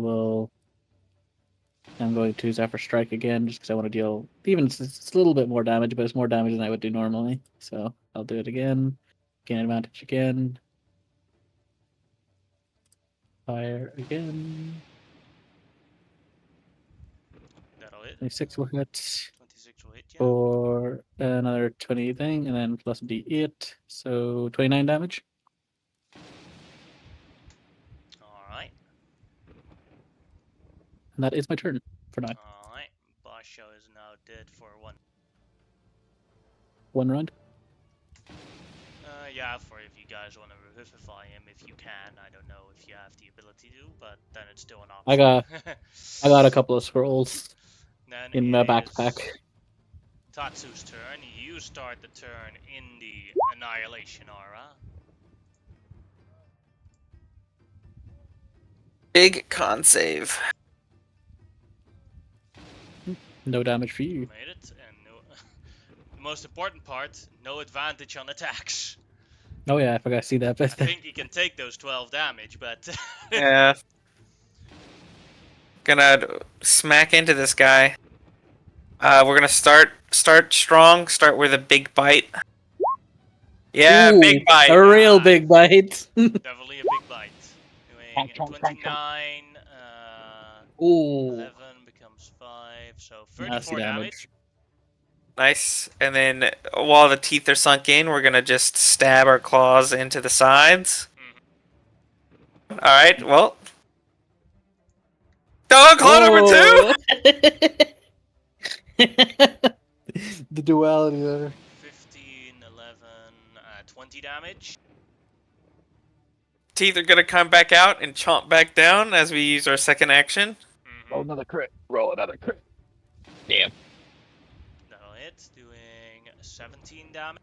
E: going to Zephyr Strike again, just because I want to deal. Even it's a little bit more damage, but it's more damage than I would do normally. So I'll do it again. Gain advantage again. Fire again.
A: That'll hit.
E: 26 will hit
A: 26 will hit you.
E: for another 20 thing, and then plus D8, so 29 damage.
A: Alright.
E: And that is my turn for now.
A: Alright. Basho is now dead for
E: One round.
A: yeah, for if you guys want to revivify him, if you can. I don't know if you have the ability to, but then it's still an
E: I
A: option.
E: I got a couple of scrolls
A: Then
E: in
A: it
E: my
A: is
E: backpack.
A: Tatsu's turn. You start the turn in the Annihilation Aura.
C: Big con save.
E: No damage for you.
A: Made it, and the most important part, no advantage on attacks.
E: Oh yeah, I forgot to see that
A: I
E: bit.
A: think he can take those 12 damage, but
C: Yeah. Gonna smack into this guy. We're gonna start strong. Start with a big bite. Yeah,
E: Ooh,
C: big bite.
E: a real big bite.
A: definitely a big bite. Doing 29,
E: Ooh,
A: 11 becomes 5, so
E: nasty
A: 34 damage.
C: Nice. And then while the teeth are sunk in, we're gonna just stab our claws into the sides.
A: Mhm.
C: All right. Well. Oh, claw number 2.
E: The duality there.
A: 15, 11, 20 damage.
C: Teeth are gonna come back out and chomp back down as we use our second action.
B: Roll another crit. Roll another crit. Damn.
A: That'll hit, doing 17 damage.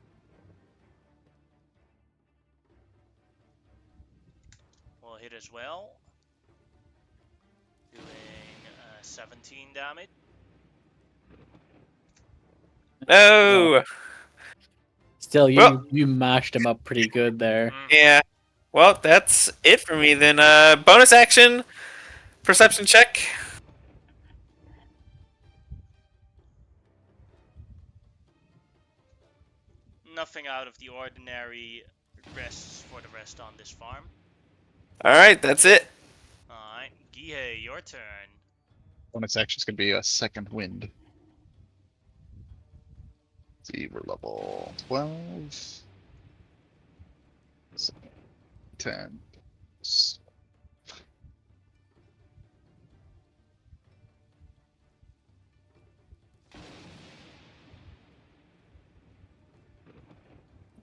A: Will hit as well, doing 17 damage.
C: No.
E: Still,
C: Well-
E: you mashed him up pretty good there.
C: Yeah. Well, that's it for me then. Bonus action, perception check.
A: Nothing out of the ordinary rests for the rest on this farm.
C: All right, that's it.
A: Alright, Gihei, your turn.
B: Bonus action's gonna be a second wind. Let's see, we're level 12. 10.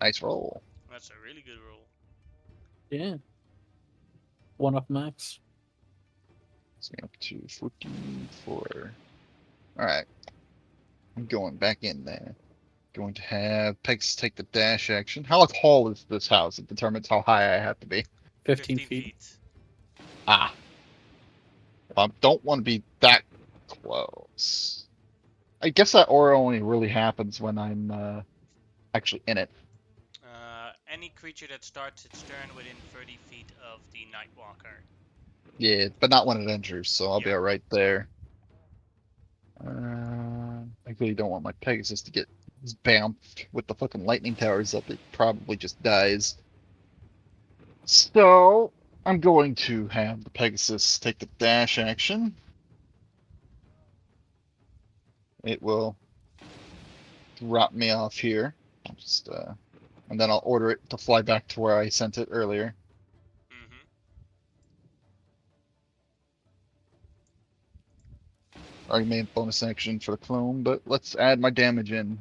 B: Nice roll.
A: That's a really good roll.
E: Yeah. One up max.
B: Let's go up to 44. Alright. I'm going back in there. Going to have Pegs take the dash action. How tall is this house? It determines how high I have to be.
E: 15 feet.
B: Ah. I don't want to be that close. I guess that aura only really happens when I'm actually in it.
A: Any creature that starts its turn within 30 feet of the Nightwalker.
B: Yeah, but not when it enters, so I'll be
A: Yeah.
B: alright there. I really don't want my Pegasus to get bounced with the fucking lightning towers up. It probably just dies. So, I'm going to have the Pegasus take the dash action. It will drop me off here. I'll just, and then I'll order it to fly back to where I sent it earlier.
A: Mm-hmm.
B: Already made bonus action for the clone, but let's add my damage in.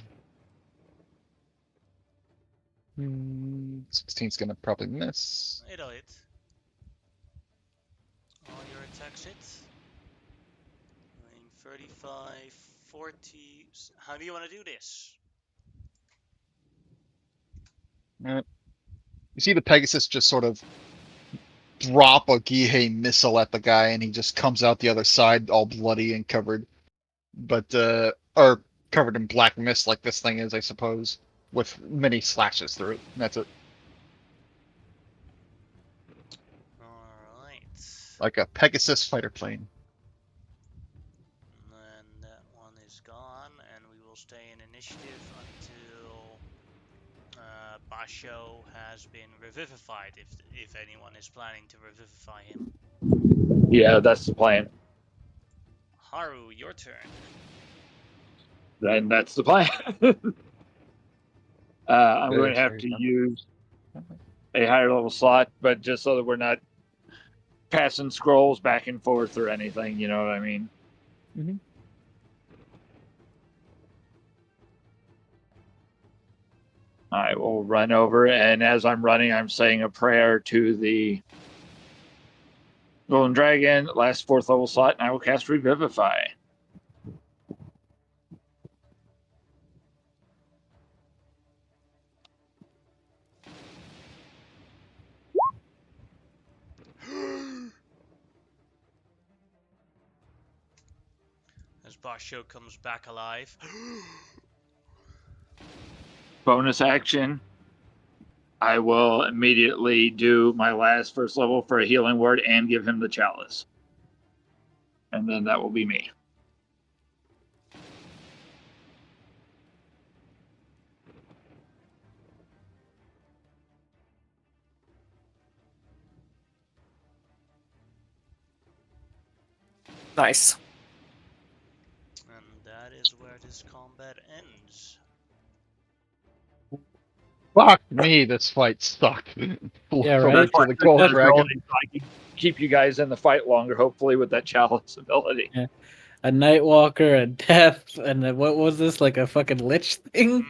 B: 16's gonna probably miss.
A: It'll hit. All your attacks hit. Doing 35, 40. How do you want to do this?
B: You see the Pegasus just sort of drop a Gihei missile at the guy, and he just comes out the other side all bloody and covered. But, or covered in black mist like this thing is, I suppose, with many slashes through it. And that's it.
A: Alright.
B: Like a Pegasus fighter plane.
A: And that one is gone, and we will stay in initiative until Basho has been revivified, if anyone is planning to revivify him.
D: Yeah, that's the plan.
A: Haru, your turn.
D: Then that's the plan. I'm
B: Good,
D: going to have
B: very
D: to
B: fun.
D: use a higher level slot, but just so that we're not passing scrolls back and forth or anything, you know what I mean?
E: Mhm.
D: I will run over, and as I'm running, I'm saying a prayer to the Golden Dragon, last 4th level slot, and I will cast Revivify.
A: As Basho comes back alive.
D: Bonus action. I will immediately do my last 1st level for a healing word and give him the chalice. And then that will be me.
C: Nice.
A: And that is where this combat ends.
B: Fuck me, this fight sucked.
E: Yeah,
B: So
E: right?
B: much for the Gold
D: That's
B: Dragon.
D: really so I can keep you guys in the fight longer, hopefully, with that chalice ability.
E: a Nightwalker, a Death, and what was this, like a fucking Lich thing?
A: Mm-hmm.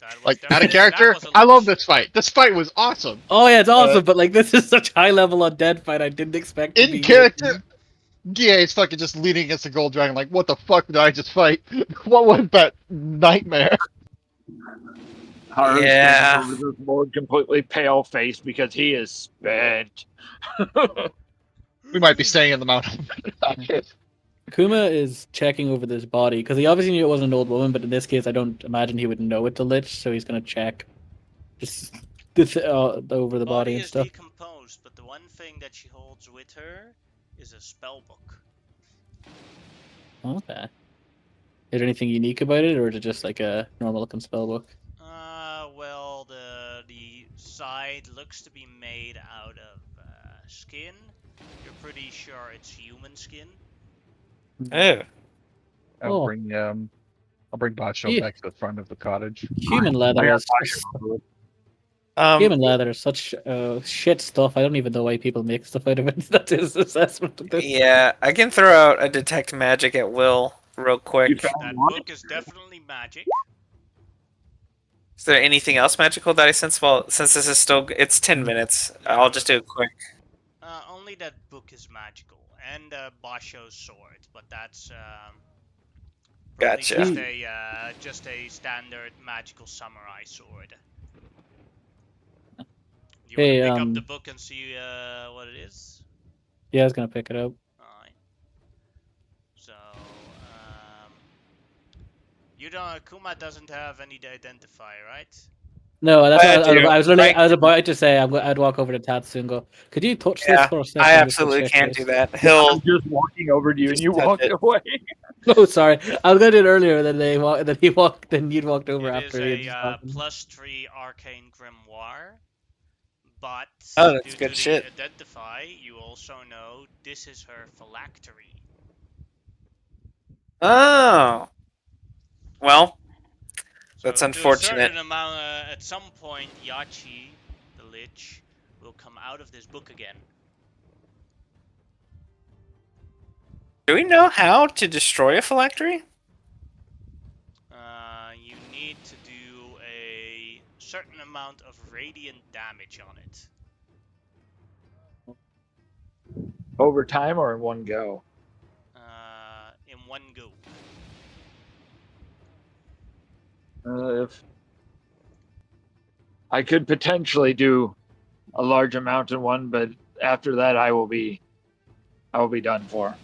A: That was
B: Like out of
A: definitely that
B: character.
A: was a
B: I love
A: lich.
B: this fight. This fight was awesome.
E: Oh yeah, it's awesome, but like this is such high level on dead fight. I didn't expect to
B: In
E: be
B: character, GA's fucking just leading against the gold dragon. Like, what the fuck did I just fight? What was that nightmare?
D: Haru
C: Yeah.
D: stands over this lord completely pale faced because he is spent.
B: We might be staying in the mountain.
E: Kuma is checking over this body because he obviously knew it wasn't an old woman, but in this case, I don't imagine he would know it's a lich, so he's gonna check just over the body and
A: is
E: stuff.
A: decomposed, but the one thing that she holds with her is a spell book.
E: Okay. Is there anything unique about it, or is it just like a normal looking spell book?
A: Well, the side looks to be made out of skin. You're pretty sure it's human skin.
C: Oh.
B: I'll
E: Oh.
B: bring Bacho
E: Yeah.
B: back to the front of the cottage.
E: Human leather is human leather is such shit stuff. I don't even know why people make stuff out of it. That's his assessment of this.
C: Yeah, I can throw out a detect magic at will real quick.
D: You found
A: That
D: what?
A: book is definitely magic.
C: Is there anything else magical that I sense? Well, since this is still, it's 10 minutes. I'll just do it quick.
A: Only that book is magical, and Basho's sword, but that's probably
C: Gotcha.
A: just a standard magical samurai sword. You want
E: Hey,
A: to pick up the book and see what it is?
E: Yeah, I was gonna pick it up.
A: Alright. So, you don't. Kuma doesn't have any to identify, right?
E: No, that's what
C: I do.
E: I was literally.
C: I-
E: I was about to say I'd walk over to Tatsu and go, "Could you touch this
C: Yeah,
E: for a second?
C: I
E: just to
C: absolutely
E: check
C: can't
E: this?"
C: do that.
D: I'm
C: He'll
D: just walking over to you
C: Just
D: and you
C: touch
D: walked
C: it.
D: away.
E: Oh, sorry. I was gonna do it earlier. Then he walked. Then you'd walked over
A: It
E: after
A: is
E: he had
A: a
E: just talking.
A: +3 arcane grimoire, but
C: Oh, that's
A: due
C: good
A: to
C: shit.
A: the identify, you also know this is her phylactery.
C: Oh. Well,
A: So
C: that's
A: to a
C: unfortunate.
A: certain amount, at some point, Yachi, the Lich, will come out of this book again.
C: Do we know how to destroy a phylactery?
A: You need to do a certain amount of radiant damage on it.
D: Over time or in one go?
A: In one go.
D: If I could potentially do a large amount in one, but after that I will be done for.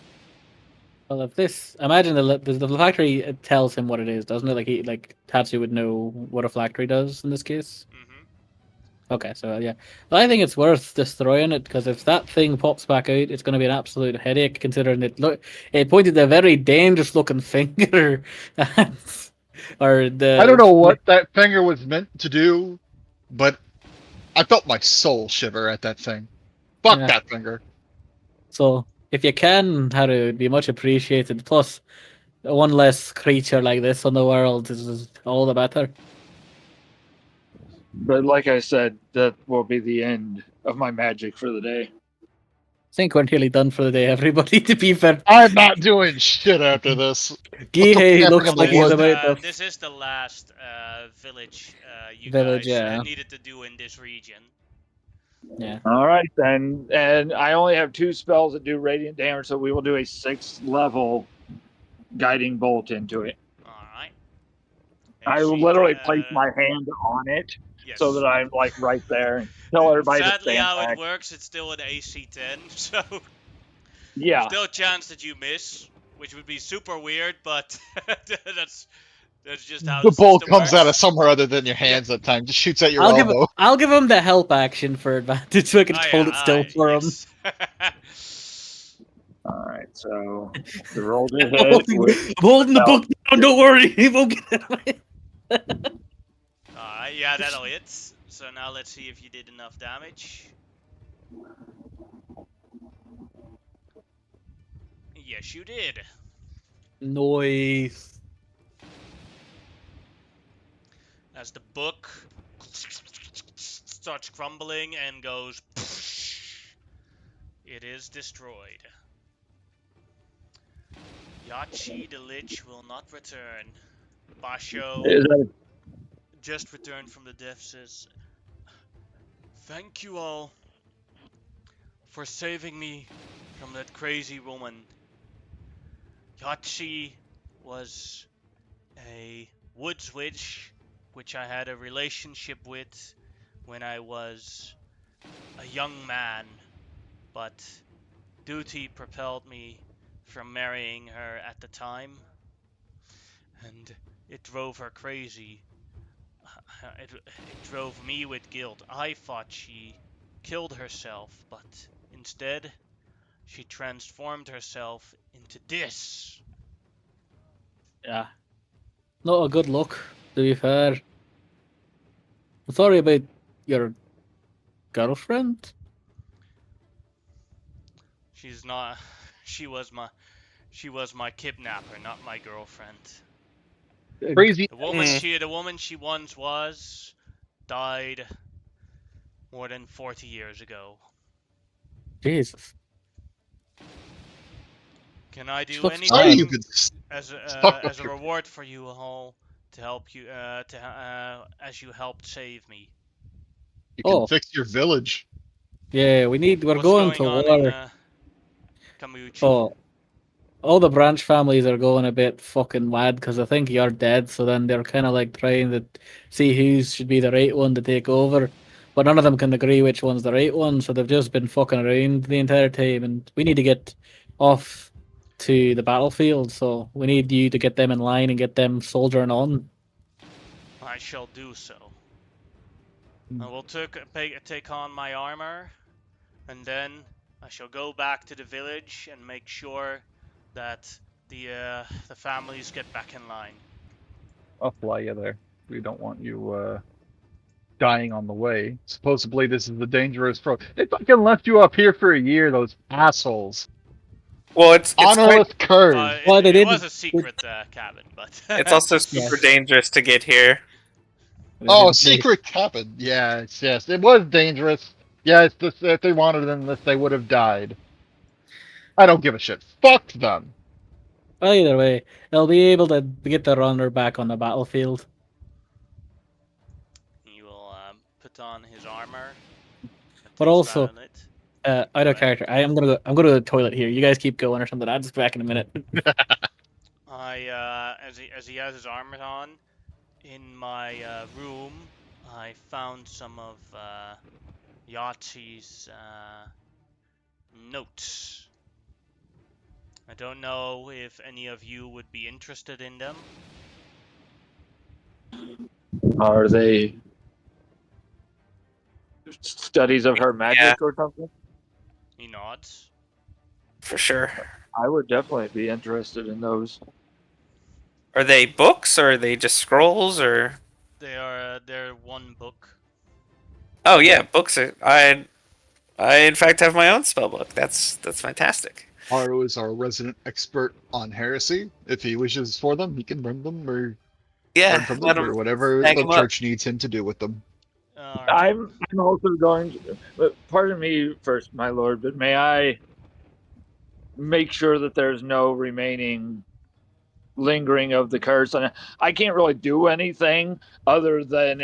E: Well, if this, imagine the phylactery tells him what it is, doesn't it? Like Tatsu would know what a phylactery does in this case.
A: Mm-hmm.
E: Okay, so yeah, well, I think it's worth destroying it because if that thing pops back out, it's going to be an absolute headache. Considering it pointed a very dangerous looking finger, or the.
B: I don't know what that finger was meant to do, but I felt my soul shiver at that thing. Fuck
E: Yeah.
B: that finger.
E: So if you can, Haru, it'd be much appreciated. Plus, one less creature like this on the world is all the better.
D: But like I said, that will be the end of my magic for the day.
E: I think we're nearly done for the day, everybody. To be fair,
B: I'm not doing shit after this.
E: Gihei
B: fuck
E: looks
B: in the
E: like he's
B: woods?
E: about to
A: This is the last village you
E: Village,
A: guys
E: yeah.
A: needed to do in this region.
E: Yeah.
D: All right then, and I only have 2 spells that do radiant damage, so we will do a 6th level guiding bolt into it.
A: Alright.
D: I will literally place my hand on it
A: Yes.
D: so that I'm like right there and tell everybody to
A: Sadly,
D: stand
A: how
D: back.
A: it works, it's still an AC 10, so
D: Yeah,
A: still a chance that you miss, which would be super weird, but that's just how
B: The
A: the
B: bolt
A: system
B: comes out of
A: works.
B: somewhere other than your hands that time. Just shoots at your
E: I'll
B: elbow.
E: give him the help action for advantage so I can
A: Ah,
E: just
A: yeah,
E: hold it still for him.
A: yes.
D: all right, so the roll to
E: I'm
D: hit with
E: holding the book down, don't worry, he won't get away.
A: Alright, yeah, that'll hit. So now let's see if you did enough damage. Yes, you did.
E: Noise.
A: As the book starts crumbling and goes, it is destroyed. Yachi the Lich will not return. Basho
D: Is that
A: just returned from the death says, thank you all for saving me from that crazy woman. Yachi was a woods witch which I had a relationship with when I was a young man, but duty propelled me from marrying her at the time, and it drove her crazy. It drove me with guilt. I thought she killed herself, but instead, she transformed herself into this.
E: Yeah. Not a good look, to be fair. I'm sorry about your girlfriend.
A: She's not. She was my. She was my kidnapper, not my girlfriend.
B: Crazy.
C: Mm.
A: The woman she once was, died more than 40 years ago.
E: Jesus.
A: Can I
E: She
A: do
E: looks
B: Sorry,
E: bad.
B: you
A: anything
B: could talk
A: as
B: about
A: a
B: your.
A: reward for you all to help you as you helped save me?
B: You can
E: Oh,
B: fix your village.
E: yeah, we're
A: What's
E: going
A: going
E: to
A: on in
E: war.
A: Kamuchi?
E: Oh, all the branch families are going a bit fucking mad because I think you're dead. So then they're kind of like trying to see who should be the right one to take over, but none of them can agree which one's the right one. So they've just been fucking around the entire time, and we need to get off to the battlefield. So we need you to get them in line and get them soldiering on.
A: I shall do so. I will take on my armor, and then I shall go back to the village and make sure that the families get back in line.
B: I'll fly you there. We don't want you dying on the way. Supposedly, this is a dangerous road. They fucking left you up here for a year, those assholes.
C: Well, it's quite.
B: Honorless curve.
E: Well, they
A: It was
E: did.
A: a secret cabin, but
C: It's also
E: Yeah,
C: super dangerous to get here.
E: they
B: Oh,
E: didn't say.
B: secret cabin. Yes, yes. It was dangerous. Yes, if they wanted this, they would have died. I don't give a shit. Fuck them.
E: Well, either way, they'll be able to get the runner back on the battlefield.
A: he will put on his armor and
E: But
A: takes
E: also,
A: battle it.
E: out
A: Go
E: of
A: ahead.
E: character, I'm gonna go. I'm gonna go to the toilet here. You guys keep going or something. I'll just be back in a minute.
A: As he has his armor on, in my room, I found some of Yachi's notes. I don't know if any of you would be interested in them.
D: are they studies of her
C: Yeah,
D: magic or something?
A: He nods.
C: for sure.
D: I would definitely be interested in those.
C: Are they books or are they just scrolls or?
A: They're one book.
C: Oh yeah, books. I in fact have my own spell book. That's fantastic.
B: Haru is our resident expert on heresy. If he wishes for them, he can bring them or learn
C: Yeah,
B: from
C: let
B: them
C: them
B: or whatever
C: snag
B: the
C: them up.
B: church needs him to do with them.
A: Alright.
D: I'm also going to, but pardon me first, my lord, but may I make sure that there's no remaining lingering of the curse? And I can't really do anything other than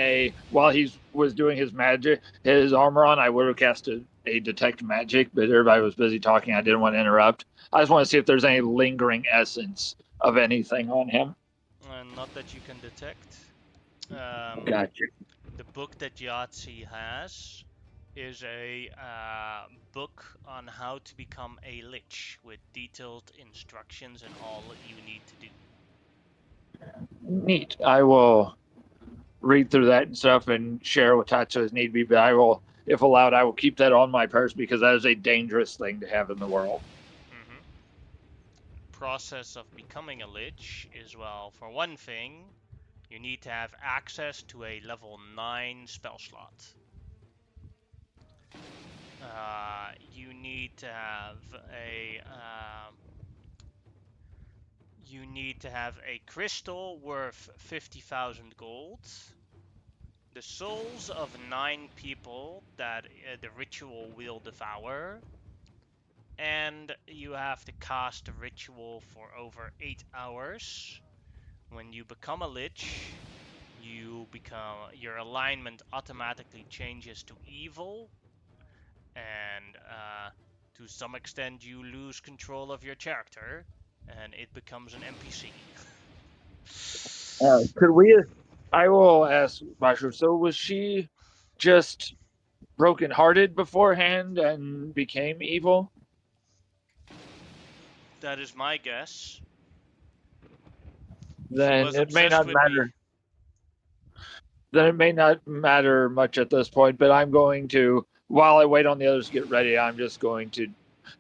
D: while he was doing his magic, his armor on, I would have cast a detect magic, but everybody was busy talking. I didn't want to interrupt. I just want to see if there's any lingering essence of anything on him.
A: Not that you can detect. Um,
D: Gotcha.
A: the book that Yahtzee has is a book on how to become a lich with detailed instructions and all that you need to do.
D: Neat. I will read through that and stuff and share with Tatsu as need be, but I will, if allowed, I will keep that on my purse because that is a dangerous thing to have in the world.
A: Mm-hmm. Process of becoming a lich is, well, for one thing, you need to have access to a level 9 spell slot. You need to have a crystal worth 50,000 gold, the souls of 9 people that the ritual will devour, and you have to cast the ritual for over 8 hours. When you become a lich, your alignment automatically changes to evil, and to some extent you lose control of your character, and it becomes an NPC.
D: Could we? I will ask Bashu. So was she just brokenhearted beforehand and became evil?
A: That is my guess. She
D: Then
A: was
D: it may
A: obsessed
D: not
A: with me.
D: matter. Then it may not matter much at this point. But I'm going to, while I wait on the others to get ready, I'm just going to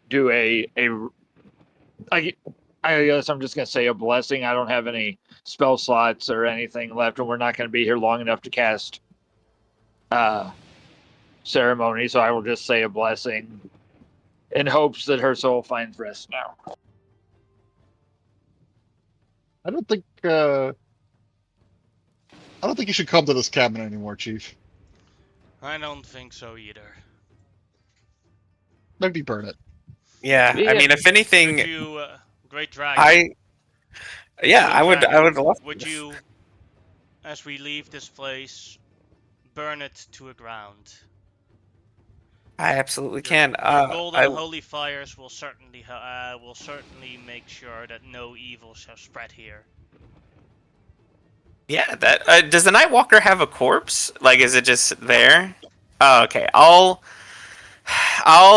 D: do I, I guess I'm just going to say a blessing. I don't have any spell slots or anything left, and we're not going to be here long enough to cast uh, ceremony. So I will just say a blessing in hopes that her soul finds rest now.
B: I don't think you should come to this cabin anymore, Chief.
A: I don't think so either.
B: Maybe burn it.
C: Yeah, I
D: Yeah.
C: mean, if
A: Could
C: anything,
A: you, Great Dragon? Great
C: I would
A: Dragon,
C: love
A: would
C: to.
A: you, as we leave this place, burn it to a ground?
C: I absolutely
A: Your,
C: can.
A: your golden holy fires will certainly make sure that no evil shall spread here.
C: Yeah, that does the Nightwalker have a corpse? Like, is it just there? Oh, okay. I'll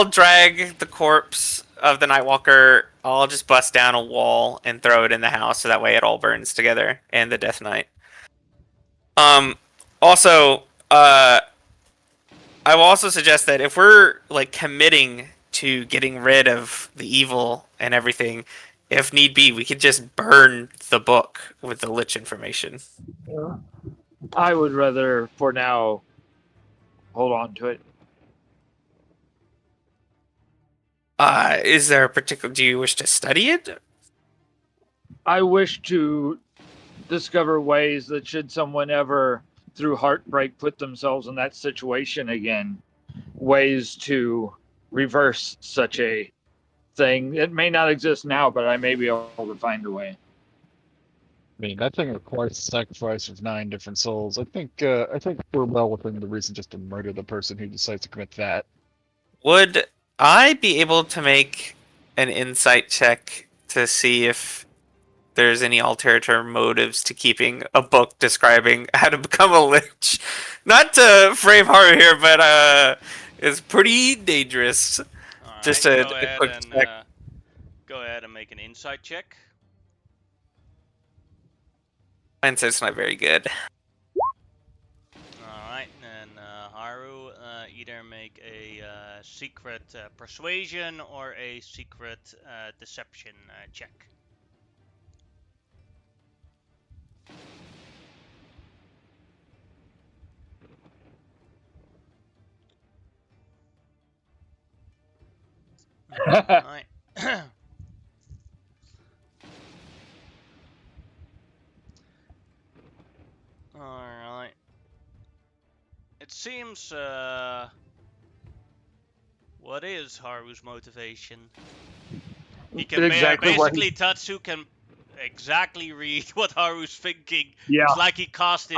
C: drag the corpse of the Nightwalker. I'll just bust down a wall and throw it in the house, so that way it all burns together. And the Death Knight. Also, I will also suggest that if we're like committing to getting rid of the evil and everything, if need be, we could just burn the book with the lich information.
D: I would rather, for now, hold on to it.
C: Is there a particular? Do you wish to study it?
D: I wish to discover ways that should someone ever, through heartbreak, put themselves in that situation again, ways to reverse such a thing. It may not exist now, but I may be able to find a way.
B: I mean, that thing requires the sacrifice of 9 different souls. I think we're well within the reason just to murder the person who decides to commit that.
C: Would I be able to make an insight check to see if there's any ulterior motives to keeping a book describing how to become a lich? Not to frame horror here, but it's pretty dangerous.
A: All
C: Just
A: right,
C: a quick check.
A: go ahead and make an insight check.
C: Insight's not very good.
A: Alright, and Haru, either make a secret persuasion or a secret deception check. Alright. Alright. It seems, what is Haru's motivation? He can basically Tatsu can exactly read what Haru's thinking.
D: Yeah.
A: It's like he casted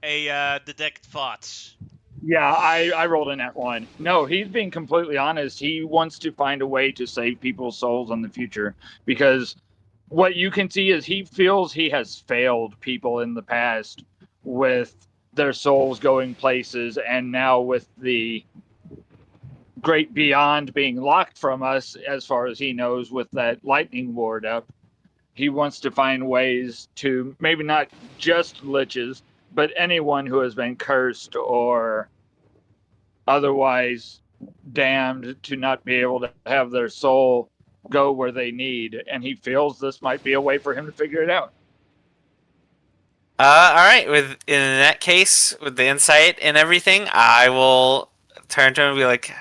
A: a detect thoughts.
D: Yeah, I rolled in that one. No, he's being completely honest. He wants to find a way to save people's souls in the future because what you can see is he feels he has failed people in the past with their souls going places, and now with the great beyond being locked from us, as far as he knows, with that lightning ward up, he wants to find ways to maybe not just liches, but anyone who has been cursed or otherwise damned to not be able to have their soul go where they need. And he feels this might be a way for him to figure it out.
C: All right. In that case, with the insight and everything, I will turn to him and be like,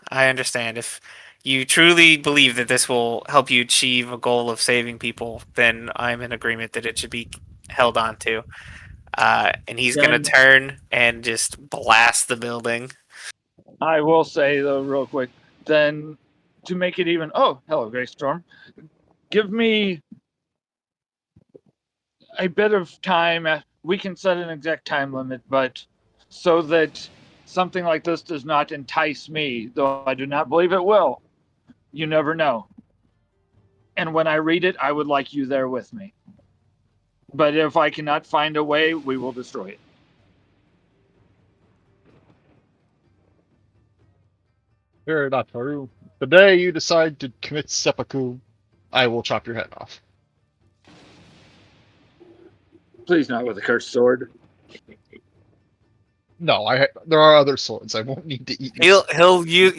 C: I understand. If you truly believe that this will help you achieve a goal of saving people, then I'm in agreement that it should be held on to. And he's going to turn and just blast the building.
D: I will say, though, real quick, then to make it even. Oh, hello, Grey Storm. Give me a bit of time. We can set an exact time limit, but so that something like this does not entice me, though I do not believe it will. You never know. And when I read it, I would like you there with me. But if I cannot find a way, we will destroy it.
B: Fair enough, Haru. The day you decide to commit seppuku, I will chop your head off.
D: Please not with a cursed sword.
B: No, there are other swords. I won't need to eat your
C: He'll use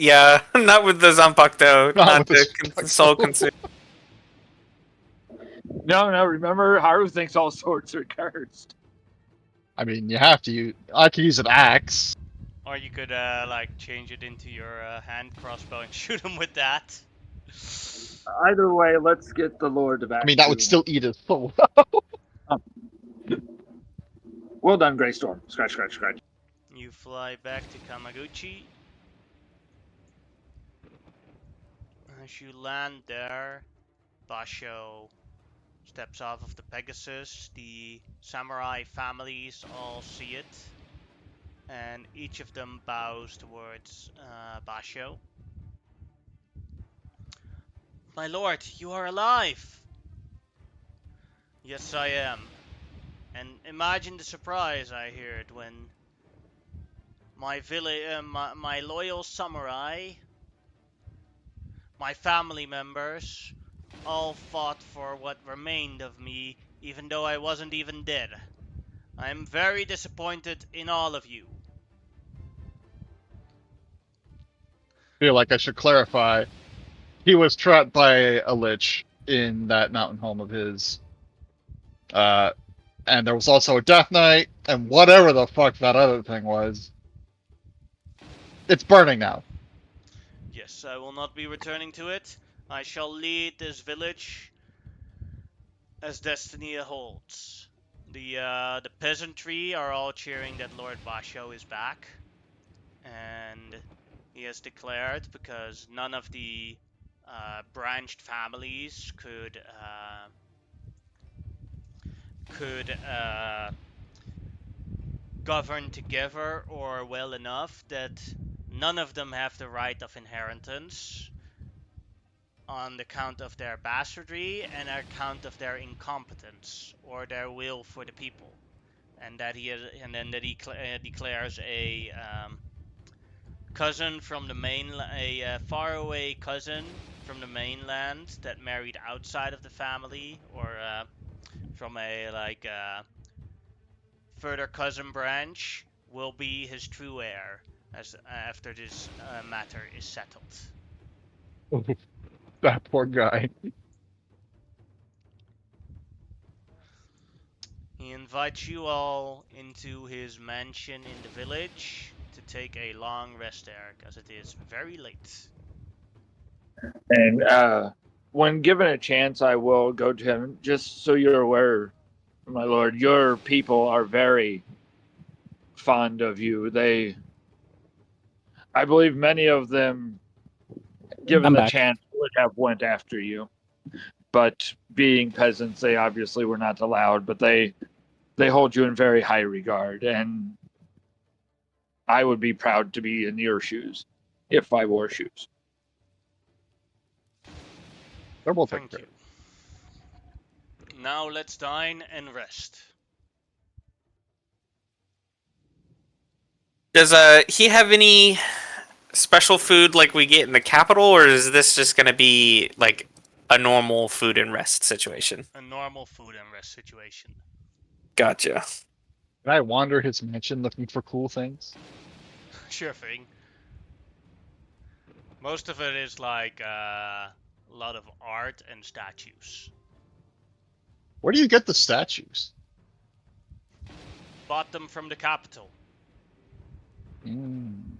C: not with the Zanpakuto,
B: Not
C: not
B: with the
C: the soul consume.
D: No, remember, Haru thinks all swords are cursed.
B: I mean, you have to use. I could use an axe.
A: Or you could like change it into your hand crossbow and shoot him with that.
D: Either way, let's get the Lord back
B: I mean, that
D: to...
B: would still eat his soul.
D: Well done, Grey Storm. Scratch, scratch, scratch.
A: You fly back to Kamaguchi. As you land there, Basho steps off of the Pegasus. The samurai families all see it, and each of them bows towards Basho. My lord, you are alive! Yes, I am. And imagine the surprise I heard when my loyal samurai, my family members, all fought for what remained of me, even though I wasn't even dead. I am very disappointed in all of you.
B: Feel like I should clarify. He was trapped by a lich in that mountain home of his. And there was also a death knight, and whatever the fuck that other thing was. It's burning now.
A: Yes, I will not be returning to it. I shall lead this village as destiny holds. The peasantry are all cheering that Lord Basho is back, and he has declared, because none of the branched families could govern together or well enough, that none of them have the right of inheritance on the count of their bastardry and on account of their incompetence or their will for the people, and that he declares a cousin from the mainland, a faraway cousin from the mainland that married outside of the family, or from a further cousin branch, will be his true heir as after this matter is settled.
B: That poor guy.
A: He invites you all into his mansion in the village to take a long rest there, because it is very late.
D: And when given a chance, I will go to him. Just so you're aware, my lord, your people are very fond of you. I believe many of them, given
E: I'm
D: the
E: back.
D: chance, would have went after you. But being peasants, they obviously were not allowed. But they hold you in very high regard, and I would be proud to be in your shoes if I wore shoes.
B: They're both
A: Thank you. Now let's dine and rest.
C: Does he have any special food like we get in the capital, or is this just gonna be like a normal food and rest situation?
A: A normal food and rest situation.
C: Gotcha.
B: Can I wander his mansion looking for cool things?
A: Sure thing. Most of it is like a lot of art and statues.
B: Where do you get the statues?
A: Bought them from the capital.
B: Mm.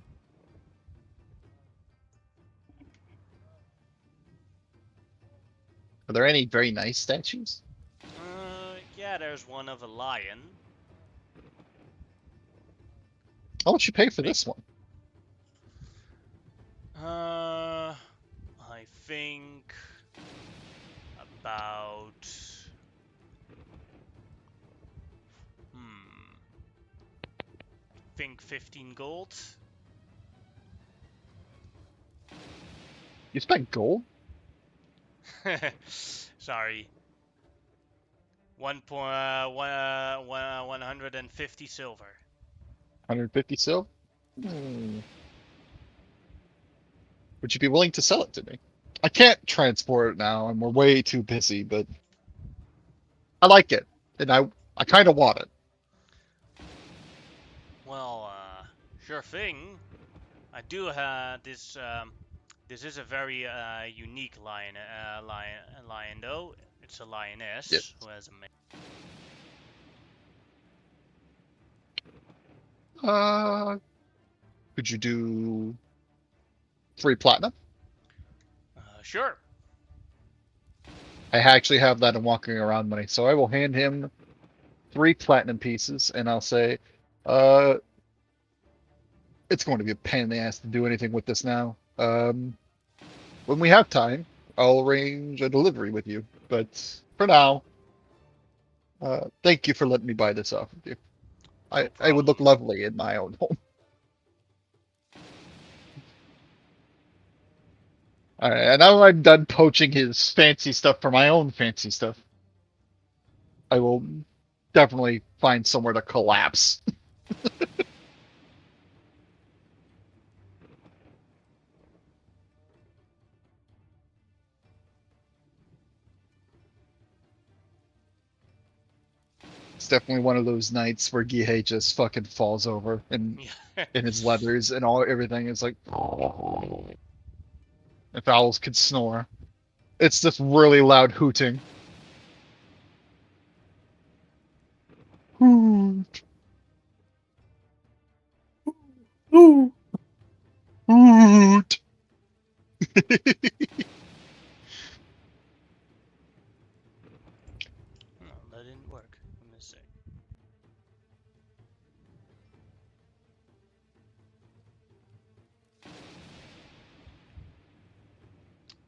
B: Are there any very nice statues?
A: Yeah, there's one of a lion.
B: How much you pay for this one?
A: I I think about think 15 gold.
B: You spent gold?
A: Sorry. 150 silver.
B: 150 sil? Would you be willing to sell it to me? I can't transport it now, and we're way too busy, but I like it, and I kind of want it.
A: Well, sure thing. I do have this. This is a very unique lion though. It's a
B: Yeah.
A: lioness who has a mane.
B: Could you do 3 platinum?
A: Sure.
B: I actually have that in walking around money, so I will hand him 3 platinum pieces, and I'll say, uh, it's going to be a pain in the ass to do anything with this now. When we have time, I'll arrange a delivery with you. But for now, thank you for letting me buy this off of you.
A: No
B: I would look
A: problem.
B: lovely in my own home. All right, and now I'm done poaching his fancy stuff for my own fancy stuff. I will definitely find somewhere to collapse. It's definitely one of those nights where Gihei just fucking falls over and
A: Yeah.
B: in his leathers and all everything is like if owls could snore. It's just really loud hooting. Hoot,
E: Ooh.
B: hoot.
A: No, that didn't work. Let me see.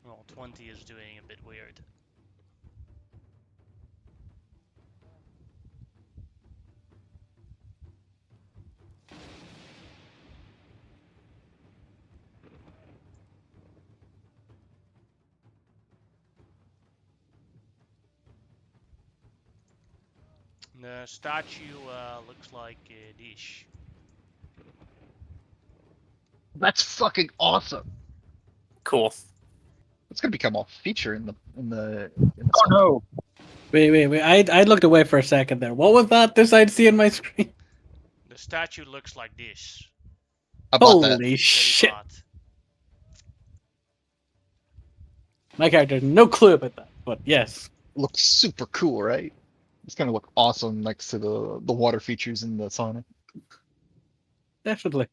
A: Well, 20 is doing a bit weird. The statue looks like a dish.
B: That's fucking awesome.
C: Cool.
B: It's gonna become a feature in the
D: Oh no!
E: Wait. I looked away for a second there. What was that? This I'd see on my screen.
A: The statue looks like this.
B: I bought that.
E: Holy
A: Ready
E: shit!
A: bought.
E: My character has no clue about that, but yes.
B: Looks super cool, right? It's gonna look awesome next to the water features in the sauna.
E: Definitely.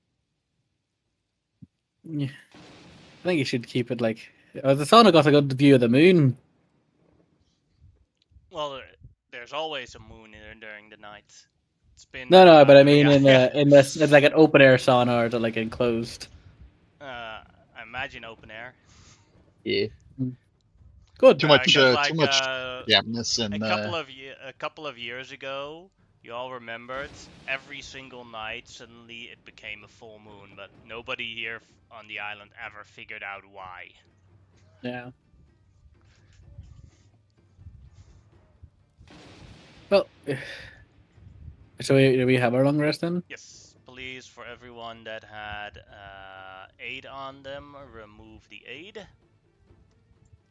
E: Yeah. I think you should keep it like. The sauna got a good view of the moon.
A: Well, there's always a moon during the night. It's been
E: No, but I mean
A: yeah.
E: in this, it's like an open air sauna or the, like enclosed.
A: I imagine open air.
B: Yeah.
E: Good.
B: Too much damness and
A: A couple of years ago, you all remembered every single night suddenly it became a full moon, but nobody here on the island ever figured out why.
E: Yeah. Well, so we have our long rest then.
A: Yes, please, for everyone that had aid on them, remove the aid.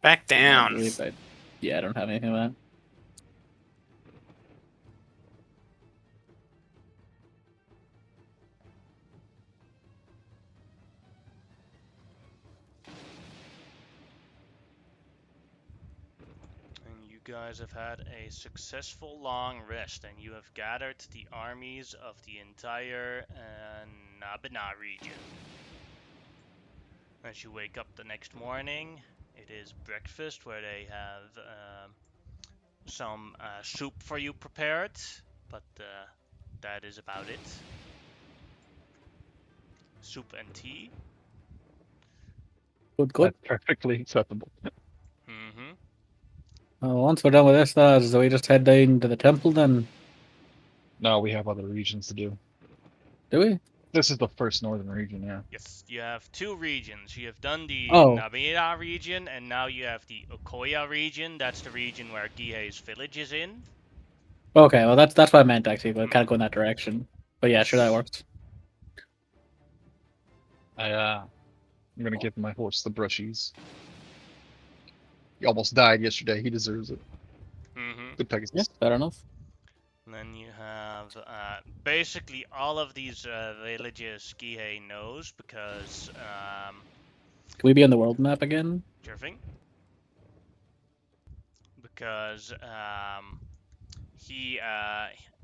C: Back
E: I
C: down.
E: believe yeah, I don't have anything of that.
A: And you guys have had a successful long rest, and you have gathered the armies of the entire Nabina region. As you wake up the next morning, it is breakfast where they have some soup for you prepared, but that is about it. Soup and tea.
E: Good, good.
B: That's perfectly acceptable.
A: Mm-hmm.
E: Once we're done with this, lads, do we just head down to the temple then?
B: No, we have other regions to do.
E: Do we?
B: This is the first northern region, yeah.
A: Yes, you have two regions. You have done the
E: Oh.
A: Namida region, and now you have the Okoya region. That's the region where Gihei's village is in.
E: Okay, well that's what I meant actually, but can't go in that direction. But yeah, sure that works.
B: I'm gonna give my horse the brushies. He almost died yesterday. He deserves it.
A: Mm-hmm.
B: Good Pegasus.
E: Yeah, fair enough.
A: And then you have basically all of these villages Gihei knows because
E: Can we be on the world map again?
A: Jerving. Because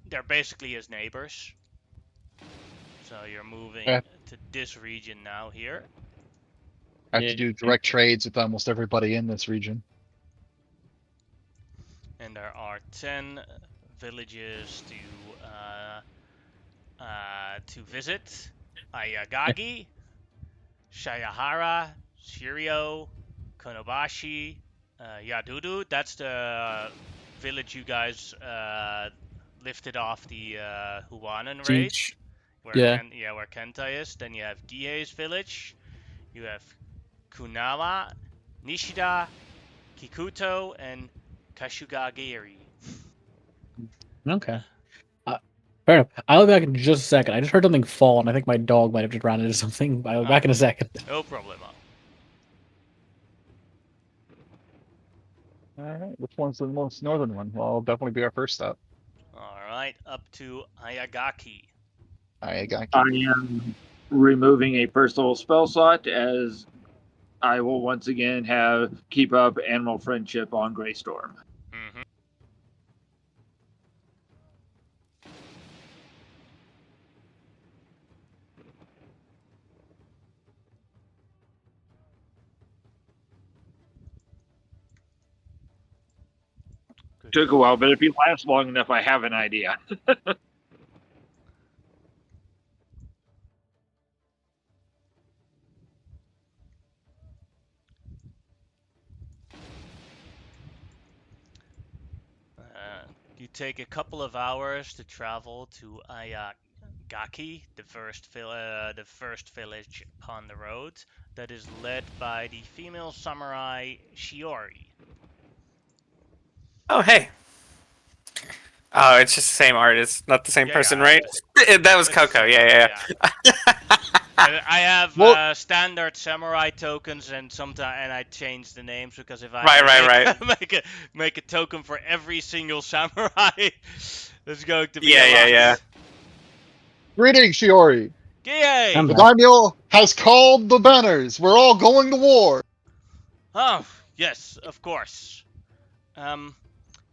A: they're basically his neighbors. So you're moving
B: Yeah.
A: to this region now here.
B: I have to do direct trades with almost everybody in this region.
A: And there are 10 villages to visit. Ayagagi, Shayahara, Shirio, Konobashi, Yadudu. That's the village you guys lifted off the Huanan raid.
E: Siege.
A: Where
E: Yeah.
A: where Kenta is. Then you have Gihei's village. You have Kunama, Nishida, Kikuto, and Kashugagiri.
E: Okay. Fair enough. I'll be back in just a second. I just heard something fall, and I think my dog might have just ran into something. I'll be back in a second.
A: No problemo.
B: Alright, which one's the most northern one? Well, it'll definitely be our first stop.
A: Alright, up to Ayagaki.
B: I got
D: I am removing a personal spell slot as I will once again keep up animal friendship on Greystorm.
A: Mm-hmm.
D: Took a while, but if you last long enough, I have an idea.
A: You take a couple of hours to travel to Ayagaki, the first village upon the road, that is led by the female samurai Shiori.
C: Oh, hey. Oh, it's just the same artist, not the same person, right? That was Coco. Yeah.
A: I have standard samurai tokens, and I change the names because if I make a token for every single samurai, it's going to be
C: Yeah.
B: Greetings, Shiori!
A: Yay!
B: The daimyo has called the banners! We're all going to war!
A: Oh, yes, of course.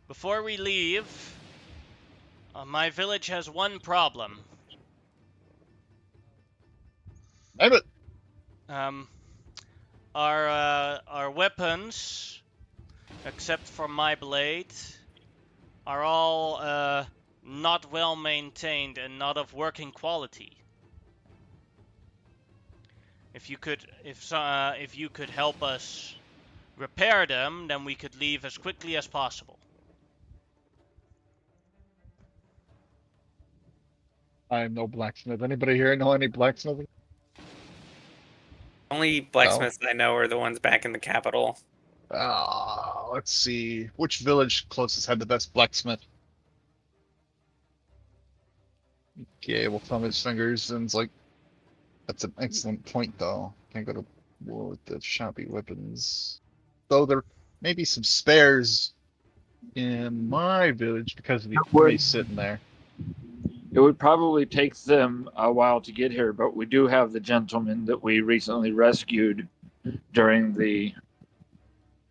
A: Before we leave, my village has one problem.
B: Name it!
A: Our weapons, except for my blade, are all not well maintained and not of working quality. If you could help us repair them, then we could leave as quickly as possible.
B: I'm no blacksmith. Anybody here know any blacksmithing?
C: Only blacksmiths I know are the ones back in the capital.
B: Let's see. Which village closest had the best blacksmith? Okay, we'll thumb his fingers, and it's like, that's an excellent point, though. Can't go to war with the shoppy weapons. Though there may be some spares in my village because of the army sitting there.
D: It would probably take them a while to get here, but we do have the gentleman that we recently rescued during the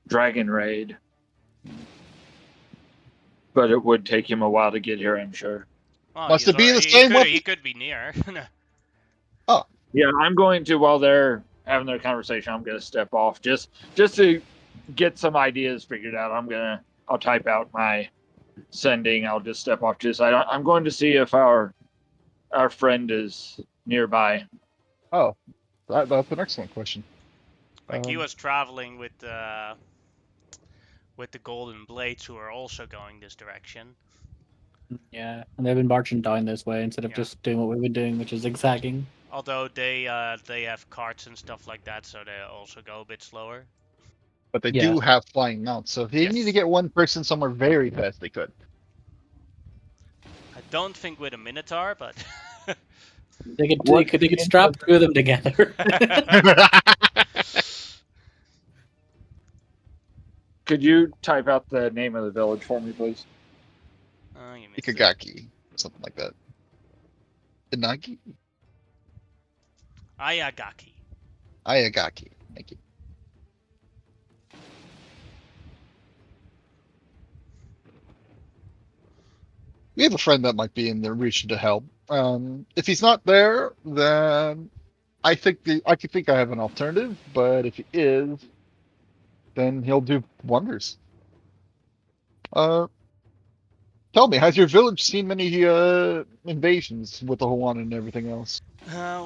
D: dragon raid. But it would take him a while to get here, I'm sure.
A: Oh,
B: Must it be the same one?
A: He could be near.
D: Yeah, I'm going to, while they're having their conversation, I'm going to step off just to get some ideas figured out. I'll type out my sending. I'll just step off to the side. I'm going to see if our friend is nearby.
B: Oh, that's an excellent question.
A: Like he was traveling with the Golden Blades, who are also going this direction.
E: Yeah, and they've been marching down this way instead of
A: Yeah.
E: just doing what we've been doing, which is zigzagging.
A: Although they have carts and stuff like that, so they also go a bit slower.
B: But they
E: Yeah.
B: do have flying mounts, so if they need to
A: Yes.
B: get one person somewhere very fast, they could.
A: I don't think with a Minotaur, but
E: They could strap two of them together.
D: Could you type out the name of the village for me, please?
A: Oh, you missed it.
B: Ikagaki, something like that. Inagi?
A: Ayagaki.
B: Ayagaki. Thank you. We have a friend that might be in the region to help. If he's not there, then I think I have an alternative. But if he is, then he'll do wonders. Tell me, has your village seen many invasions with the Hawaiian and everything else?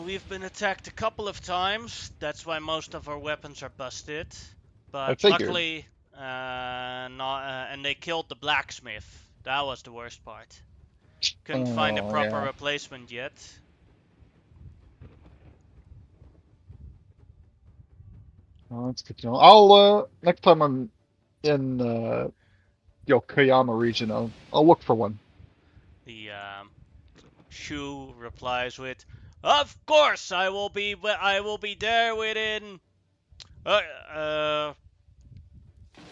A: We've been attacked a couple of times. That's why most of our weapons are busted.
B: I
A: But
B: figured.
A: luckily, not, and they killed the blacksmith. That was the worst part. Couldn't find a
B: Oh,
A: proper
B: yeah.
A: replacement yet.
B: Oh, that's good to know. I'll next time I'm in Yokoyama region, I'll look for one.
A: The Shu replies with, "Of course, I will be there within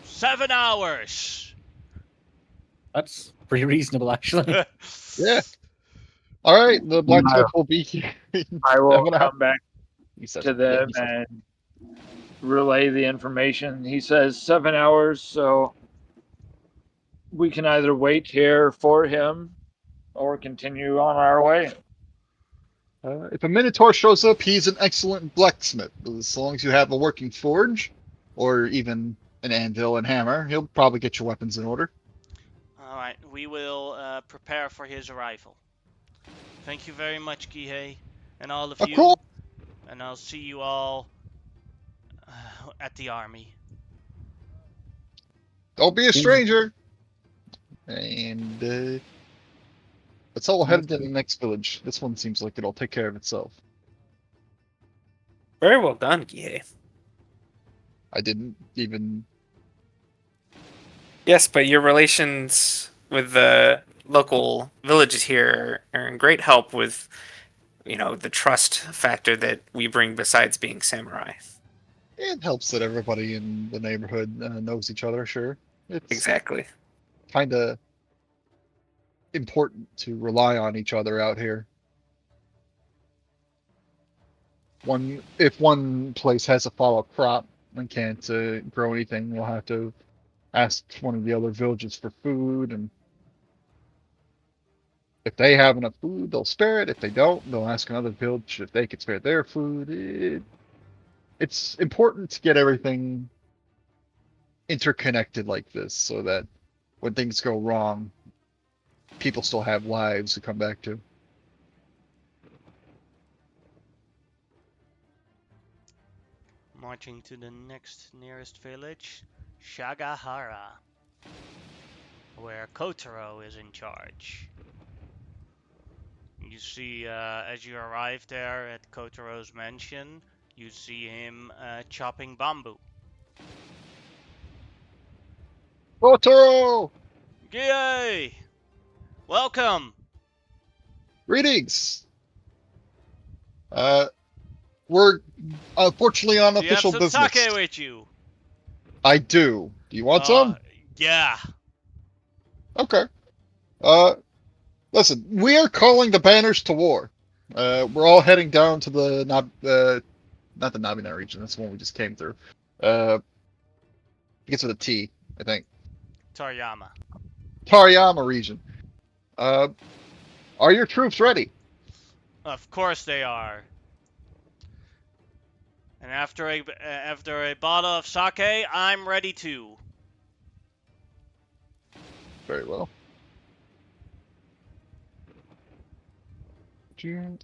A: 7 hours."
E: That's pretty reasonable, actually.
B: Yeah. All right, the blacksmith will be here.
D: I will
B: 7 hours.
D: come back
B: He says,
D: to
B: yeah,
D: them
B: he says.
D: and relay the information. He says 7 hours, so we can either wait here for him or continue on our way.
B: If a Minotaur shows up, he's an excellent blacksmith. As long as you have a working forge, or even an anvil and hammer, he'll probably get your weapons in order.
A: Alright, we will prepare for his arrival. Thank you very much, Kihei, and all of you.
B: Cool.
A: And I'll see you all at the army.
B: Don't be a stranger. And let's all head to the next village. This one seems like it'll take care of itself.
C: Very well done, Gihei.
B: I didn't even.
C: Yes, but your relations with the local villages here are in great help with, the trust factor that we bring besides being samurai.
B: It helps that everybody in the neighborhood knows each other. Sure, it's
C: Exactly.
B: kind of important to rely on each other out here. If one place has a follow crop and can't grow anything, we'll have to ask one of the other villages for food, and if they have enough food, they'll spare it. If they don't, they'll ask another village if they could spare their food. It's important to get everything interconnected like this, so that when things go wrong, people still have lives to come back to.
A: Marching to the next nearest village, Shagahara, where Kotaro is in charge. You see, as you arrive there at Kotaro's mansion, you see him chopping bamboo.
B: Kotaro!
A: Yay! Welcome!
B: Greetings! We're unfortunately on
A: Do you have
B: official
A: some
B: business.
A: sake with you?
B: I do. Do you want some?
A: Yeah.
B: Okay. Listen, we are calling the banners to war. We're all heading down to the not the Nabina region. That's the one we just came through. Begins with a T, I think.
A: Tarayama.
B: Tarayama region. Are your troops ready?
A: Of course they are. And after a bottle of sake, I'm ready too.
B: Very well.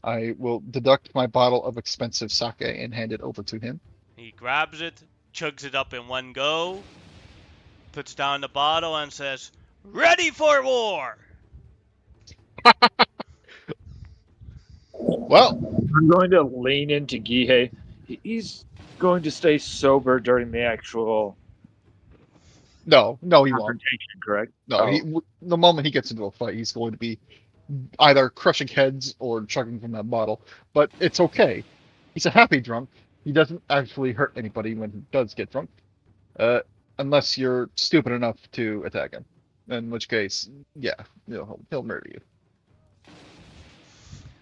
B: I will deduct my bottle of expensive sake and hand it over to him.
A: He grabs it, chugs it up in one go, puts down the bottle, and says, "Ready for war!"
B: Well,
D: I'm going to lean into Gihei. He's going to stay sober during the actual
B: no, he won't.
D: confrontation, correct?
B: No,
D: Oh.
B: the moment he gets into a fight, he's going to be either crushing heads or chugging from that bottle. But it's okay. He's a happy drunk. He doesn't actually hurt anybody when he does get drunk, unless you're stupid enough to attack him. In which case, yeah, he'll murder you.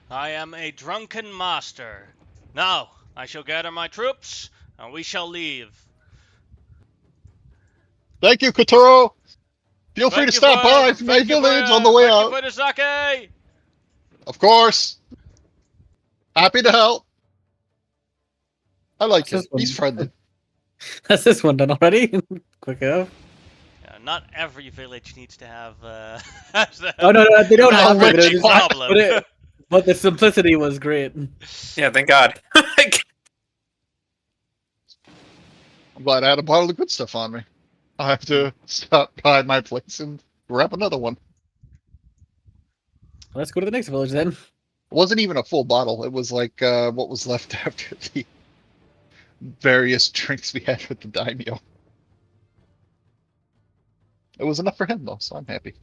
A: I am a drunken master. Now, I shall gather my troops, and we shall leave.
B: Thank you, Kotaro. Feel free to
A: Thank you
B: stop by
A: for-
B: my
A: thank you for,
B: village on the way
A: thank
B: out.
A: you for the sake.
B: Of course. Happy to help. I like him.
E: That's this
B: He's
E: one.
B: friendly.
E: That's this one done already. Quick enough.
A: Not every village needs to have.
E: Oh no, they don't have to. But,
A: Rich
E: it was,
A: problem.
E: but the simplicity was great.
C: Yeah, thank God.
B: I'm glad I had a bottle of good stuff on me. I'll have to stop by my place and grab another one.
E: Let's go to the next village then.
B: It wasn't even a full bottle. It was like what was left after the various drinks we had with the daimyo. It was enough for him though, so I'm happy.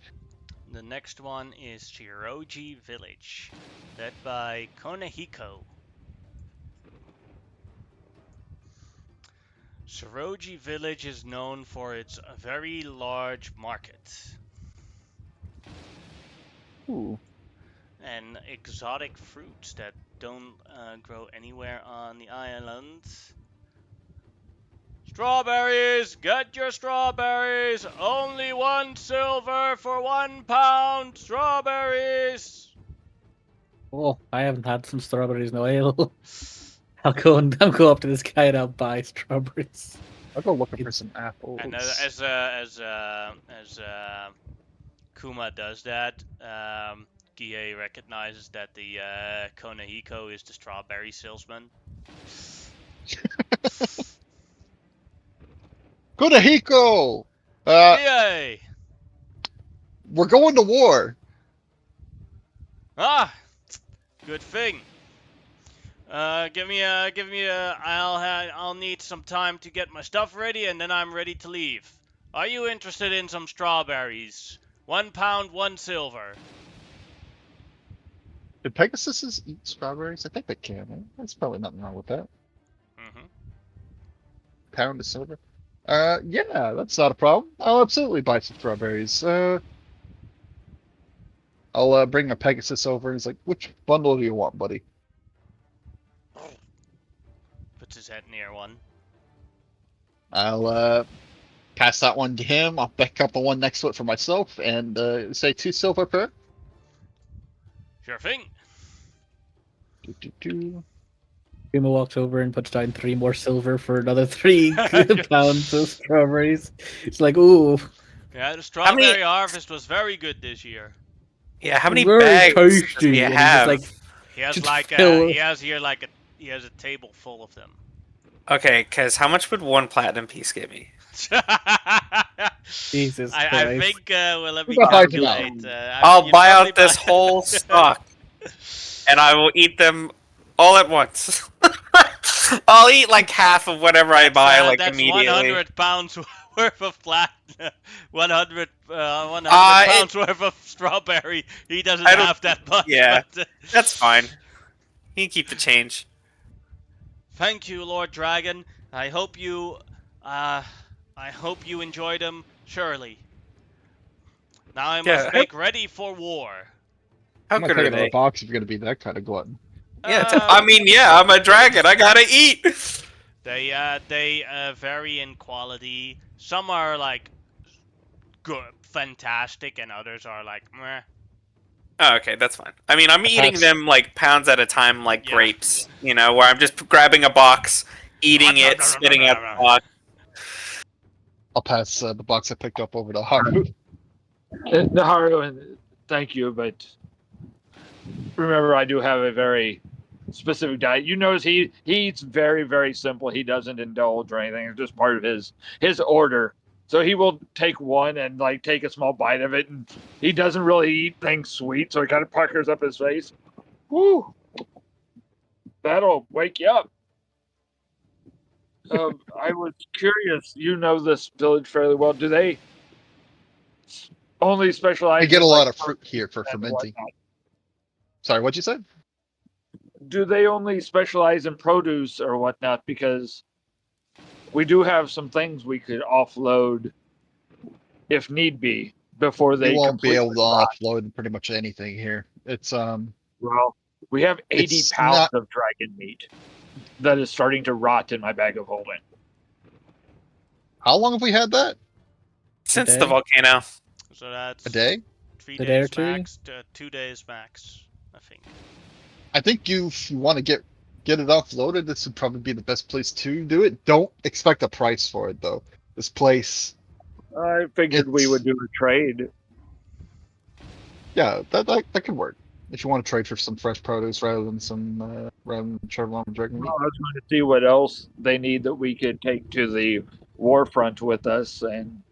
A: The next one is Shiroji Village, led by Konehiko. Shiroji Village is known for its very large market
B: Ooh.
A: and exotic fruits that don't grow anywhere on the island. Strawberries! Get your strawberries! Only 1 silver for 1 pound! Strawberries!
E: Oh, I haven't had some strawberries in a while. I'll go up to this guy and I'll buy strawberries.
B: I'll go looking for some apples.
A: And as Kuma does that, Gie recognizes that the Konehiko is the strawberry salesman.
B: Konehiko!
A: Gie!
B: We're going to war.
A: Ah, good thing. I'll need some time to get my stuff ready, and then I'm ready to leave. Are you interested in some strawberries? 1 pound, 1 silver.
B: Do Pegasuses eat strawberries? I think they can. Right? There's probably nothing wrong with that.
A: Mm-hmm.
B: Pound of silver. Yeah, that's not a problem. I'll absolutely buy some strawberries. I'll bring a Pegasus over, and he's like, "Which bundle do you want, buddy?"
A: Puts his head near one.
B: I'll pass that one to him. I'll pick up the one next to it for myself, and say 2 silver per.
A: Sure thing.
E: Kuma walks over and puts down 3 more silver for another 3 pounds of strawberries. It's like, ooh.
A: Yeah, the strawberry harvest was very good this year.
C: Yeah, how many
E: very
C: bags
E: tasty.
C: do you
E: And he's
C: have?
E: like,
A: He has
E: Just
A: like
E: fill-
A: he has a table full of them.
C: Okay, because how much would 1 platinum piece give me?
E: Jesus
A: I
E: Christ.
A: think let me
B: Who the fuck
A: calculate.
C: I'll
A: you
C: buy
A: probably
C: out this whole stock, and I will eat them all at once. I'll eat like half of whatever I buy, like
A: that's
C: immediately.
A: 100 pounds worth of platinum. 100 pounds worth of strawberry. He doesn't
C: I don't-
A: have that much.
C: yeah.
A: But,
C: That's fine. You can keep the change.
A: thank you, Lord Dragon. I hope you enjoyed them. Surely. Now I must
C: Yeah.
A: make ready for war.
C: How
B: I'm not
C: good are
B: taking another
C: they?
B: box if you're gonna be that kind of glutton.
C: Yeah, I mean, yeah, I'm a dragon. I gotta eat.
A: They vary in quality. Some are like good, fantastic, and others are like meh.
C: Oh, okay, that's fine. I mean, I'm eating
B: That's-
C: them like pounds at a time, like
A: Yeah.
C: grapes. You know, where I'm just grabbing a box, eating it, spitting out the box.
B: I'll pass the box I picked up over to Haru.
D: Naharu, and thank you, but remember, I do have a very specific diet. You notice he eats very, very simple. He doesn't indulge or anything. It's just part of his order. So he will take one and like take a small bite of it, and he doesn't really eat things sweet, so he kind of puckers up his face. Woo! That'll wake you up. I was curious. You know this village fairly well. Do they only specialize
B: We get a
D: in
B: lot
D: like
B: of fruit here for
D: and
B: fermenting.
D: whatnot?
B: Sorry, what'd you say?
D: Do they only specialize in produce or whatnot? Because we do have some things we could offload if need be before
B: You
D: they
B: won't be
D: completely
B: able to
D: rot.
B: offload pretty much anything here.
D: Well, we have 80
B: It's
D: pounds
B: not.
D: of dragon meat that is starting to rot in my bag of holding.
B: How long have we had that?
C: Since
E: day?
C: the volcano.
A: So that's
B: A day?
A: 3
E: A day or
A: days
E: two?
A: max, 2 days max, I think.
B: I think if you want to get it offloaded, this would probably be the best place to do it. Don't expect a price for it though. This place,
D: I figured we would
B: it's
D: do a trade.
B: yeah, that could work. If you want to trade for some fresh produce rather than Chevron dragon
D: Well,
B: meat.
D: I was going to see what else they need that we could take to the war front with us and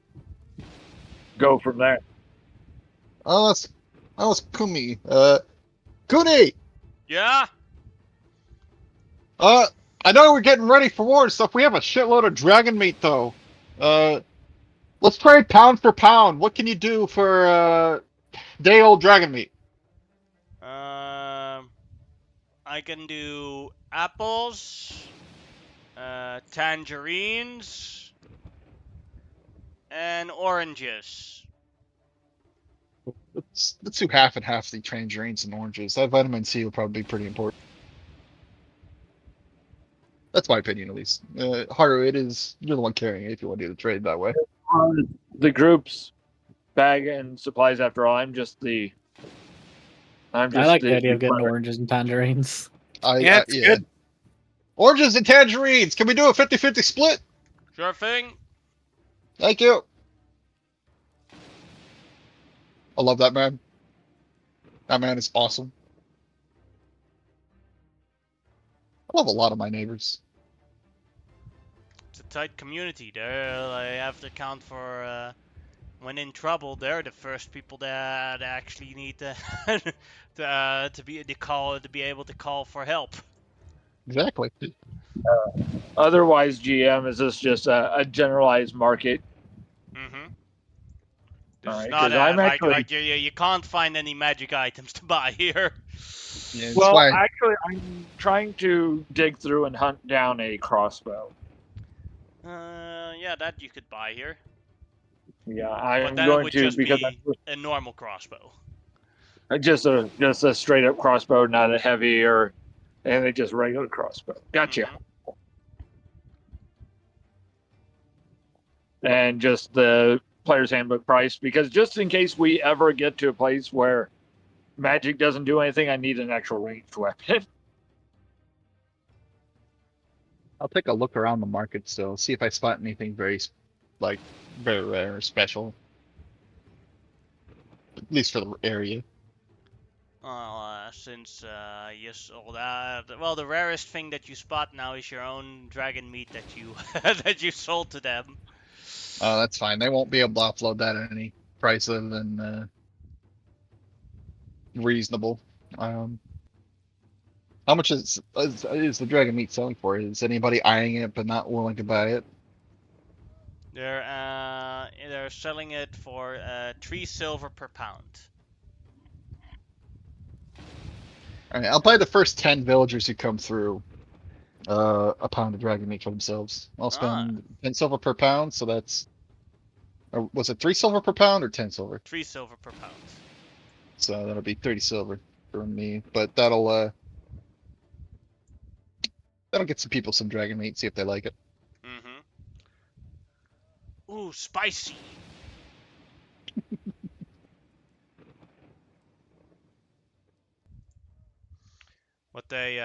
D: go from there.
B: Oh, that's Kumi. Kuni.
A: Yeah.
B: I know we're getting ready for war and stuff. We have a shitload of dragon meat though. Let's trade pound for pound. What can you do for day old dragon meat?
A: I can do apples, tangerines, and oranges.
B: Let's do half and half the tangerines and oranges. That vitamin C will probably be pretty important. That's my opinion, at least. Haru, you're the one carrying it if you want to do the trade that way.
D: The group's bag and supplies. After all, I'm just
E: I like the idea of getting
D: runner.
E: oranges and tangerines.
C: Yeah, it's good.
B: Oranges and tangerines. Can we do a 50-50 split?
A: Sure thing.
B: Thank you. I love that man. That man is awesome. I love a lot of my neighbors.
A: It's a tight community. They have to account for when in trouble. They're the first people that actually need to to be able to call for help.
B: Exactly.
D: Otherwise, GM, is this just a generalized market?
A: Mm-hmm. This
D: All
A: is
D: right,
A: not
D: because I'm
A: like
D: actually
A: you can't find any magic items to buy here.
B: Yeah, that's
D: well,
B: why.
D: actually, I'm trying to dig through and hunt down a crossbow.
A: Yeah, that you could buy here.
D: Yeah,
A: But
D: I'm
A: then it
D: going
A: would
D: to
A: just
D: because
A: be a normal crossbow.
D: just a straight up crossbow, not a heavy or anything, just regular crossbow. Gotcha.
A: Mhm.
D: And just the player's handbook price, because just in case we ever get to a place where magic doesn't do anything, I need an actual ranged weapon.
B: I'll take a look around the market still, see if I spot anything like, very rare or special. At least for the area.
A: Well, since you sold that, well, the rarest thing that you spot now is your own dragon meat that you that you sold to them.
B: Oh, that's fine. They won't be able to offload that at any price other than reasonable. How much is the dragon meat selling for? Is anybody eyeing it but not willing to buy it?
A: They're selling it for 3 silver per pound.
B: Alright, I'll buy the first 10 villagers who come through a pound of dragon meat for themselves. I'll
A: Ah,
B: spend 10 silver per pound, so that's. Or was it 3 silver per pound or 10 silver?
A: 3 silver per pound.
B: So that'll be 30 silver for me. But that'll get some people some dragon meat, see if they like it.
A: Mm-hmm. Ooh, spicy. What they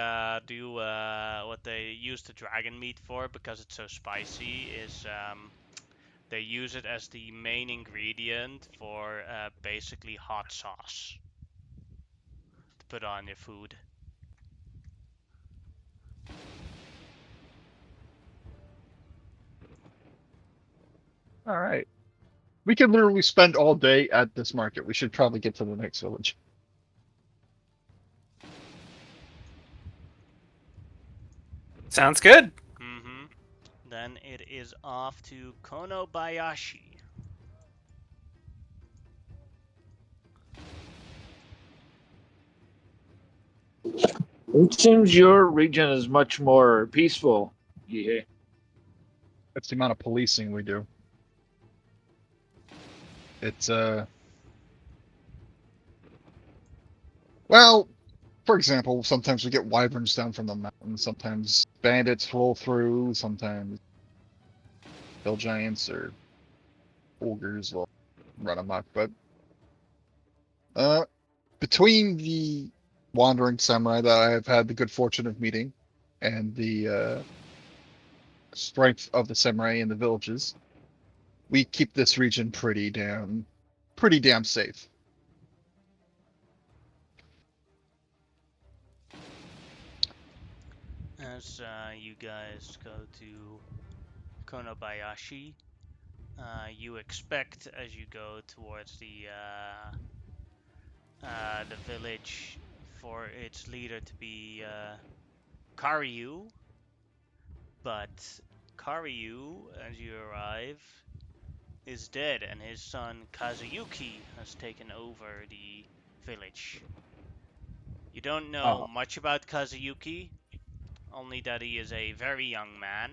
A: use the dragon meat for, because it's so spicy, is they use it as the main ingredient for basically hot sauce to put on your food.
B: All right. We can literally spend all day at this market. We should probably get to the next village.
C: Sounds good.
A: Mm-hmm. Then it is off to Konobayashi.
D: It seems your region is much more peaceful. Yeah.
B: That's the amount of policing we do. It's well, for example, sometimes we get wyverns down from the mountains, sometimes bandits roll through, sometimes hill giants or ogres will run amok. But uh, between the wandering samurai that I have had the good fortune of meeting, and the strength of the samurai in the villages, we keep this region pretty damn safe.
A: As you guys go to Konobayashi, you expect as you go towards the village for its leader to be Karyu, but Karyu, as you arrive, is dead, and his son Kazuyuki has taken over the village. You don't know
B: Oh,
A: much about Kazuyuki, only that he is a very young man.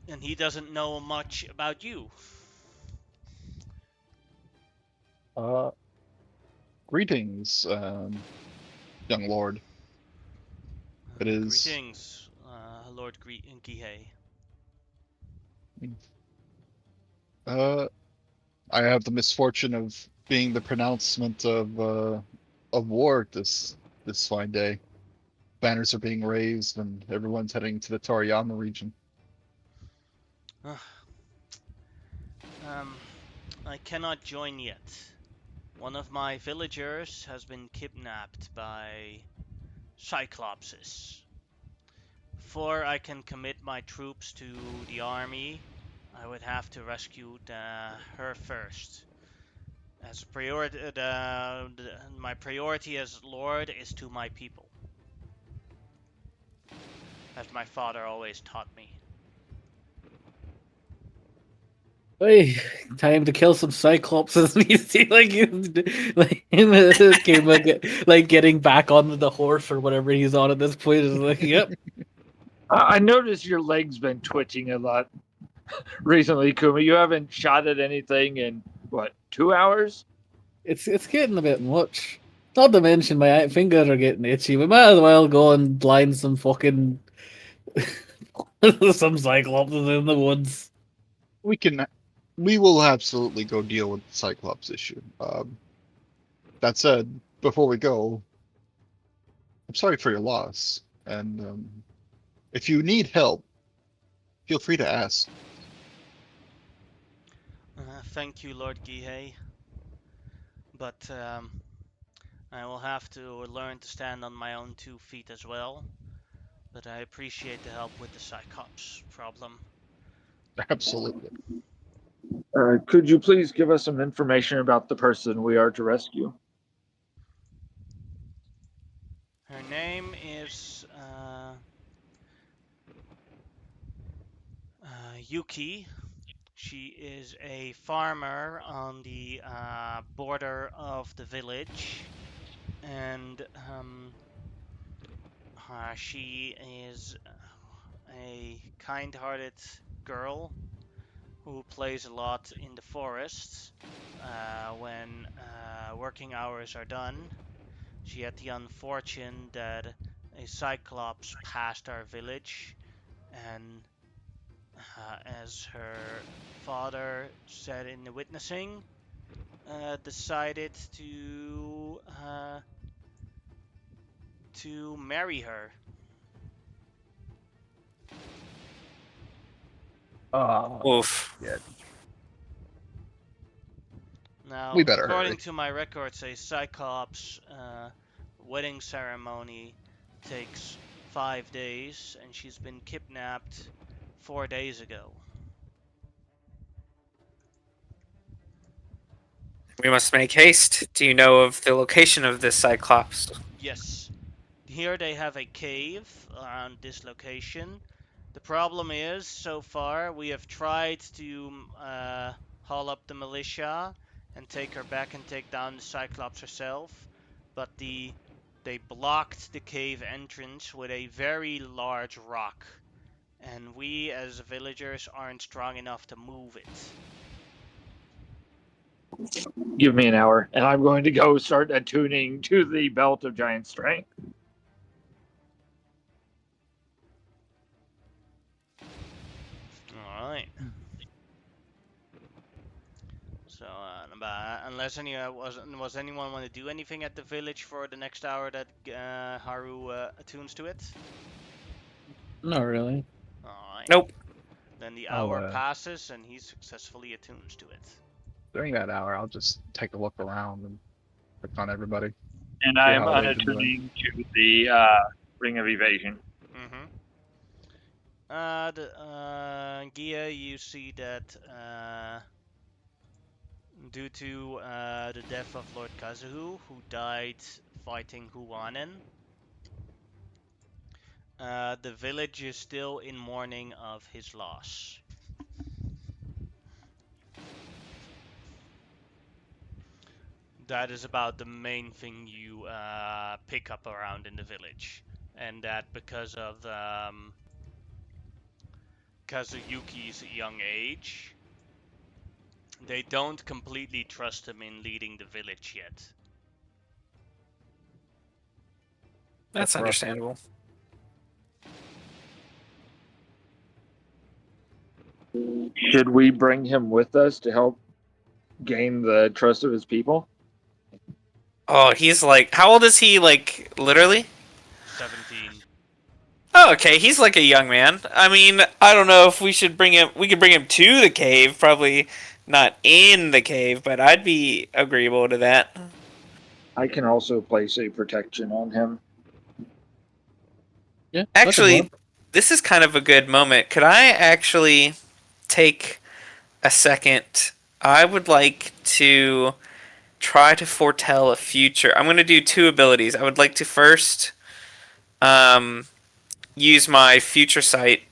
A: And he doesn't know much about you.
B: uh, greetings, young lord. It is.
A: Greetings, Lord Gihei.
B: Uh, I have the misfortune of being the pronouncement of war this fine day. Banners are being raised, and everyone's heading to the Toriyama region.
A: Um, I cannot join yet. One of my villagers has been kidnapped by Cyclopses. Before I can commit my troops to the army, I would have to rescue her first. As priority, my priority as Lord is to my people, as my father always taught me.
E: Hey, time to kill some cyclopses. You see, like him came like getting back onto the horse or whatever he's on at this point is like, yep.
D: I noticed your leg's been twitching a lot recently, Kuma. You haven't shot at anything in what, 2 hours?
E: It's getting a bit much. Not to mention my fingers are getting itchy. We might as well go and blind some fucking some cyclopses in the woods.
B: We can, we will absolutely go deal with the Cyclops issue. That said, before we go, I'm sorry for your loss, and if you need help, feel free to ask.
A: Thank you, Lord Gihei. But I will have to learn to stand on my own 2 feet as well. But I appreciate the help with the Cyclops problem.
B: Absolutely.
D: Could you please give us some information about the person we are to rescue?
A: Her name is Yuki. She is a farmer on the border of the village, and she is a kind-hearted girl who plays a lot in the forests. When working hours are done, she had the unfortune that a cyclops passed our village, and as her father said in the witnessing, decided to marry her.
C: Oof.
B: Yeah,
A: Now,
B: we better
A: according
B: hurry.
A: to my records, a Cyclops wedding ceremony takes 5 days, and she's been kidnapped 4 days ago.
C: We must make haste. Do you know of the location of this Cyclops?
A: Yes, here they have a cave around this location. The problem is, so far, we have tried to haul up the militia and take her back and take down the Cyclops herself, but they blocked the cave entrance with a very large rock, and we as villagers aren't strong enough to move it.
D: Give me an hour, and I'm going to go start attuning to the belt of giant strength.
A: Alright. So, unless was anyone want to do anything at the village for the next hour that Haru attunes to it?
E: Not really.
A: Alright.
C: Nope.
A: Then the
B: I'll,
A: hour passes and he successfully attunes to it.
B: During that hour, I'll just take a look around and click on everybody.
D: And I am
B: how they've been
D: unattuning to the ring of evasion.
A: Mm-hmm. Gia, you see that due to the death of Lord Kazuhu, who died fighting Huanen, the village is still in mourning of his loss. That is about the main thing you pick up around in the village. And that because of Kazuyuki's young age, they don't completely trust him in leading the village yet.
C: That's
B: rough.
C: understandable.
D: Should we bring him with us to help gain the trust of his people?
C: Oh, he's like, how old is he? Like, literally?
A: 17.
C: Oh, okay. He's like a young man. I mean, I don't know if we should bring him. We could bring him to the cave. Probably not in the cave, but I'd be agreeable to that.
D: I can also place a protection on him.
E: Yeah. that could
C: Actually,
E: work.
C: this is kind of a good moment. Could I actually take a second? I would like to try to foretell a future. I'm going to do two abilities. I would like to first use my future sight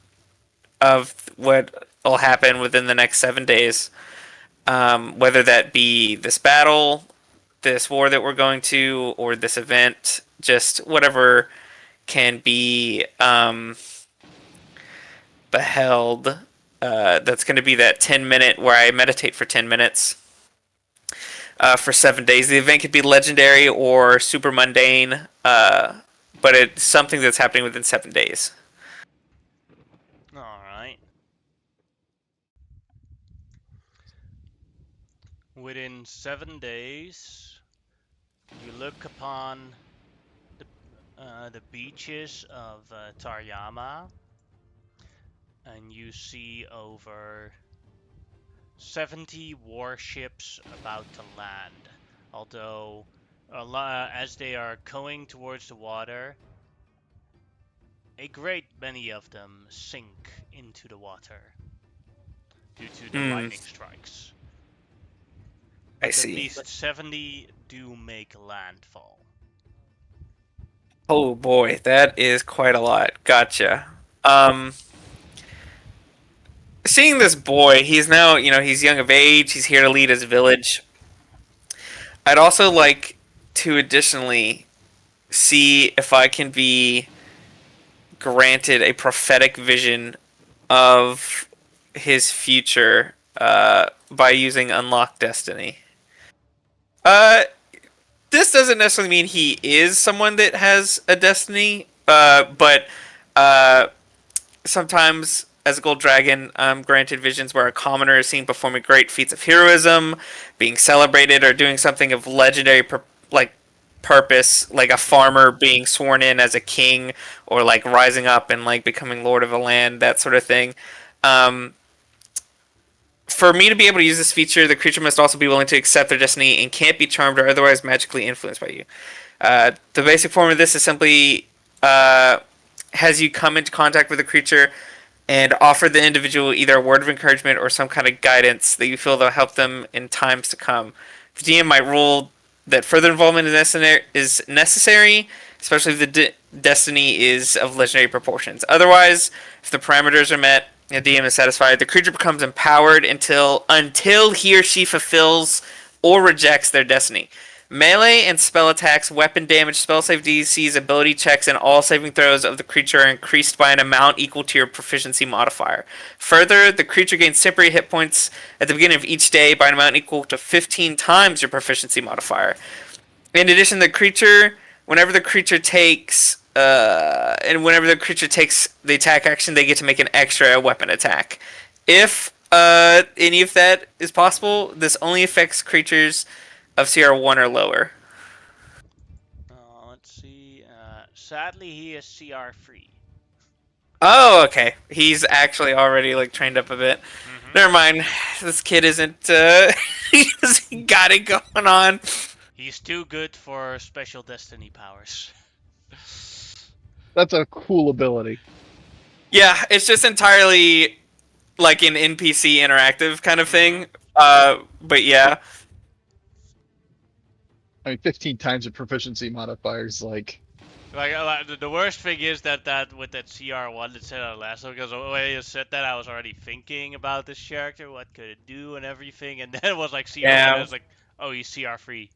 C: of what will happen within the next 7 days. Whether that be this battle, this war that we're going to, or this event, just whatever can be beheld. That's going to be that 10-minute where I meditate for 10 minutes for 7 days. The event could be legendary or super mundane, but it's something that's happening within 7 days.
A: Alright. Within 7 days, you look upon the beaches of Taryama, and you see over 70 warships about to land. Although, as they are going towards the water, a great many of them sink into the water due to the lightning strikes.
C: I
A: But
C: see.
A: at least 70 do make landfall.
C: Oh boy, that is quite a lot. Gotcha. Seeing this boy, he's now, he's young of age, he's here to lead his village. I'd also like to additionally see if I can be granted a prophetic vision of his future by using Unlock Destiny. This doesn't necessarily mean he is someone that has a destiny, but sometimes as a gold dragon, I'm granted visions where a commoner is seen performing great feats of heroism, being celebrated, or doing something of legendary purpose, like a farmer being sworn in as a king, or like rising up and like becoming lord of a land, that sort of thing. For me to be able to use this feature, the creature must also be willing to accept their destiny and can't be charmed or otherwise magically influenced by you. The basic form of this is simply has you come into contact with a creature and offer the individual either a word of encouragement or some kind of guidance that you feel will help them in times to come. The DM might rule that further involvement is necessary, especially if the destiny is of legendary proportions. Otherwise, if the parameters are met, the DM is satisfied. The creature becomes empowered until he or she fulfills or rejects their destiny. Melee and spell attacks, weapon damage, spell save DCs, ability checks, and all saving throws of the creature are increased by an amount equal to your proficiency modifier. Further, the creature gains temporary hit points at the beginning of each day by an amount equal to 15 times your proficiency modifier. In addition, whenever the creature takes the attack action, they get to make an extra weapon attack. If any of that is possible, this only affects creatures of CR1 or lower.
A: Let's see. Sadly, he is CR free.
C: Oh, okay. He's actually already like trained up a bit.
A: Mm-hmm.
C: Never mind. This kid isn't. He hasn't got it going on.
A: He's too good for special destiny powers.
B: That's a cool ability.
C: Yeah, it's just entirely like an NPC interactive kind of thing. But yeah.
B: I mean, 15 times your proficiency modifiers, like.
A: Like the worst thing is that with that CR1 that said on last one, because when you said that, I was already thinking about this character, what could it do and everything, and then it was like CR1,
C: Yeah.
A: and I was like, oh, he's CR free.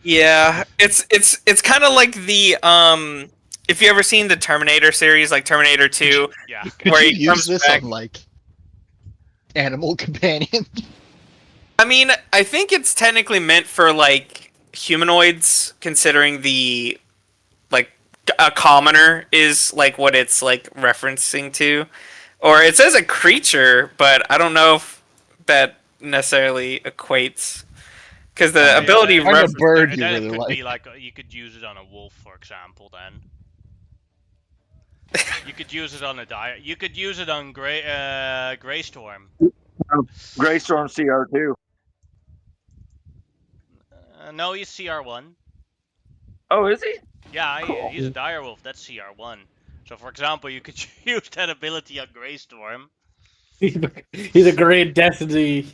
C: Yeah, it's kind of like the if you ever seen the Terminator series, like Terminator 2,
A: Yeah.
B: Could
C: where
B: you
C: he
B: use
C: comes
B: this
C: back.
B: on, like, animal companion?
C: I mean, I think it's technically meant for like humanoids, considering the like a commoner is like what it's like referencing to, or it says a creature, but I don't know if that necessarily equates because the ability
B: Find a
C: reference.
B: bird you
A: Then
B: really
A: it could be
B: like.
A: like you could use it on a wolf, for example. Then you could use it on a dire. You could use it on Greystorm.
D: Greystorm CR2.
A: No, he's CR1.
D: Oh, is he?
A: Yeah,
D: Cool.
A: he's a direwolf. That's CR1. So, for example, you could use that ability on Greystorm.
E: He's a great destiny.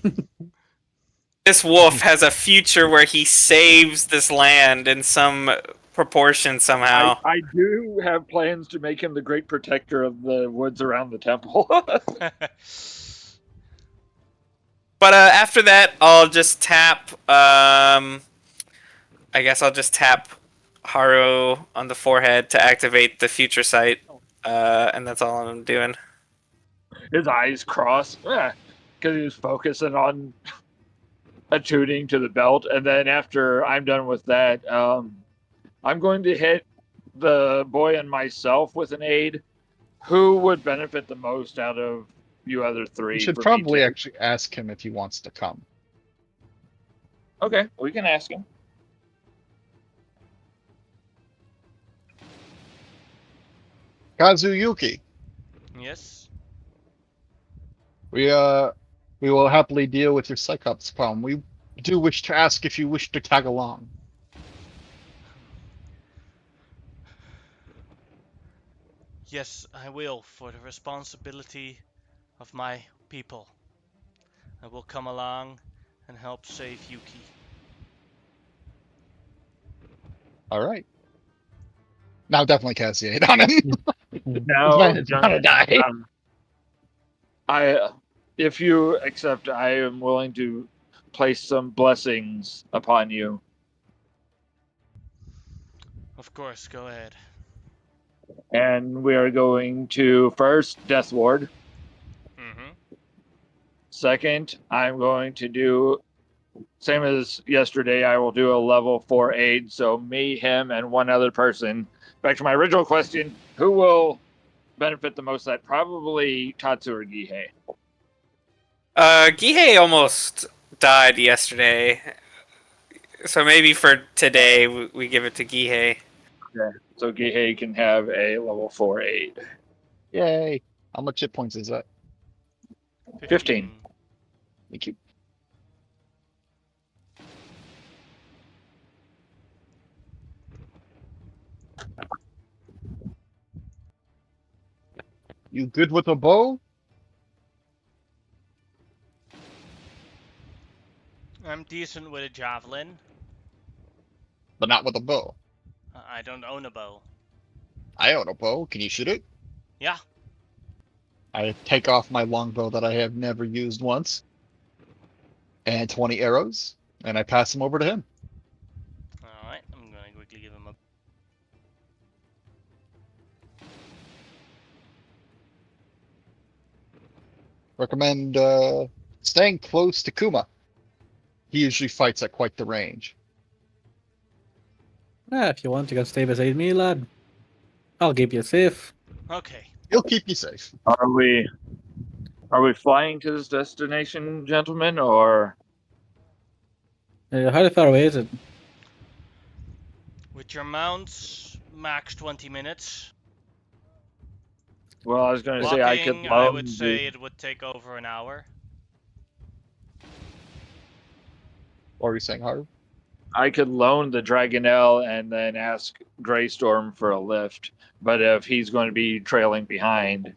C: This wolf has a future where he saves this land in some proportion somehow.
D: I do have plans to make him the great protector of the woods around the temple.
C: But after that, I'll just tap. I guess I'll just tap Haru on the forehead to activate the future sight, and that's all I'm doing.
D: His eyes cross because he was focusing on attuning to the belt. And then after I'm done with that, I'm going to hit the boy and myself with an aid. Who would benefit the most out of you other three?
B: You should
D: for me
B: probably
D: to-
B: actually ask him if he wants to come.
D: Okay, we can ask him.
B: Kazuyuki,
A: Yes.
B: we will happily deal with your Cyclops problem. We do wish to ask if you wish to tag along.
A: Yes, I will, for the responsibility of my people. I will come along and help save Yuki.
B: All right. Now definitely cast the aid on him.
D: Now,
B: He's gonna die.
D: if you accept, I am willing to place some blessings upon you.
A: Of course, go ahead.
D: And we are going to first Death Ward.
A: Mm-hmm.
D: Second, I'm going to do same as yesterday. I will do a level 4 aid. So me, him, and one other person. Back to my original question: who will benefit the most? That probably Tatsu or Gihei.
C: Gihei almost died yesterday, so maybe for today we give it to Gihei.
D: Okay. So Gihei can have a level 4 aid.
B: Yay! How much hit points is that?
D: 15.
B: Thank you. You good with a bow?
A: I'm decent with a javelin.
B: But not with a bow.
A: I don't own a bow.
B: I own a bow. Can you shoot it?
A: Yeah.
B: I take off my longbow that I have never used once, and 20 arrows, and I pass them over to him.
A: Alright, I'm gonna quickly give him a...
B: Recommend staying close to Kuma. He usually fights at quite the range.
E: If you want, you can stay beside me, lad. I'll keep you safe.
A: Okay.
B: He'll keep you safe.
D: Are we flying to this destination, gentlemen, or
E: How far away is it?
A: With your mounts, max 20 minutes.
D: well, I was going to say I could
A: Walking, I would
D: loan
A: say it would take over an hour.
B: What were you saying, Harv?
D: the Dragonelle and then ask Greystorm for a lift. But if he's going to be trailing behind,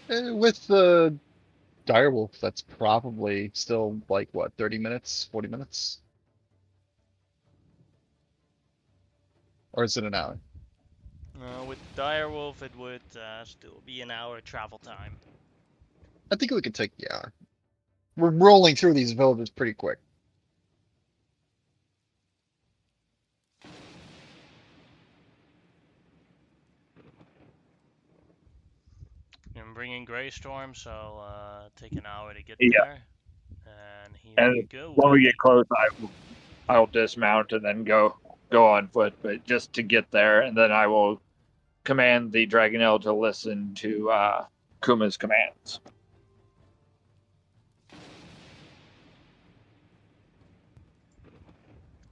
B: With the direwolf, that's probably still like what, 30 minutes, 40 minutes? Or is it an hour?
A: With Direwolf, it would still be an hour travel time.
B: I think we could take the hour. We're rolling through these villages pretty quick.
A: I'm bringing Greystorm, so take an hour to get
D: Yeah.
A: there. And here
D: and
A: we go.
D: when we get close, I'll dismount and then go on foot. But just to get there, and then I will command the Dragonelle to listen to Kuma's commands.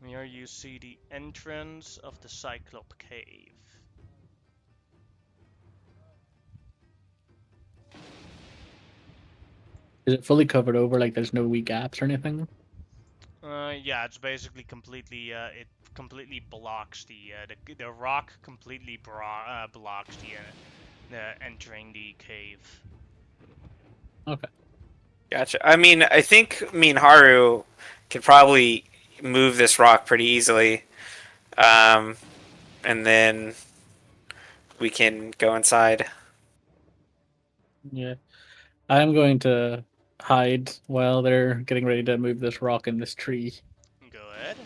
A: Here you see the entrance of the Cyclop Cave.
E: Is it fully covered over? Like there's no wee gaps or anything?
A: Yeah, it's basically completely. It completely blocks the rock. Completely blocks the entering the cave.
E: Okay.
C: Gotcha. I mean, I think me and Haru could probably move this rock pretty easily, and then we can go inside.
E: Yeah. I'm going to hide while they're getting ready to move this rock in this tree.
A: Go ahead.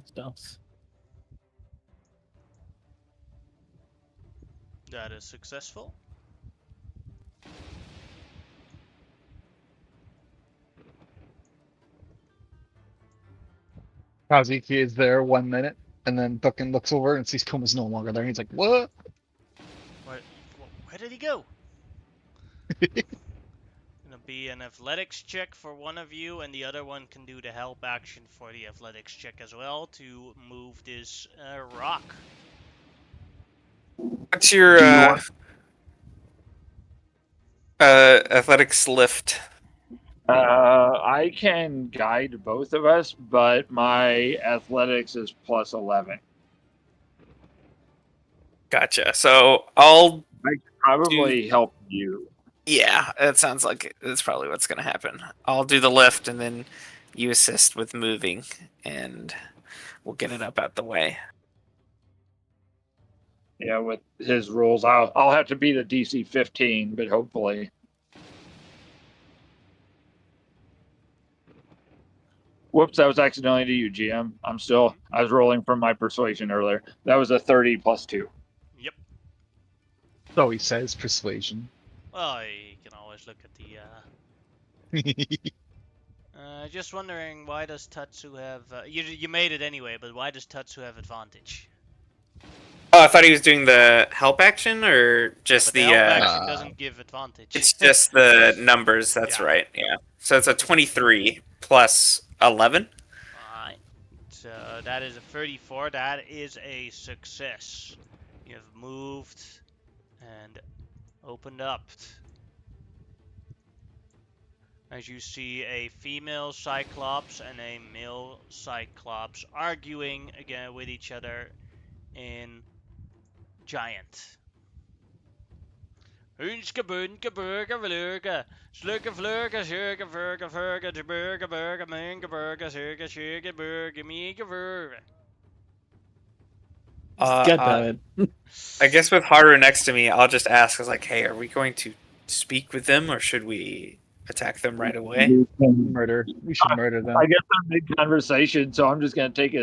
E: Stealth.
A: That is successful.
B: Kazuki is there 1 minute, and then Buckin looks over and sees Kuma's no longer there. And he's like, "What?"
A: Where did he go? Gonna be an athletics check for one of you, and the other one can do the help action for the athletics check as well to move this rock.
C: What's your
D: Do you want-
C: athletics lift?
D: I can guide both of us, but my athletics is plus 11.
C: Gotcha. So I'll.
D: Probably help you.
C: Yeah, that sounds like that's probably what's gonna happen. I'll do the lift, and then you assist with moving, and we'll get it up out the way.
D: Yeah, with his rules, I'll have to beat a DC 15, but hopefully. Whoops, that was accidentally to you, GM. I was rolling from my persuasion earlier. That was a 30 plus 2.
A: Yep.
B: So he says persuasion.
A: Well, you can always look at the. Just wondering, why does Tatsu have? You made it anyway, but why does Tatsu have advantage?
C: Oh, I thought he was doing the help action, or just
A: But the help action
B: Uh,
A: doesn't give advantage.
C: It's just the numbers. That's
A: Yeah.
C: right. Yeah. So it's a 23 plus 11.
A: Alright. So that is a 34. That is a success. You have moved and opened up as you see a female Cyclops and a male Cyclops arguing again with each other in Giant. Hunske bunke burger vlurge. Slukke vlurge zurge vurge vurge de burger burger munge burger zurge zurge burger mige vurge.
E: God damn it.
C: I guess with Haru next to me, I'll just ask, I was like, hey, are we going to speak with them or should we attack them right away?
D: You can-
B: Murder. We should murder them.
D: I guess I'm mid conversation, so I'm just gonna take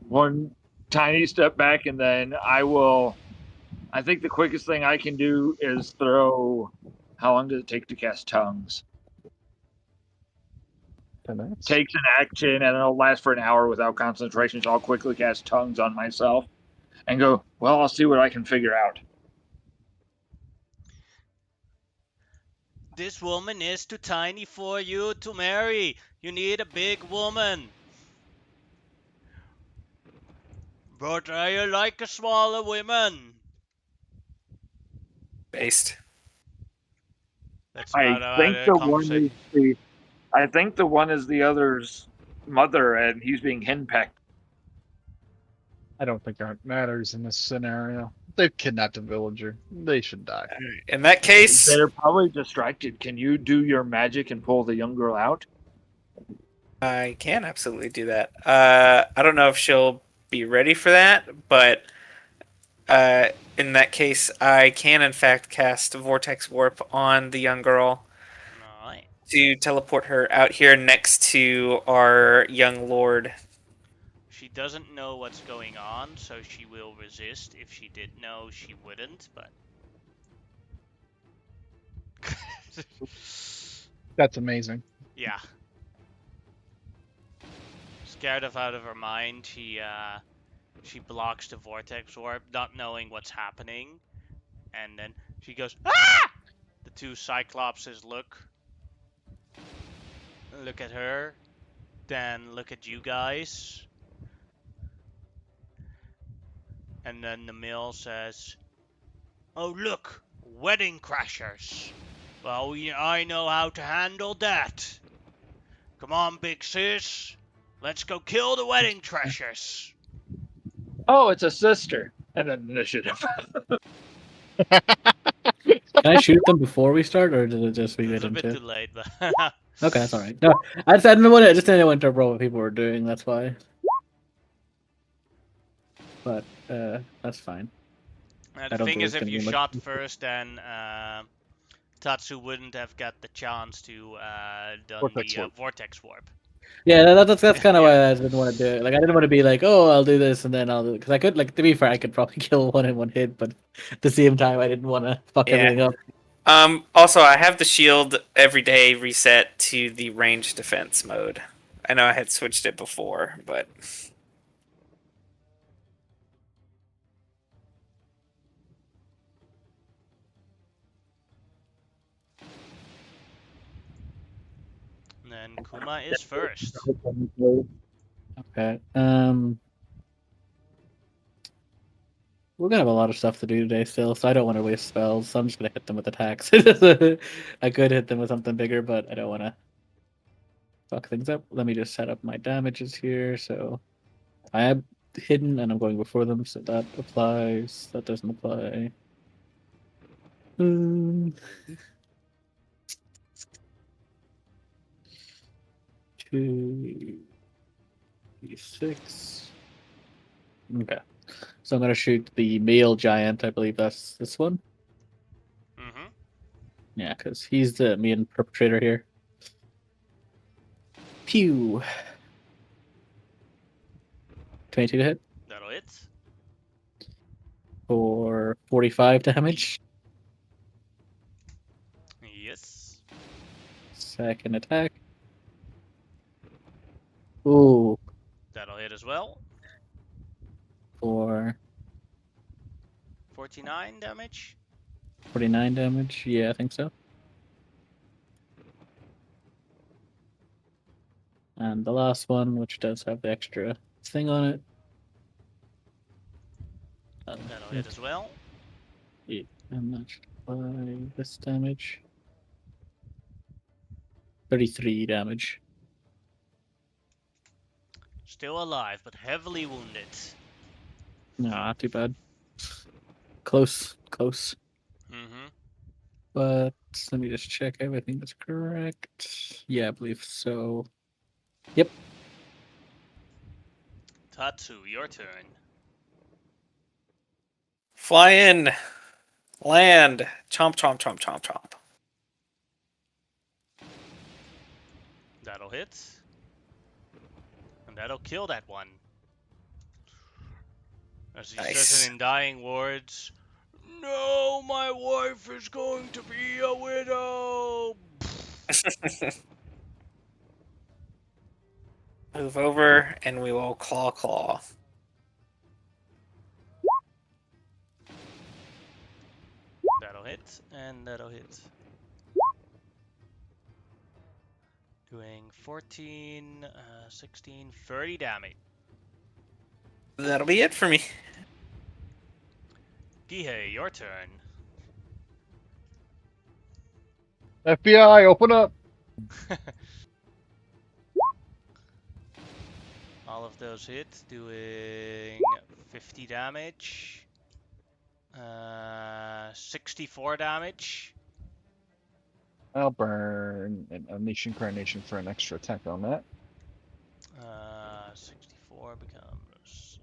D: one tiny step back, and then I will. I think the quickest thing I can do is throw. How long does it take to cast tongues?
B: 10 minutes.
D: Takes an action, and it'll last for an hour without concentration. So I'll quickly cast tongues on myself, and go. Well, I'll see what I can figure out.
A: This woman is too tiny for you to marry. You need a big woman. But I like a smaller woman.
C: Based.
A: That's
D: I
A: about
D: think
A: a
D: the one
A: conversation.
D: is the. I think the one is the other's mother, and he's being henpecked.
B: I don't think that matters in this scenario. They've kidnapped a villager. They should die.
C: In that case,
D: They're probably distracted. Can you do your magic and pull the young girl out?
C: I can absolutely do that. I don't know if she'll be ready for that, but in that case, I can in fact cast Vortex Warp on the young girl
A: Alright.
C: to teleport her out here next to our young lord.
A: She doesn't know what's going on, so she will resist. If she did know, she wouldn't, but.
B: That's amazing.
A: Yeah. Scared out of her mind, she blocks the vortex orb, not knowing what's happening, and then she goes, ah! The two Cyclopses look at her, then look at you guys, and then the mill says, "Oh look, wedding crashers. Well, I know how to handle that. Come on, big sis. Let's go kill the wedding crashers."
D: Oh, it's a sister. And then initiative.
E: Can I shoot them before we start, or did it just we
A: It's
E: get
A: a bit
E: into
A: too
E: it?
A: late, but
E: Okay, that's all right. No, I didn't want to. I just didn't want to interrupt what people were doing. That's why. But that's fine.
A: the
E: I don't
A: thing
E: think
A: is,
E: it's
A: if
E: gonna
A: you
E: be much-
A: shot first, then Tatsu wouldn't have got the chance to done
B: Vortex
A: the
B: warp.
A: vortex warp.
E: Yeah, that's kind of
A: Yeah.
E: why I didn't want to do it. Like I didn't want to be like, oh, I'll do this and then I'll do it, because I could, like, to be fair, I could probably kill one in one hit, but at the same time, I didn't want to fuck
C: Yeah.
E: everything up.
C: Also, I have the shield every day reset to the range defense mode. I know I had switched it before, but
A: And then Kuma is first.
E: Okay. We're gonna have a lot of stuff to do today still, so I don't want to waste spells. So I'm just gonna hit them with attacks. I could hit them with something bigger, but I don't want to fuck things up. Let me just set up my damages here. So I am hidden, and I'm going before them, so that applies. That doesn't apply. Two, 6. Okay. So I'm gonna shoot the male giant. I believe that's this one.
A: Mm-hmm.
E: Yeah, because he's the main perpetrator here. Pew. 22 to hit
A: That'll hit.
E: for 45 damage.
A: Yes.
E: Second attack. Ooh,
A: That'll hit as well.
E: for
A: 49 damage.
E: 49 damage. Yeah, I think so. And the last one, which does have the extra thing on it.
A: That'll hit as well.
E: Yeah, I'm not sure by this damage. 33 damage.
A: Still alive, but heavily wounded.
E: No, not too bad. Close.
A: Mm-hmm.
E: But let me just check everything that's correct. Yeah, I believe so.
A: Tatsu, your turn.
C: Fly in. Land. Chomp, chomp, chomp, chomp, chomp.
A: That'll hit. And that'll kill that one. As he says
C: Nice.
A: it in dying words, "No, my wife is going to be a widow."
C: Move over, and we will claw.
A: That'll hit, and that'll hit. Doing 14, 16, 30 damage.
C: That'll be it for me.
A: Gihei, your turn.
B: FBI, open up.
A: All of those hit, doing 50 damage. 64 damage.
B: I'll burn an Unleash Incarnation for an extra attack on that.
A: 64 becomes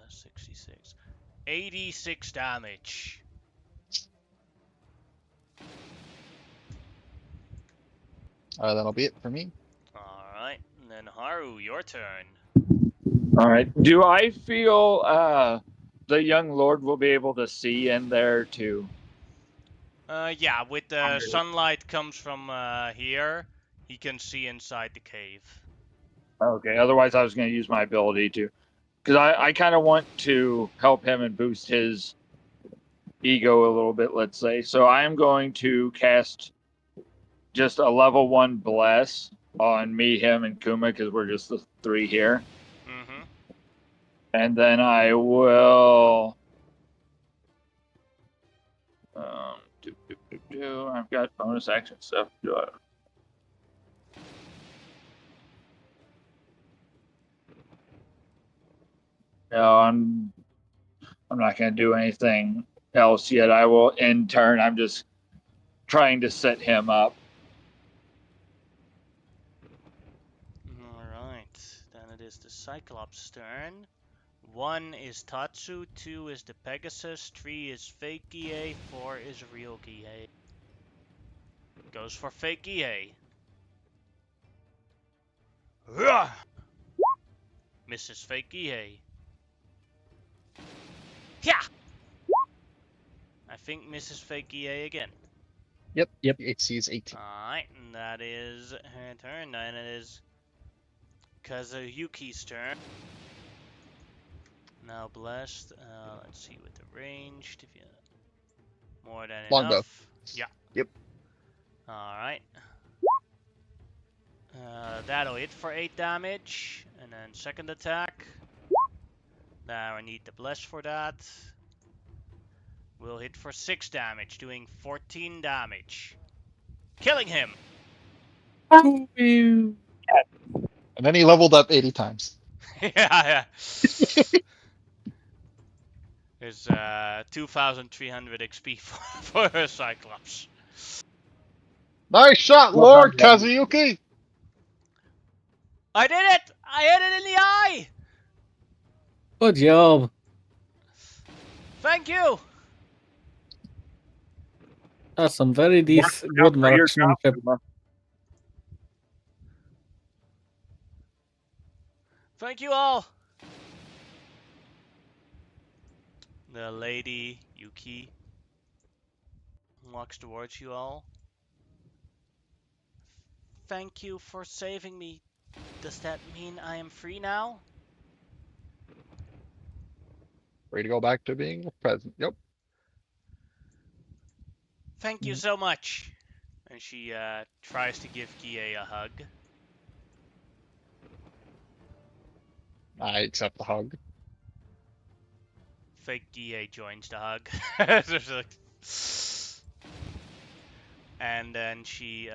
A: 66. 86 damage.
B: That'll be it for me.
A: Alright, and then Haru, your turn.
D: All right. Do I feel the young lord will be able to see in there too?
A: Yeah, with the sunlight comes from here, he can see inside the cave.
D: Okay. Otherwise, I was going to use my ability to, because I kind of want to help him and boost his ego a little bit. Let's say. So I am going to cast just a level 1 bless on me, him, and Kuma because we're just the 3 here.
A: Mm-hmm.
D: And then I will. I've got bonus action stuff. Do I? No, I'm not going to do anything else yet. I will in turn. I'm just trying to set him up.
A: Alright, then it is the Cyclops' turn. 1 is Tatsu, 2 is the Pegasus, 3 is fake Gihei, 4 is real Gihei. Goes for fake Gihei. Misses fake Gihei. Yeah! I think Mrs. Fake Gihei again.
B: Yep.
E: Yep.
B: AC is 18.
A: Alright, and that is her turn. And it is Kazuyuki's turn. Now blessed. Let's see with the ranged. If you more than
B: Longbow.
A: enough. Yeah.
B: Yep.
A: Alright. That'll hit for 8 damage. And then second attack. Now I need the bless for that. Will hit for 6 damage, doing 14 damage. Killing him!
B: And then he leveled up 80 times.
A: Yeah. There's 2,300 XP for a Cyclops.
B: Nice shot,
D: Well
B: Lord
D: done,
B: Kazuyuki!
A: I did it! I hit it in the eye!
E: Good job.
A: Thank you!
E: That's some very decent,
D: Mark
E: good
D: for your
E: marksmanship.
D: job.
A: Thank you all! The lady, Yuki, walks towards you all. Thank you for saving me. Does that mean I am free now?
B: Ready to go back to being a president. Yep.
A: Thank you so much. And she tries to give Kie a hug.
B: I accept the hug.
A: Fake Kie joins the hug. And then she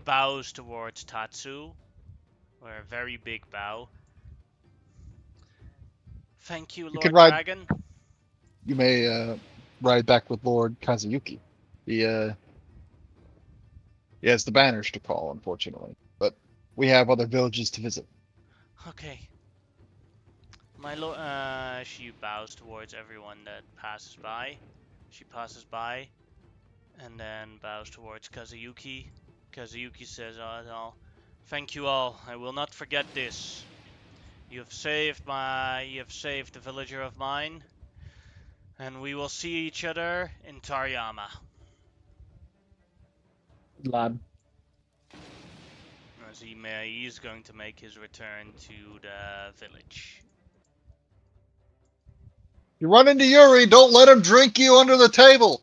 A: bows towards Tatsu, or a very big bow. Thank you,
B: You can
A: Lord
B: ride.
A: Dragon.
B: You may ride back with Lord Kazuyuki. He he has the banners to call, unfortunately, but we have other villages to visit.
A: Okay. My lord, she bows towards everyone that passes by. She passes by, and then bows towards Kazuyuki. Kazuyuki says, thank you all. I will not forget this. You have saved a villager of mine, and we will see each other in Tariyama."
E: Lad.
A: As he is going to make his return to the village.
B: You run into Yuri, don't let him drink you under the table.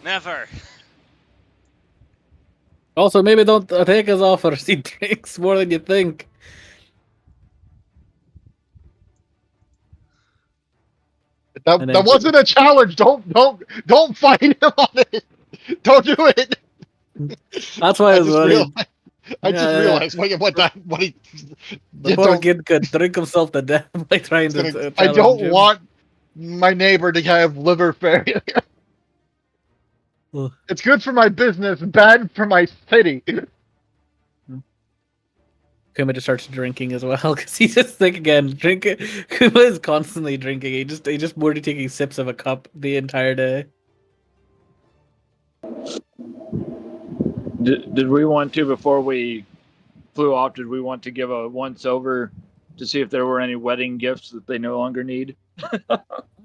A: Never.
E: Also, maybe don't take his offer. He drinks more than you think.
B: That,
E: And
B: that
E: then
B: wasn't a challenge. Don't fight him on it. Don't do it.
E: that's why
B: I
E: I was
B: just
E: worried.
B: realized. I just
E: Yeah, yeah.
B: realized what he.
E: The
B: You
E: poor
B: don't.
E: kid could drink himself to death by trying to
B: I
E: challenge
B: don't
E: him.
B: want my neighbor to have liver failure.
E: Ugh.
B: It's good for my business, bad for my city.
E: Kuma just starts drinking as well because he's just like again drinking. Kuma is constantly drinking. He just more taking sips of a cup the entire day.
D: Did we want to, before we flew off, did we want to give a once over to see if there were any wedding gifts that they no longer need?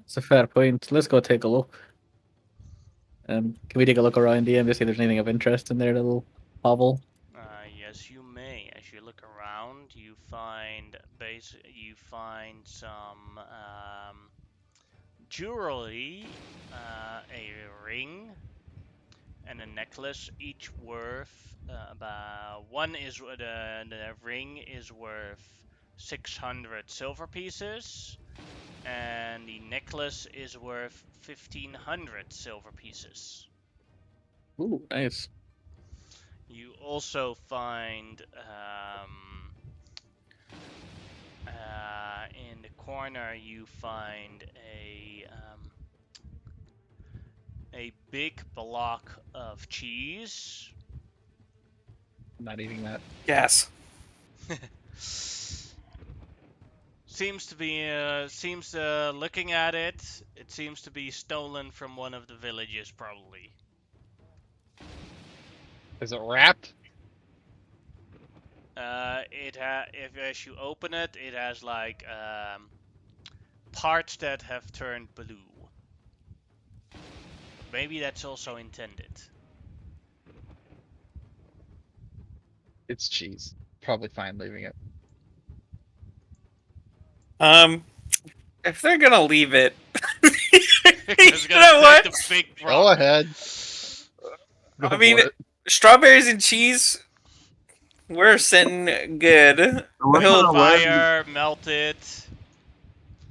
E: It's a fair point. Let's go take a look. Can we take a look around DM to see if there's anything of interest in their little hovel?
A: Yes, you may. As you look around, you find some jewelry, a ring, and a necklace, each worth about the ring is worth 600 silver pieces, and the necklace is worth 1,500 silver pieces.
E: Ooh, nice.
A: You also find in the corner you find a big block of cheese.
B: I'm not eating that.
C: Yes.
A: Looking at it, it seems to be stolen from one of the villages, probably.
B: Is it wrapped?
A: If as you open it, it has like parts that have turned blue. Maybe that's also intended.
B: It's cheese. Probably fine leaving it.
C: If they're gonna leave it,
A: It's
C: you
A: gonna
C: know
A: take
C: what?
A: the big
B: Go
A: profit.
B: ahead. Go
C: I mean,
B: for it.
C: strawberries and cheese, we're sitting good.
D: What
C: He'll,
D: kind of wedding?
A: Fire, melt it,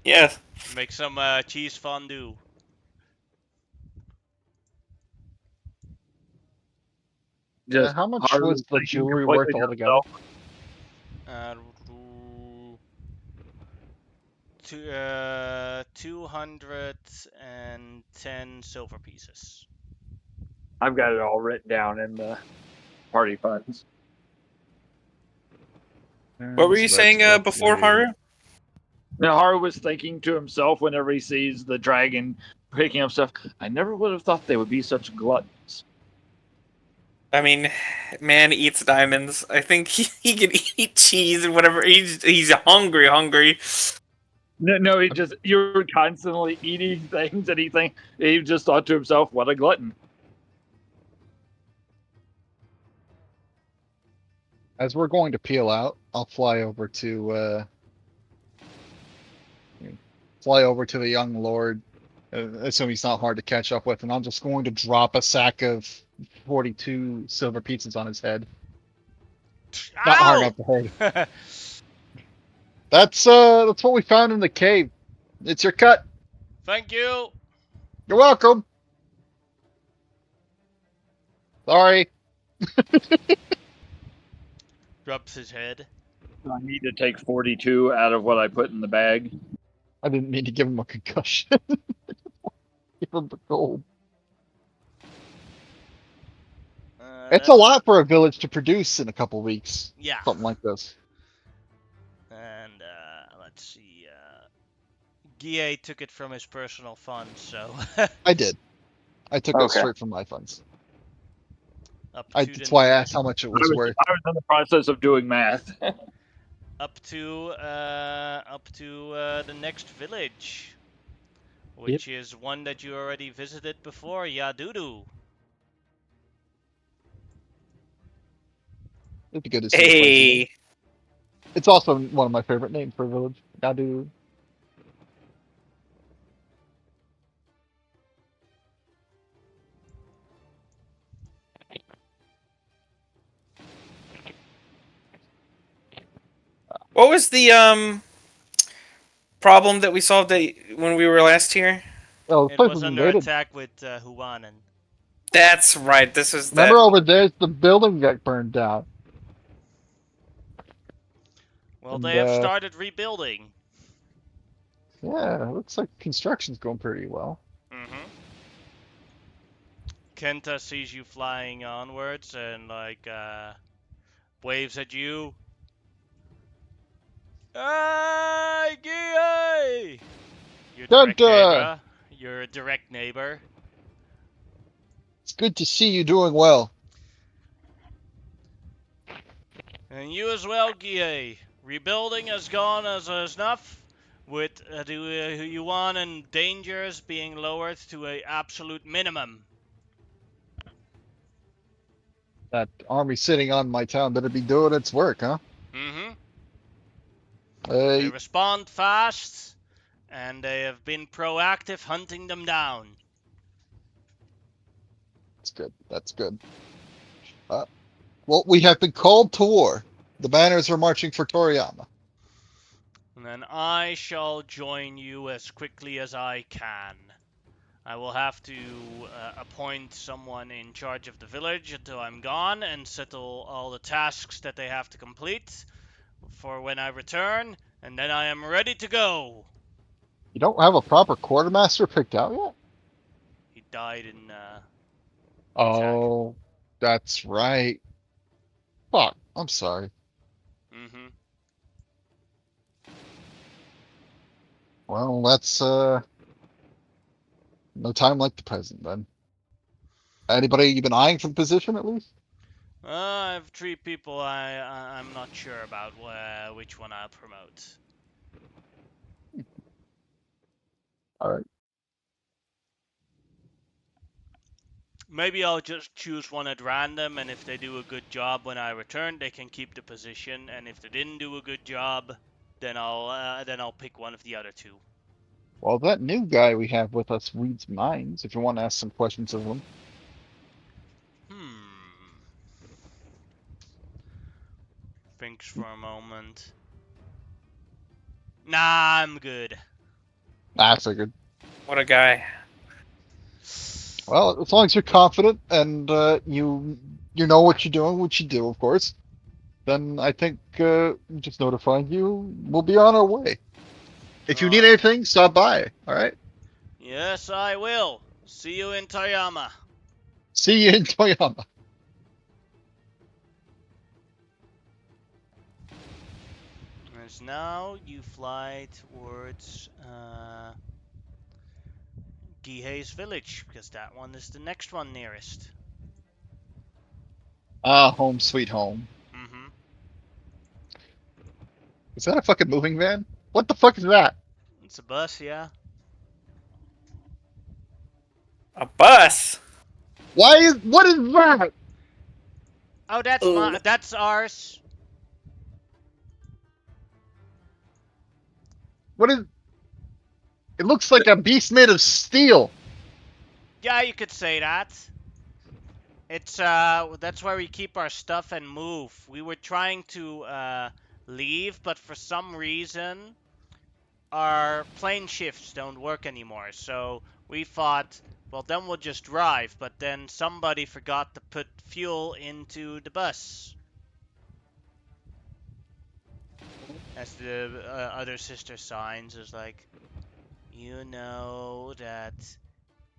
C: yeah.
A: make some cheese fondue.
D: Just
B: How much
D: Haru
B: was the
D: thinking
B: jewelry worth
D: completely to
B: altogether?
A: Uh, 210 silver pieces.
D: I've got it all written down in the party funds.
C: What were you
B: So that's
C: saying before, Haru?
D: Now Haru was thinking to himself whenever he sees the dragon picking up stuff, I never would have thought they would be such gluttons.
C: I mean, man eats diamonds. I think he can eat cheese and whatever. He's hungry.
D: No, you're constantly eating things and he just thought to himself, what a glutton.
B: As we're going to peel out, I'll fly over to the young lord. Assume he's not hard to catch up with, and I'm just going to drop a sack of 42 silver pieces on his head. Not hard
A: Ow!
B: enough to hurt. That's what we found in the cave. It's your cut.
A: Thank you.
B: You're welcome. Sorry.
A: Rubs his head.
D: I need to take 42 out of what I put in the bag.
B: I didn't mean to give him a concussion. Give him the gold. It's a
A: That's
B: lot for a village to produce in a couple weeks.
A: yeah.
B: Something like this.
A: And let's see. Guille took it from his personal funds, so
B: I did. I took it
C: Okay.
B: straight from my funds.
A: up to
B: That's
A: the
B: why I asked how much it
D: I
B: was
D: was,
B: worth.
D: I was in the process of doing math.
A: up to the next village,
E: Yep.
A: which is one that you already visited before, Yadudu.
B: It'd be good to see the place again.
C: Hey,
B: It's also one of my favorite names for a village. Yadu.
C: what was the problem that we solved when we were last here?
B: Oh, the
A: It
B: place
A: was
B: was
A: under
B: invaded.
A: attack with Huanan.
C: That's right. This was
B: Remember
C: that.
B: over there, the building got burned down.
A: Well,
B: And
A: they have started rebuilding.
B: yeah, it looks like construction's going pretty well.
A: Mm-hmm. Kenta sees you flying onwards and waves at you. Hey, Guille! Your direct
B: Kenta!
A: neighbor. Your direct neighbor.
B: It's good to see you doing well.
A: And you as well, Guille. Rebuilding has gone as enough, with the yuan and dangers being lowered to an absolute minimum.
B: That army sitting on my town better be doing its work, huh?
A: Mm-hmm. They
B: Hey,
A: respond fast, and they have been proactive hunting them down.
B: that's good. That's good. Well, we have been called to war. The banners are marching for Toriyama.
A: And then I shall join you as quickly as I can. I will have to appoint someone in charge of the village until I'm gone and settle all the tasks that they have to complete for when I return, and then I am ready to go.
B: You don't have a proper quartermaster picked out yet?
A: He died in attack.
B: Oh, that's right. Fuck, I'm sorry.
A: Mm-hmm.
B: Well, that's no time like the present then. Anybody you been eyeing for the position at least?
A: I have 3 people I'm not sure about which one I'll promote.
B: All right.
A: Maybe I'll just choose one at random, and if they do a good job when I return, they can keep the position. And if they didn't do a good job, then I'll pick one of the other 2.
B: Well, that new guy we have with us reads minds. If you want to ask some questions of him.
A: Thinks for a moment. Nah, I'm good.
B: I figured.
C: What a guy.
B: Well, as long as you're confident and you know what you're doing, what you do, of course, then I think just notifying you, we'll be on our way. If you need anything, stop by. All right.
A: Yes, I will. See you in Toyama.
B: See you in Toyama.
A: As now you fly towards Gihei's village, because that one is the next one nearest.
B: Ah, home sweet home.
A: Mm-hmm.
B: Is that a fucking moving van? What the fuck is that?
A: It's a bus, yeah.
C: A bus.
B: What is that?
A: Oh, that's ours.
B: What is? It looks like a beast made of steel.
A: Yeah, you could say that. It's that's where we keep our stuff and move. We were trying to leave, but for some reason our plane shifts don't work anymore. So we thought Well, then we'll just drive, but then somebody forgot to put fuel into the bus. As the other sister signs, is like, you know that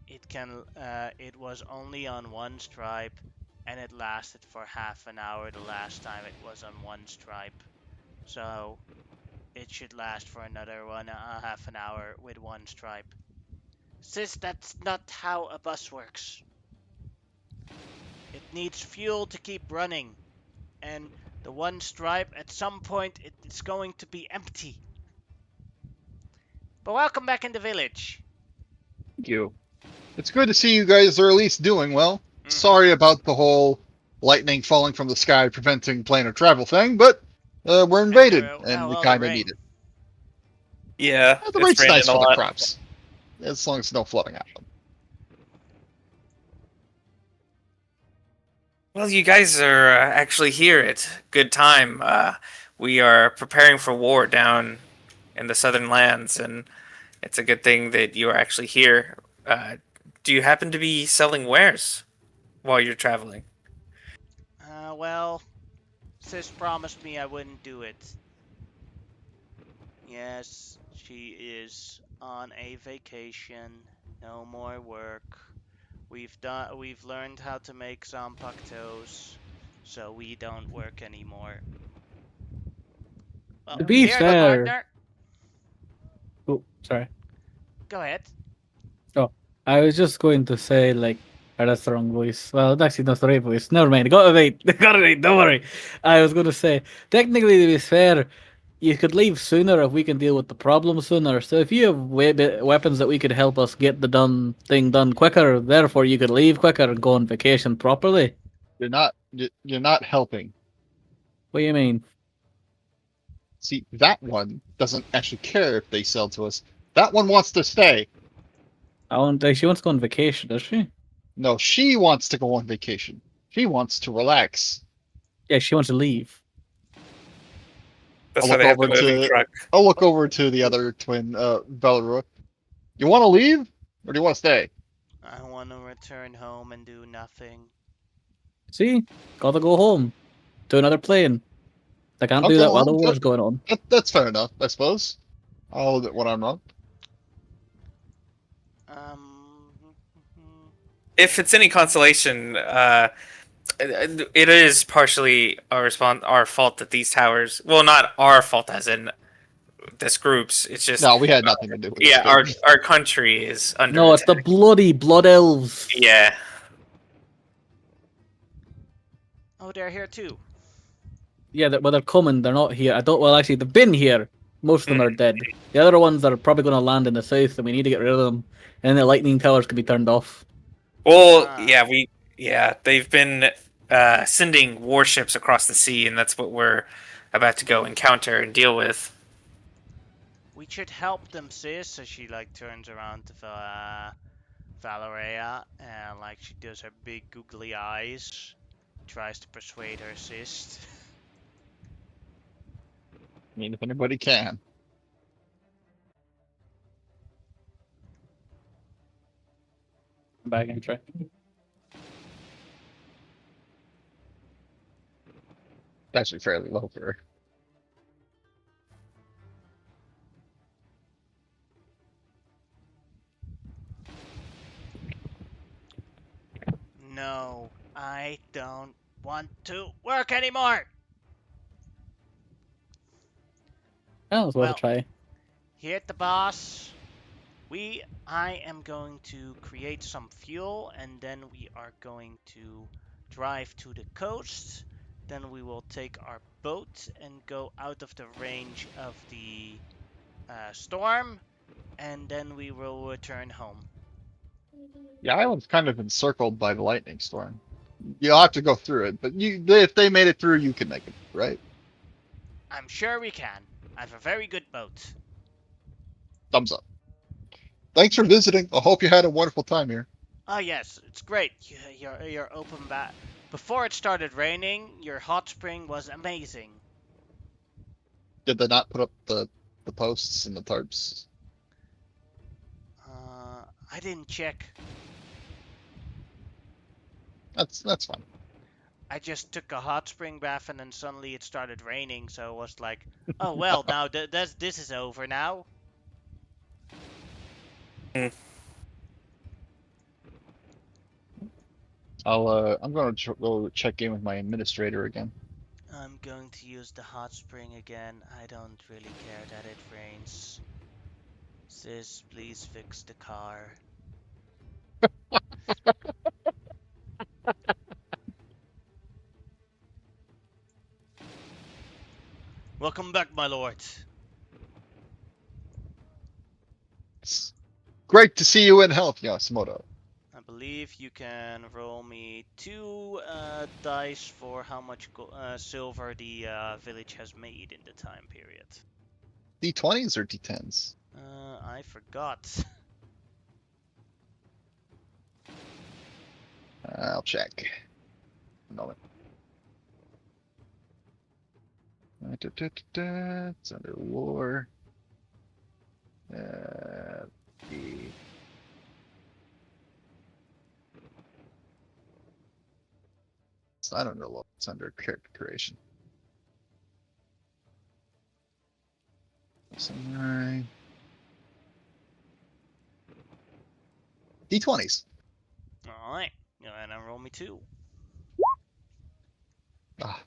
A: it was only on one stripe, and it lasted for half an hour the last time it was on one stripe. So it should last for another half an hour with one stripe. Sis, that's not how a bus works. It needs fuel to keep running, and the one stripe at some point it's going to be empty. But welcome back in the village.
B: Thank you. It's good to see you guys are at least doing well.
A: Mhm.
B: Sorry about the whole lightning falling from the sky preventing planar travel thing, but we're invaded and we
A: the
B: kind of
A: rain.
B: need it.
C: Yeah,
B: The
C: it's
B: rate's
C: raining
B: nice
C: a
B: for the
C: lot.
B: crops, as long as no flooding happens.
C: Well, you guys are actually here at good time. We are preparing for war down in the southern lands, and it's a good thing that you are actually here. Do you happen to be selling wares while you're traveling?
A: Well, sis promised me I wouldn't do it. Yes, she is on a vacation. No more work. We've learned how to make zanpakutos, so we don't work anymore. Well,
E: To be
A: here,
E: fair,
A: partner.
E: oh, sorry.
A: Go ahead.
E: Oh, I was just going to say, like, oh, that's the wrong voice. Well, actually, that's the right voice. Never mind. Got it right. Got it right. Don't worry. I was going to say, technically, to be fair, you could leave sooner if we can deal with the problem sooner. So if you have weapons that we could help us get the thing done quicker, therefore you could leave quicker and go on vacation properly.
B: You're not helping.
E: What do you mean?
B: See, that one doesn't actually care if they sell to us. That one wants to stay.
E: She wants to go on vacation, does she?
B: No, she wants to go on vacation. She wants to relax.
E: Yeah, she wants to leave.
C: That's
B: I'll
C: why
B: look
C: they have the
B: over
C: moving
B: to
C: truck.
B: I'll look over to the other twin, Belarus. You want to leave, or do you want to stay?
A: I want to return home and do nothing.
E: See? Gotta go home. To another plane. I can't
B: I'll
E: do
B: go
E: that while the
B: home.
E: war's going on.
B: That's fair enough, I suppose. I'll admit when I'm wrong.
A: Um,
C: If it's any consolation, it is partially our fault that these towers. Well, not our fault, as in this group's. It's just
B: No, we had nothing to do with
C: yeah,
B: this.
C: our country is under
E: No, it's the
C: attack.
E: bloody blood elves.
C: Yeah,
A: oh, they're here too.
E: Yeah, well, they're coming. They're not here. I don't. Well, actually, they've been here. Most of them are dead. The other ones are probably going to land in the south, and we need to get rid of them. And then the lightning towers can be turned off.
C: well,
A: Ah.
C: they've been sending warships across the sea, and that's what we're about to go encounter and deal with.
A: We should help them, sis. So she like turns around to Valeria and like she does her big googly eyes, tries to persuade her sis.
B: I mean, if anybody can.
E: Back and try.
B: It's actually fairly low for her.
A: No, I don't want to work anymore.
E: Oh, it's worth
A: Well,
E: a try.
A: here at the boss, I am going to create some fuel and then we are going to drive to the coast. Then we will take our boat and go out of the range of the storm, and then we will return home.
B: The island's kind of encircled by the lightning storm. You'll have to go through it, but if they made it through, you can make it, right?
A: I'm sure we can. I have a very good boat.
B: Thumbs up. Thanks for visiting. I hope you had a wonderful time here.
A: Oh yes, it's great. Your open bat. Before it started raining, your hot spring was amazing.
B: Did they not put up the posts and the tarps?
A: I didn't check.
B: That's fine.
A: I just took a hot spring bath and then suddenly it started raining, so it was like, oh well, now this is over now.
B: I'm going to go check in with my administrator again.
A: I'm going to use the hot spring again. I don't really care that it rains. Sis, please fix the car. Welcome back, my lord.
B: It's great to see you in health, Yasumoto.
A: I believe you can roll me 2 dice for how much silver the village has made in the time period.
B: D20s or D10s?
A: I forgot.
B: I'll check. No. It's under war. The I don't know what it's under character creation. Samurai. D20s.
A: Alright, go ahead and roll me 2.
B: Ah,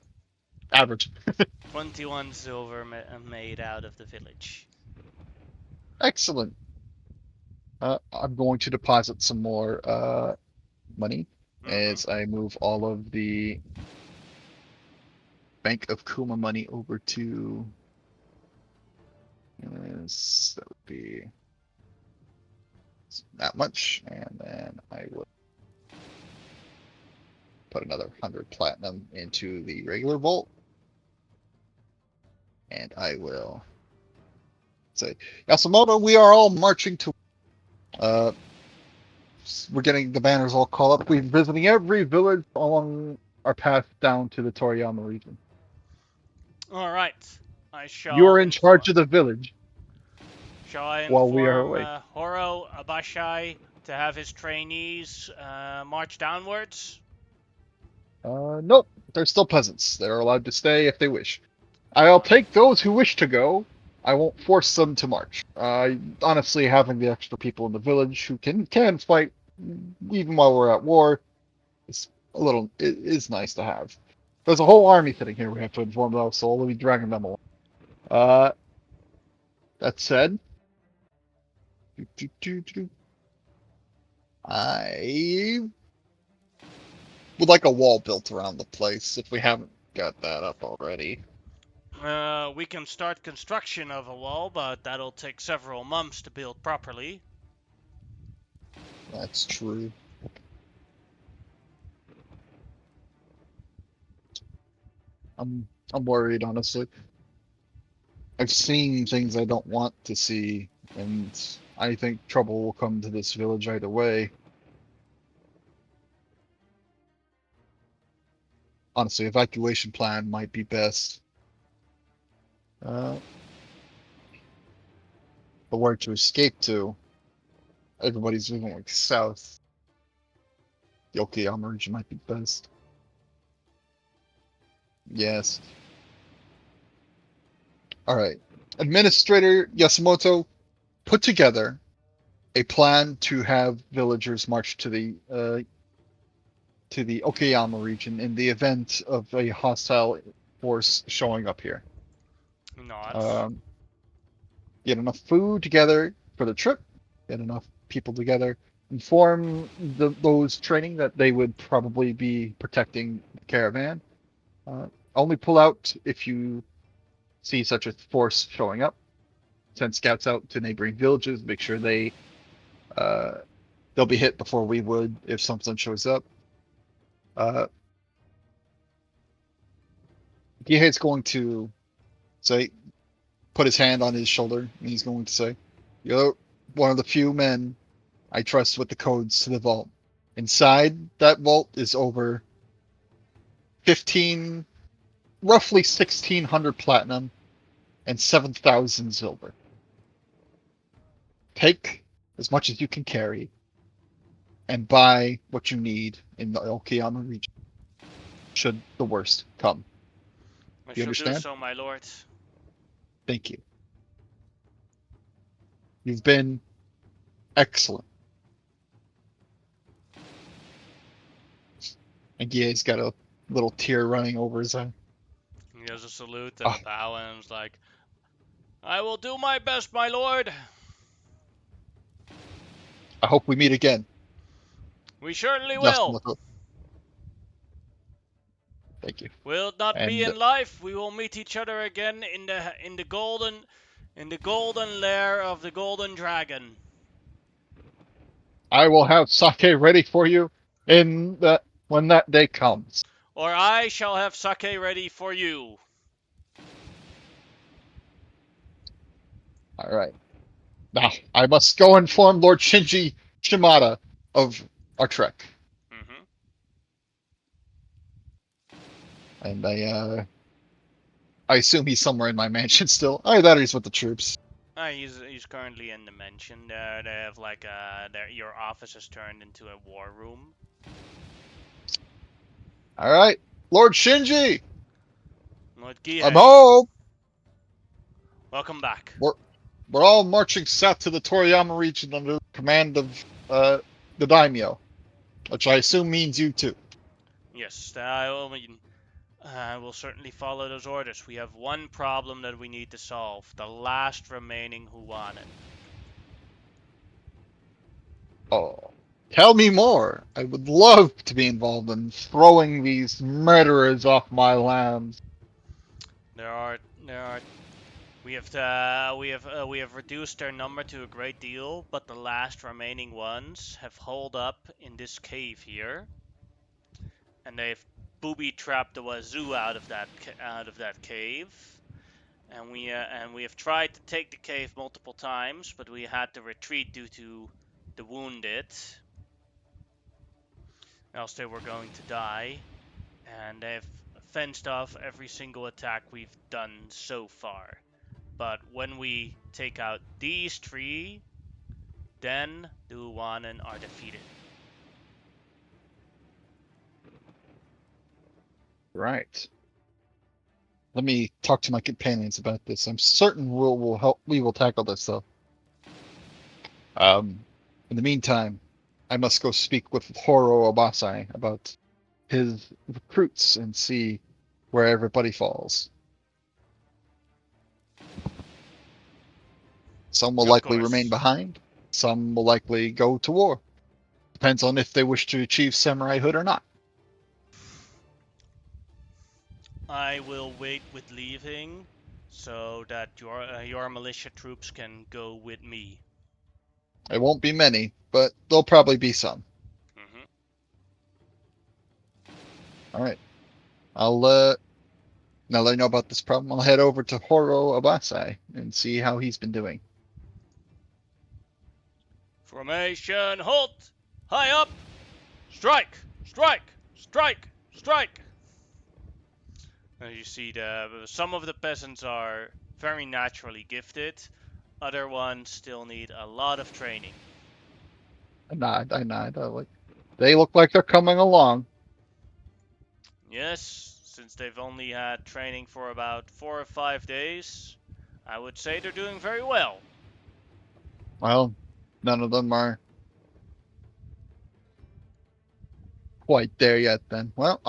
B: average.
A: 21 silver made out of the village.
B: Excellent. I'm going to deposit some more money as I move all of the Bank of Kuma money over to. Yes, that would be that much, and then I will put another 100 platinum into the regular vault, and I will say, Yasumoto, we are all marching to. We're getting the banners all called up. We're visiting every village along our path down to the Toriyama region.
A: Alright, I shall.
B: You are in charge of the village.
A: Shall I
B: while we are
A: inform
B: away.
A: Horo Abashai to have his trainees march downwards?
B: Nope. They're still peasants. They're allowed to stay if they wish. I'll take those who wish to go. I won't force them to march. Honestly, having the extra people in the village who can fight even while we're at war is it is nice to have. There's a whole army sitting here we have to inform though, so we'll be dragging them along. That said, I would like a wall built around the place if we haven't got that up already.
A: We can start construction of a wall, but that'll take several months to build properly.
B: That's true. I'm worried, honestly. I've seen things I don't want to see, and I think trouble will come to this village either way. Honestly, evacuation plan might be best. But where to escape to? Everybody's moving like south. The Okayama region might be best. Yes. Alright. Administrator Yasumoto, put together a plan to have villagers march to the Okayama region in the event of a hostile force showing up here.
A: Not.
B: Get enough food together for the trip, get enough people together, inform those training that they would probably be protecting the caravan. Only pull out if you see such a force showing up. Send scouts out to neighboring villages, make sure they'll be hit before we would if something shows up. Gihei's going to say, put his hand on his shoulder, and he's going to say, "You're one of the few men I trust with the codes to the vault. Inside that vault is over 15, roughly 1,600 platinum and 7,000 silver. Take as much as you can carry. and buy what you need in the Okayama region, should the worst come.
A: I
B: You
A: shall do
B: understand?
A: so, my lord.
B: Thank you. You've been excellent. And Gie's got a little tear running over his eye.
A: He does a salute and
B: Ah,
A: a bow and is like, I will do my best, my lord.
B: I hope we meet again.
A: We certainly
B: Just
A: will.
B: Thank you.
A: Will it not be
B: And
A: in life? We will meet each other again in the golden lair of the golden dragon.
B: I will have sake ready for you when that day comes.
A: Or I shall have sake ready for you.
B: All right. Now, I must go inform Lord Shinji Shimada of our trek.
A: Mm-hmm.
B: And I assume he's somewhere in my mansion still. Either that or he's with the troops.
A: He's currently in the mansion. They have like your office has turned into a war room.
B: All right. Lord Shinji,
A: Lord
B: I'm
A: Gihei,
B: home.
A: welcome back.
B: We're all marching south to the Toriyama region under the command of the daimyo, which I assume means you too.
A: Yes, I will certainly follow those orders. We have one problem that we need to solve. The last remaining Huanen.
B: Oh, tell me more. I would love to be involved in throwing these murderers off my lands.
A: There are. We have reduced their number to a great deal, but the last remaining ones have holed up in this cave here, and they've booby trapped the wazoo out of that cave. And we have tried to take the cave multiple times, but we had to retreat due to the wounded, else they were going to die. And they've fenced off every single attack we've done so far. But when we take out these three, then the Uwanen are defeated.
B: Right. Let me talk to my companions about this. I'm certain we will tackle this though. Um, in the meantime, I must go speak with Horo Obasai about his recruits and see where everybody falls. Some will
A: Of
B: likely remain
A: course.
B: behind. Some will likely go to war. Depends on if they wish to achieve samuraihood or not.
A: I will wait with leaving so that your militia troops can go with me.
B: It won't be many, but there'll probably be some.
A: Mm-hmm.
B: All right. I'll now that I know about this problem, I'll head over to Horo Abasai and see how he's been doing.
A: Formation, halt! High up! Strike! Strike! Strike! Strike! As you see, some of the peasants are very naturally gifted. Other ones still need a lot of training.
B: I nod. They look like they're coming along.
A: Yes, since they've only had training for about 4 or 5 days, I would say they're doing very well.
B: Well, none of them are quite there yet then. Well,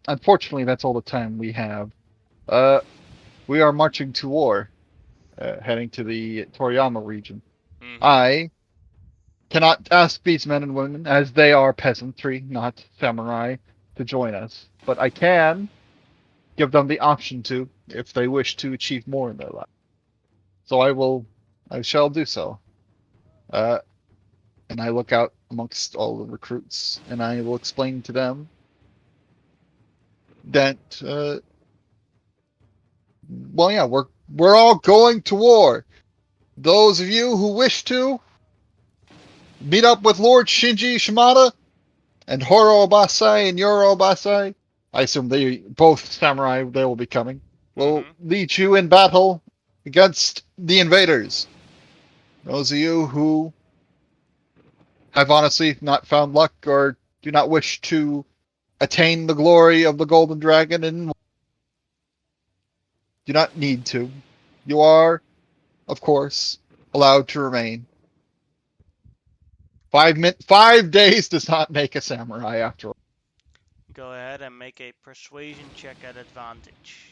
B: unfortunately, that's all the time we have. Uh, we are marching to war, heading to the Toriyama region.
A: Mm-hmm.
B: I cannot ask these men and women, as they are peasantry, not samurai, to join us. But I can give them the option to, if they wish to achieve more in their life. So I shall do so. Uh, and I look out amongst all the recruits, and I will explain to them that, well, yeah, we're all going to war. Those of you who wish to meet up with Lord Shinji Shimada and Horo Basai and Yoro Basai. I assume they both samurai they will be coming. Will
A: Mm-hmm.
B: lead you in battle against the invaders. Those of you who have honestly not found luck or do not wish to attain the glory of the golden dragon and do not need to. You are, of course, allowed to remain. 5 days does not make a samurai after all.
A: Go ahead and make a persuasion check at advantage.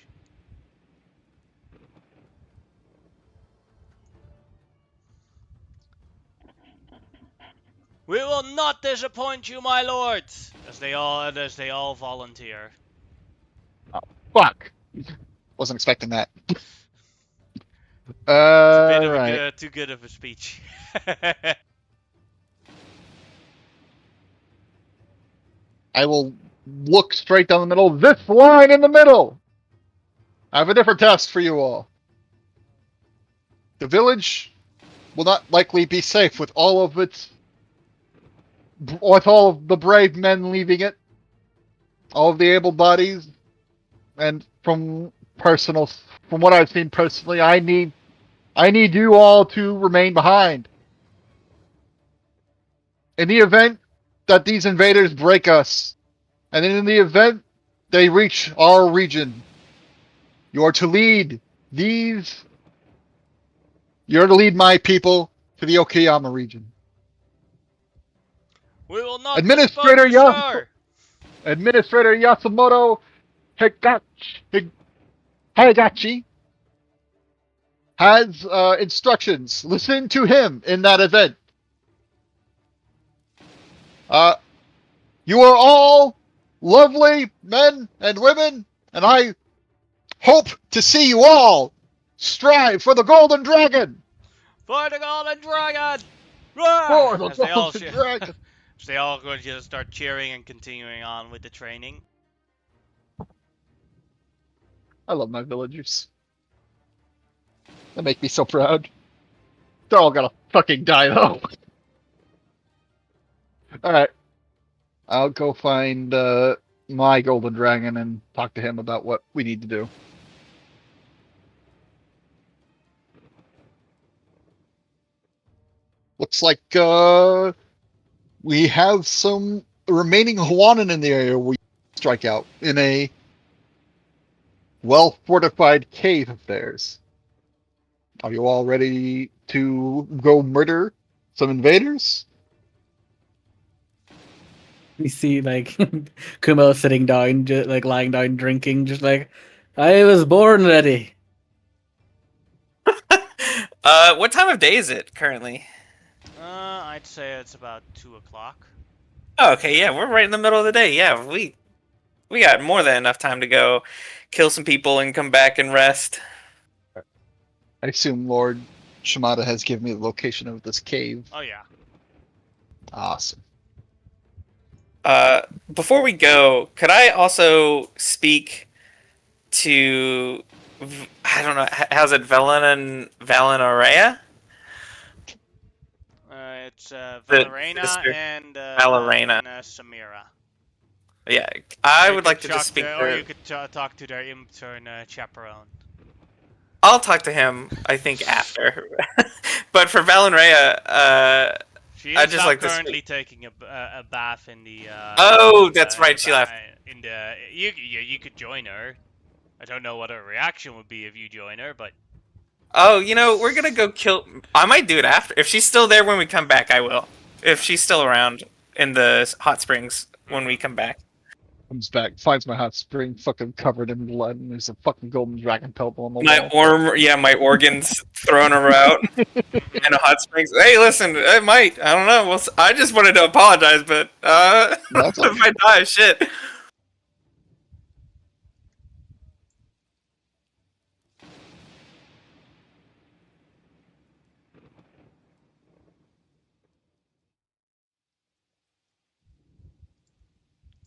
A: We will not disappoint you, my lord, as they all volunteer.
B: Oh, fuck. Wasn't expecting that.
A: It's a bit of
B: Right.
A: too good of a speech.
B: I will look straight down the middle. This line in the middle. I have a different test for you all. The village will not likely be safe with all of the brave men leaving it, all of the able bodies, and from what I've seen personally, I need you all to remain behind. In the event that these invaders break us, and in the event they reach our region, you are to lead these. You're to lead my people to the Okayama region.
A: We will not disappoint
B: Administrator
A: you, sir.
B: Administrator Yasumoto Higachi has instructions. Listen to him in that event. You are all lovely men and women, and I hope to see you all strive for the Golden Dragon.
A: For the Golden Dragon!
B: For the
A: As they all
B: Golden Dragon.
A: as they all going to start cheering and continuing on with the training.
B: I love my villagers. They make me so proud. They're all gonna fucking die though. Alright. I'll go find my Golden Dragon and talk to him about what we need to do. Looks like we have some remaining Hwanan in the area we strike out in a well-fortified cave of theirs. Are you all ready to go murder some invaders?
E: We see like Kumo sitting down, just like lying down drinking, just like I was born ready.
C: What time of day is it currently?
A: I'd say it's about 2 o'clock.
C: Oh, okay, yeah, we're right in the middle of the day. Yeah, we got more than enough time to go kill some people and come back and rest.
B: I assume Lord Shimada has given me the location of this cave.
A: Oh yeah.
B: Awesome.
C: Before we go, could I also speak to I don't know, how's it Valenorea?
A: It's Valerena
C: sister.
A: and
C: Valerena.
A: Samira.
C: Yeah, I
A: You
C: would
A: could
C: like to just speak
A: or
C: to.
A: you could talk to their intern chaperone.
C: I'll talk to him, I think, after. But for Valenrea,
A: She
C: I'd
A: is
C: just
A: now
C: like to
A: currently
C: speak.
A: taking a bath in the.
C: Oh, that's right, she left.
A: In the you could join her. I don't know what her reaction would be if you join her, but
C: Oh, we're gonna go kill. I might do it after. If she's still there when we come back, I will. If she's still around in the hot springs when we come back.
B: Comes back, finds my hot spring fucking covered in blood, and there's a fucking golden dragon pelt on the
C: My
B: wall.
C: my organs throwing her out in a hot springs. Hey, listen, I might. I don't know. Well, I just wanted to apologize, but
B: That's all.
C: if I die, shit.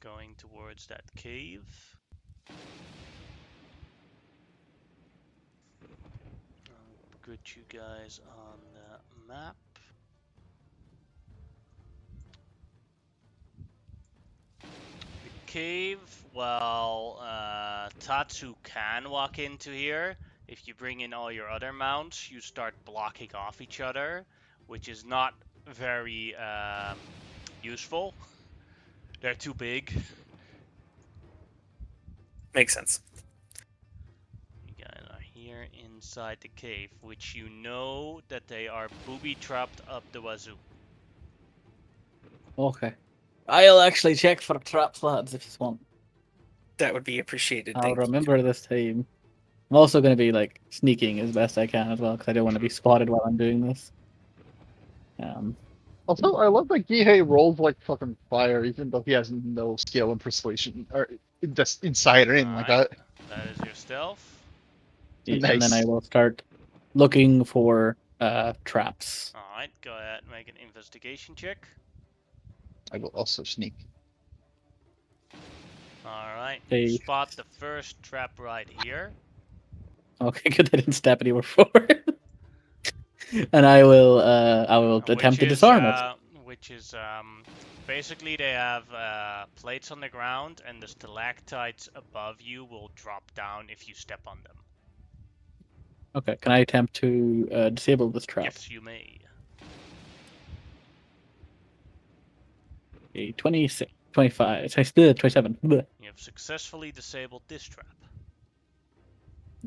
A: going towards that cave. I'll put you guys on the map. The cave, well, Tatsu can walk into here. If you bring in all your other mounts, you start blocking off each other, which is not very useful. They're too big.
C: Makes sense.
A: You guys are here inside the cave, which you know that they are booby trapped up the wazoo.
E: Okay. I'll actually check for traps, lads, if you want.
C: That would be appreciated.
E: I'll
C: Thank you.
E: remember this time. I'm also going to be like sneaking as best I can as well, because I don't want to be spotted while I'm doing this.
B: Also, I love that Gihei rolls like fucking fire, even though he has no skill in persuasion or just inside or anything like
A: Alright,
B: that.
A: that is your stealth.
E: And then I
B: Nice.
E: will start looking for traps.
A: Alright, go ahead and make an investigation check.
B: I will also sneak.
A: Alright,
E: Hey.
A: you spot the first trap right here.
E: Okay, good. I didn't step anywhere forward. And I will attempt to disarm it.
A: Which is basically they have plates on the ground, and the stalactites above you will drop down if you step on them.
E: Okay, can I attempt to disable this trap?
A: Yes, you may.
E: A 26, 25, 27. Blech.
A: You have successfully disabled this trap.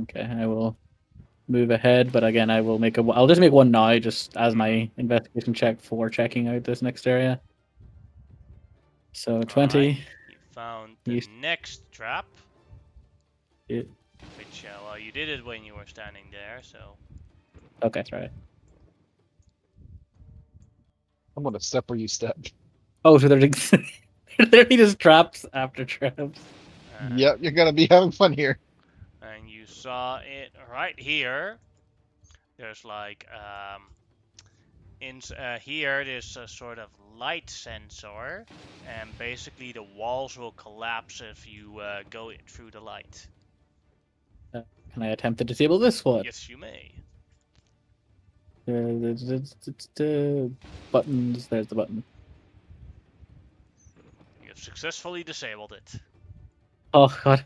E: Okay, I will move ahead, but again, I'll just make one now, just as my investigation check for checking out this next area. So 20.
A: Alright, you found the
E: You-
A: next trap.
E: Yeah.
A: Which, well, you did it when you were standing there, so.
E: Okay, sorry.
B: I'm gonna step where you step.
E: Oh, so there's literally just traps after traps.
B: Yep, you're gonna be having fun here.
A: And you saw it right here. There's like, here there's a sort of light sensor, and basically the walls will collapse if you go through the light.
E: Can I attempt to disable this one?
A: Yes, you may.
E: The buttons. There's the button.
A: You have successfully disabled it.
E: Oh god!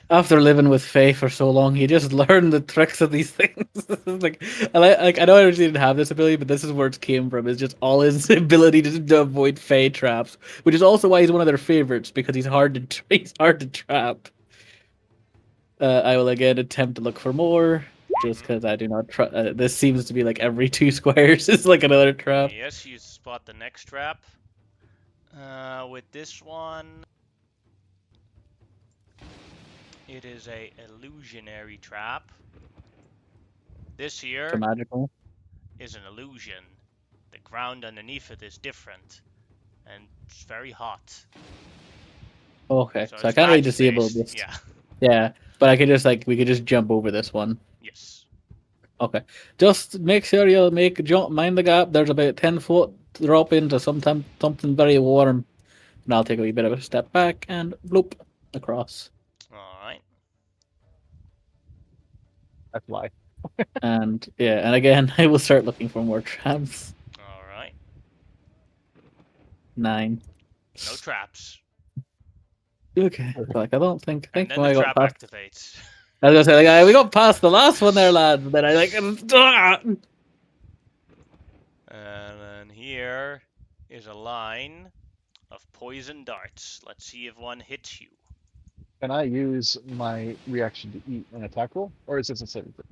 E: After living with Faye for so long, you just learn the tricks of these things. like I know I originally didn't have this ability, but this is where it came from. Is just all his ability to avoid Faye traps, which is also why he's one of their favorites because he's hard to trap. I will again attempt to look for more, just because I do not trust. This seems to be like every 2 squares is like another trap.
A: Yes, you spot the next trap. With this one, it is a illusionary trap. This here
E: So magical.
A: is an illusion. The ground underneath it is different, and it's very hot.
E: Okay, so I
A: it's
E: can't really
A: magic
E: disable
A: based.
E: this.
A: Yeah.
E: Yeah, but I could just we could just jump over this one.
A: Yes.
E: Okay, just make sure you mind the gap. There's about 10-foot drop into something very warm, and I'll take a wee bit of a step back and bloop across.
A: All right.
B: That's why.
E: And yeah, and again, I will start looking for more traps.
A: All right.
E: 9.
A: No traps.
E: Okay, like I don't think.
A: And then
E: when I
A: the
E: got
A: trap
E: past,
A: activates.
E: I was gonna say we got past the last one there, lad. Then I
A: And then here is a line of poison darts. Let's see if one hits you.
B: Can I use my reaction to eat an attack roll, or is this a saving throw?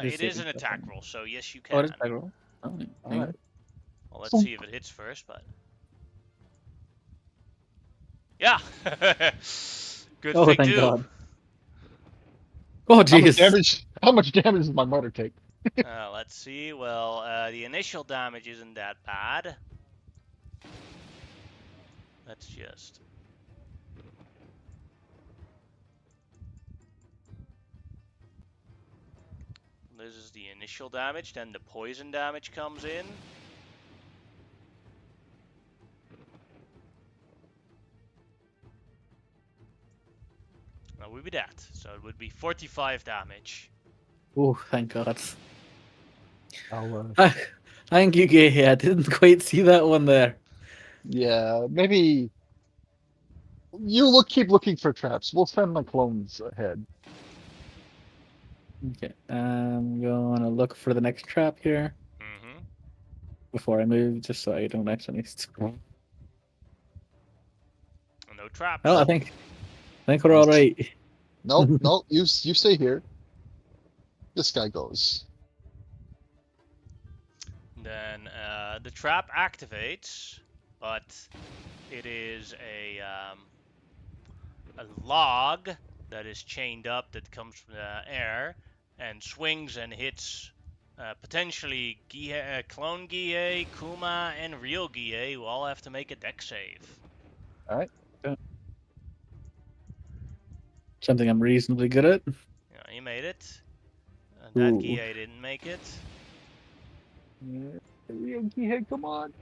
A: It is an attack roll, so yes, you can.
E: Oh, it is attack roll. Oh,
B: All right.
A: Well, let's see if it hits first, but yeah. Good
E: Oh,
A: thing
E: thank
A: too.
E: God. Oh, jeez.
B: How much damage does my motor take?
A: Let's see. Well, the initial damage isn't that bad. Let's just. This is the initial damage, then the poison damage comes in. That would be that. So it would be 45 damage.
E: Oh, thank God.
B: I'll,
E: Thank you, Gay. I didn't quite see that one there.
B: yeah, maybe keep looking for traps. We'll send my clones ahead.
E: Okay, I'm gonna look for the next trap here.
A: Mm-hmm.
E: before I move, just so I don't accidentally.
A: No traps.
E: Well, I think we're all right.
B: Nope, nope. You stay here. This guy goes.
A: Then the trap activates, but it is a log that is chained up that comes from the air and swings and hits potentially Clone Guille, Kuma, and Real Guille, who all have to make a deck save.
B: All right.
E: Something I'm reasonably good at.
A: Yeah, he made it. That
E: Ooh.
A: Guille didn't make it.
B: Hey, come on.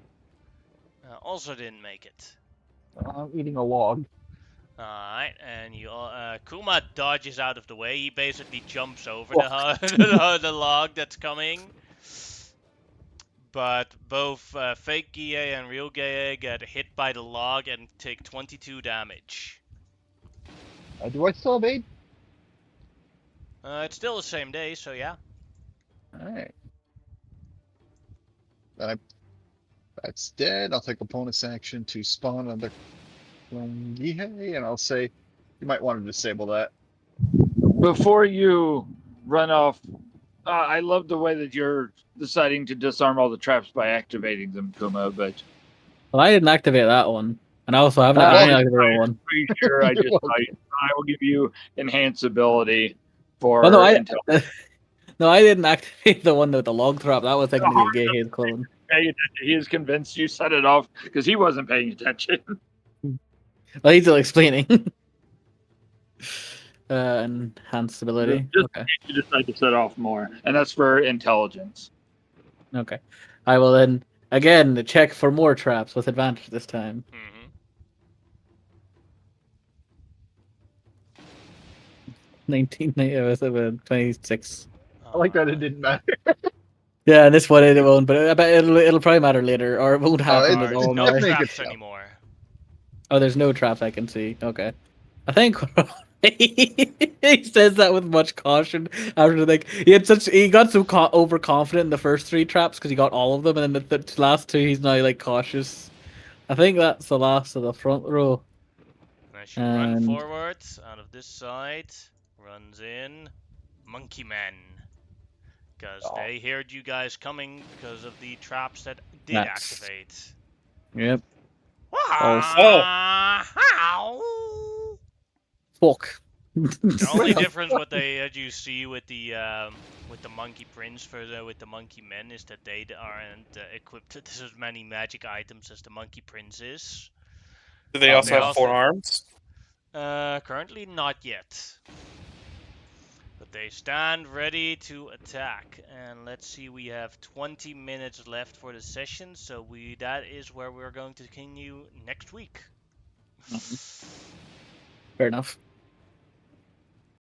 A: Also didn't make it.
B: I'm eating a log.
A: Alright, and Kuma dodges out of the way. He basically jumps over the log that's coming. But both Fake Guille and Real Guille get hit by the log and take 22 damage.
B: Do I still have 8?
A: It's still the same day, so yeah.
B: All right. That's dead. I'll take a bonus action to spawn on the Yihei, and I'll say you might want to disable that.
D: Before you run off, I love the way that you're deciding to disarm all the traps by activating them, Kuma. But
E: Well, I didn't activate that one, and I also haven't
B: Oh,
E: actually
B: well,
E: activated one.
D: pretty sure I
B: You're
D: just
B: welcome.
D: I will give you enhance ability for
E: Well, no,
D: intel.
E: no, I didn't activate the one with the log trap. That was technically Gayhead's clone.
D: He is convinced you set it off because he wasn't paying attention.
E: Well, he's still explaining. Enhanced ability.
D: Just
E: Okay.
D: you decide to set off more, and that's for intelligence.
E: Okay. I will then again check for more traps with advantage this time.
A: Mm-hmm.
E: 19, 26.
B: I like that it didn't matter.
E: Yeah, this one it won't, but I bet it'll probably matter later, or it won't happen
A: There's
E: at all.
A: no
E: now.
B: definitely
A: traps
B: could tell.
A: anymore.
E: Oh, there's no traps I can see. Okay. I think he says that with much caution. After like he got so overconfident in the first 3 traps because he got all of them, and then the last 2 he's now like cautious. I think that's the last of the front row.
A: As you run
E: And
A: forwards out of this side, runs in Monkey Men. Because they heard you guys coming because of the traps that did
E: Next.
A: activate.
E: yep.
A: Wow.
E: Fuck.
A: The only
B: Wait,
A: difference what you see with the Monkey Prince with the Monkey Men is that they aren't equipped with as many magic items as the Monkey Prince is.
C: Do they also
A: They
C: have 4 arms?
A: Currently not yet. But they stand ready to attack. And let's see, we have 20 minutes left for the session, so that is where we're going to continue next week.
E: Fair enough.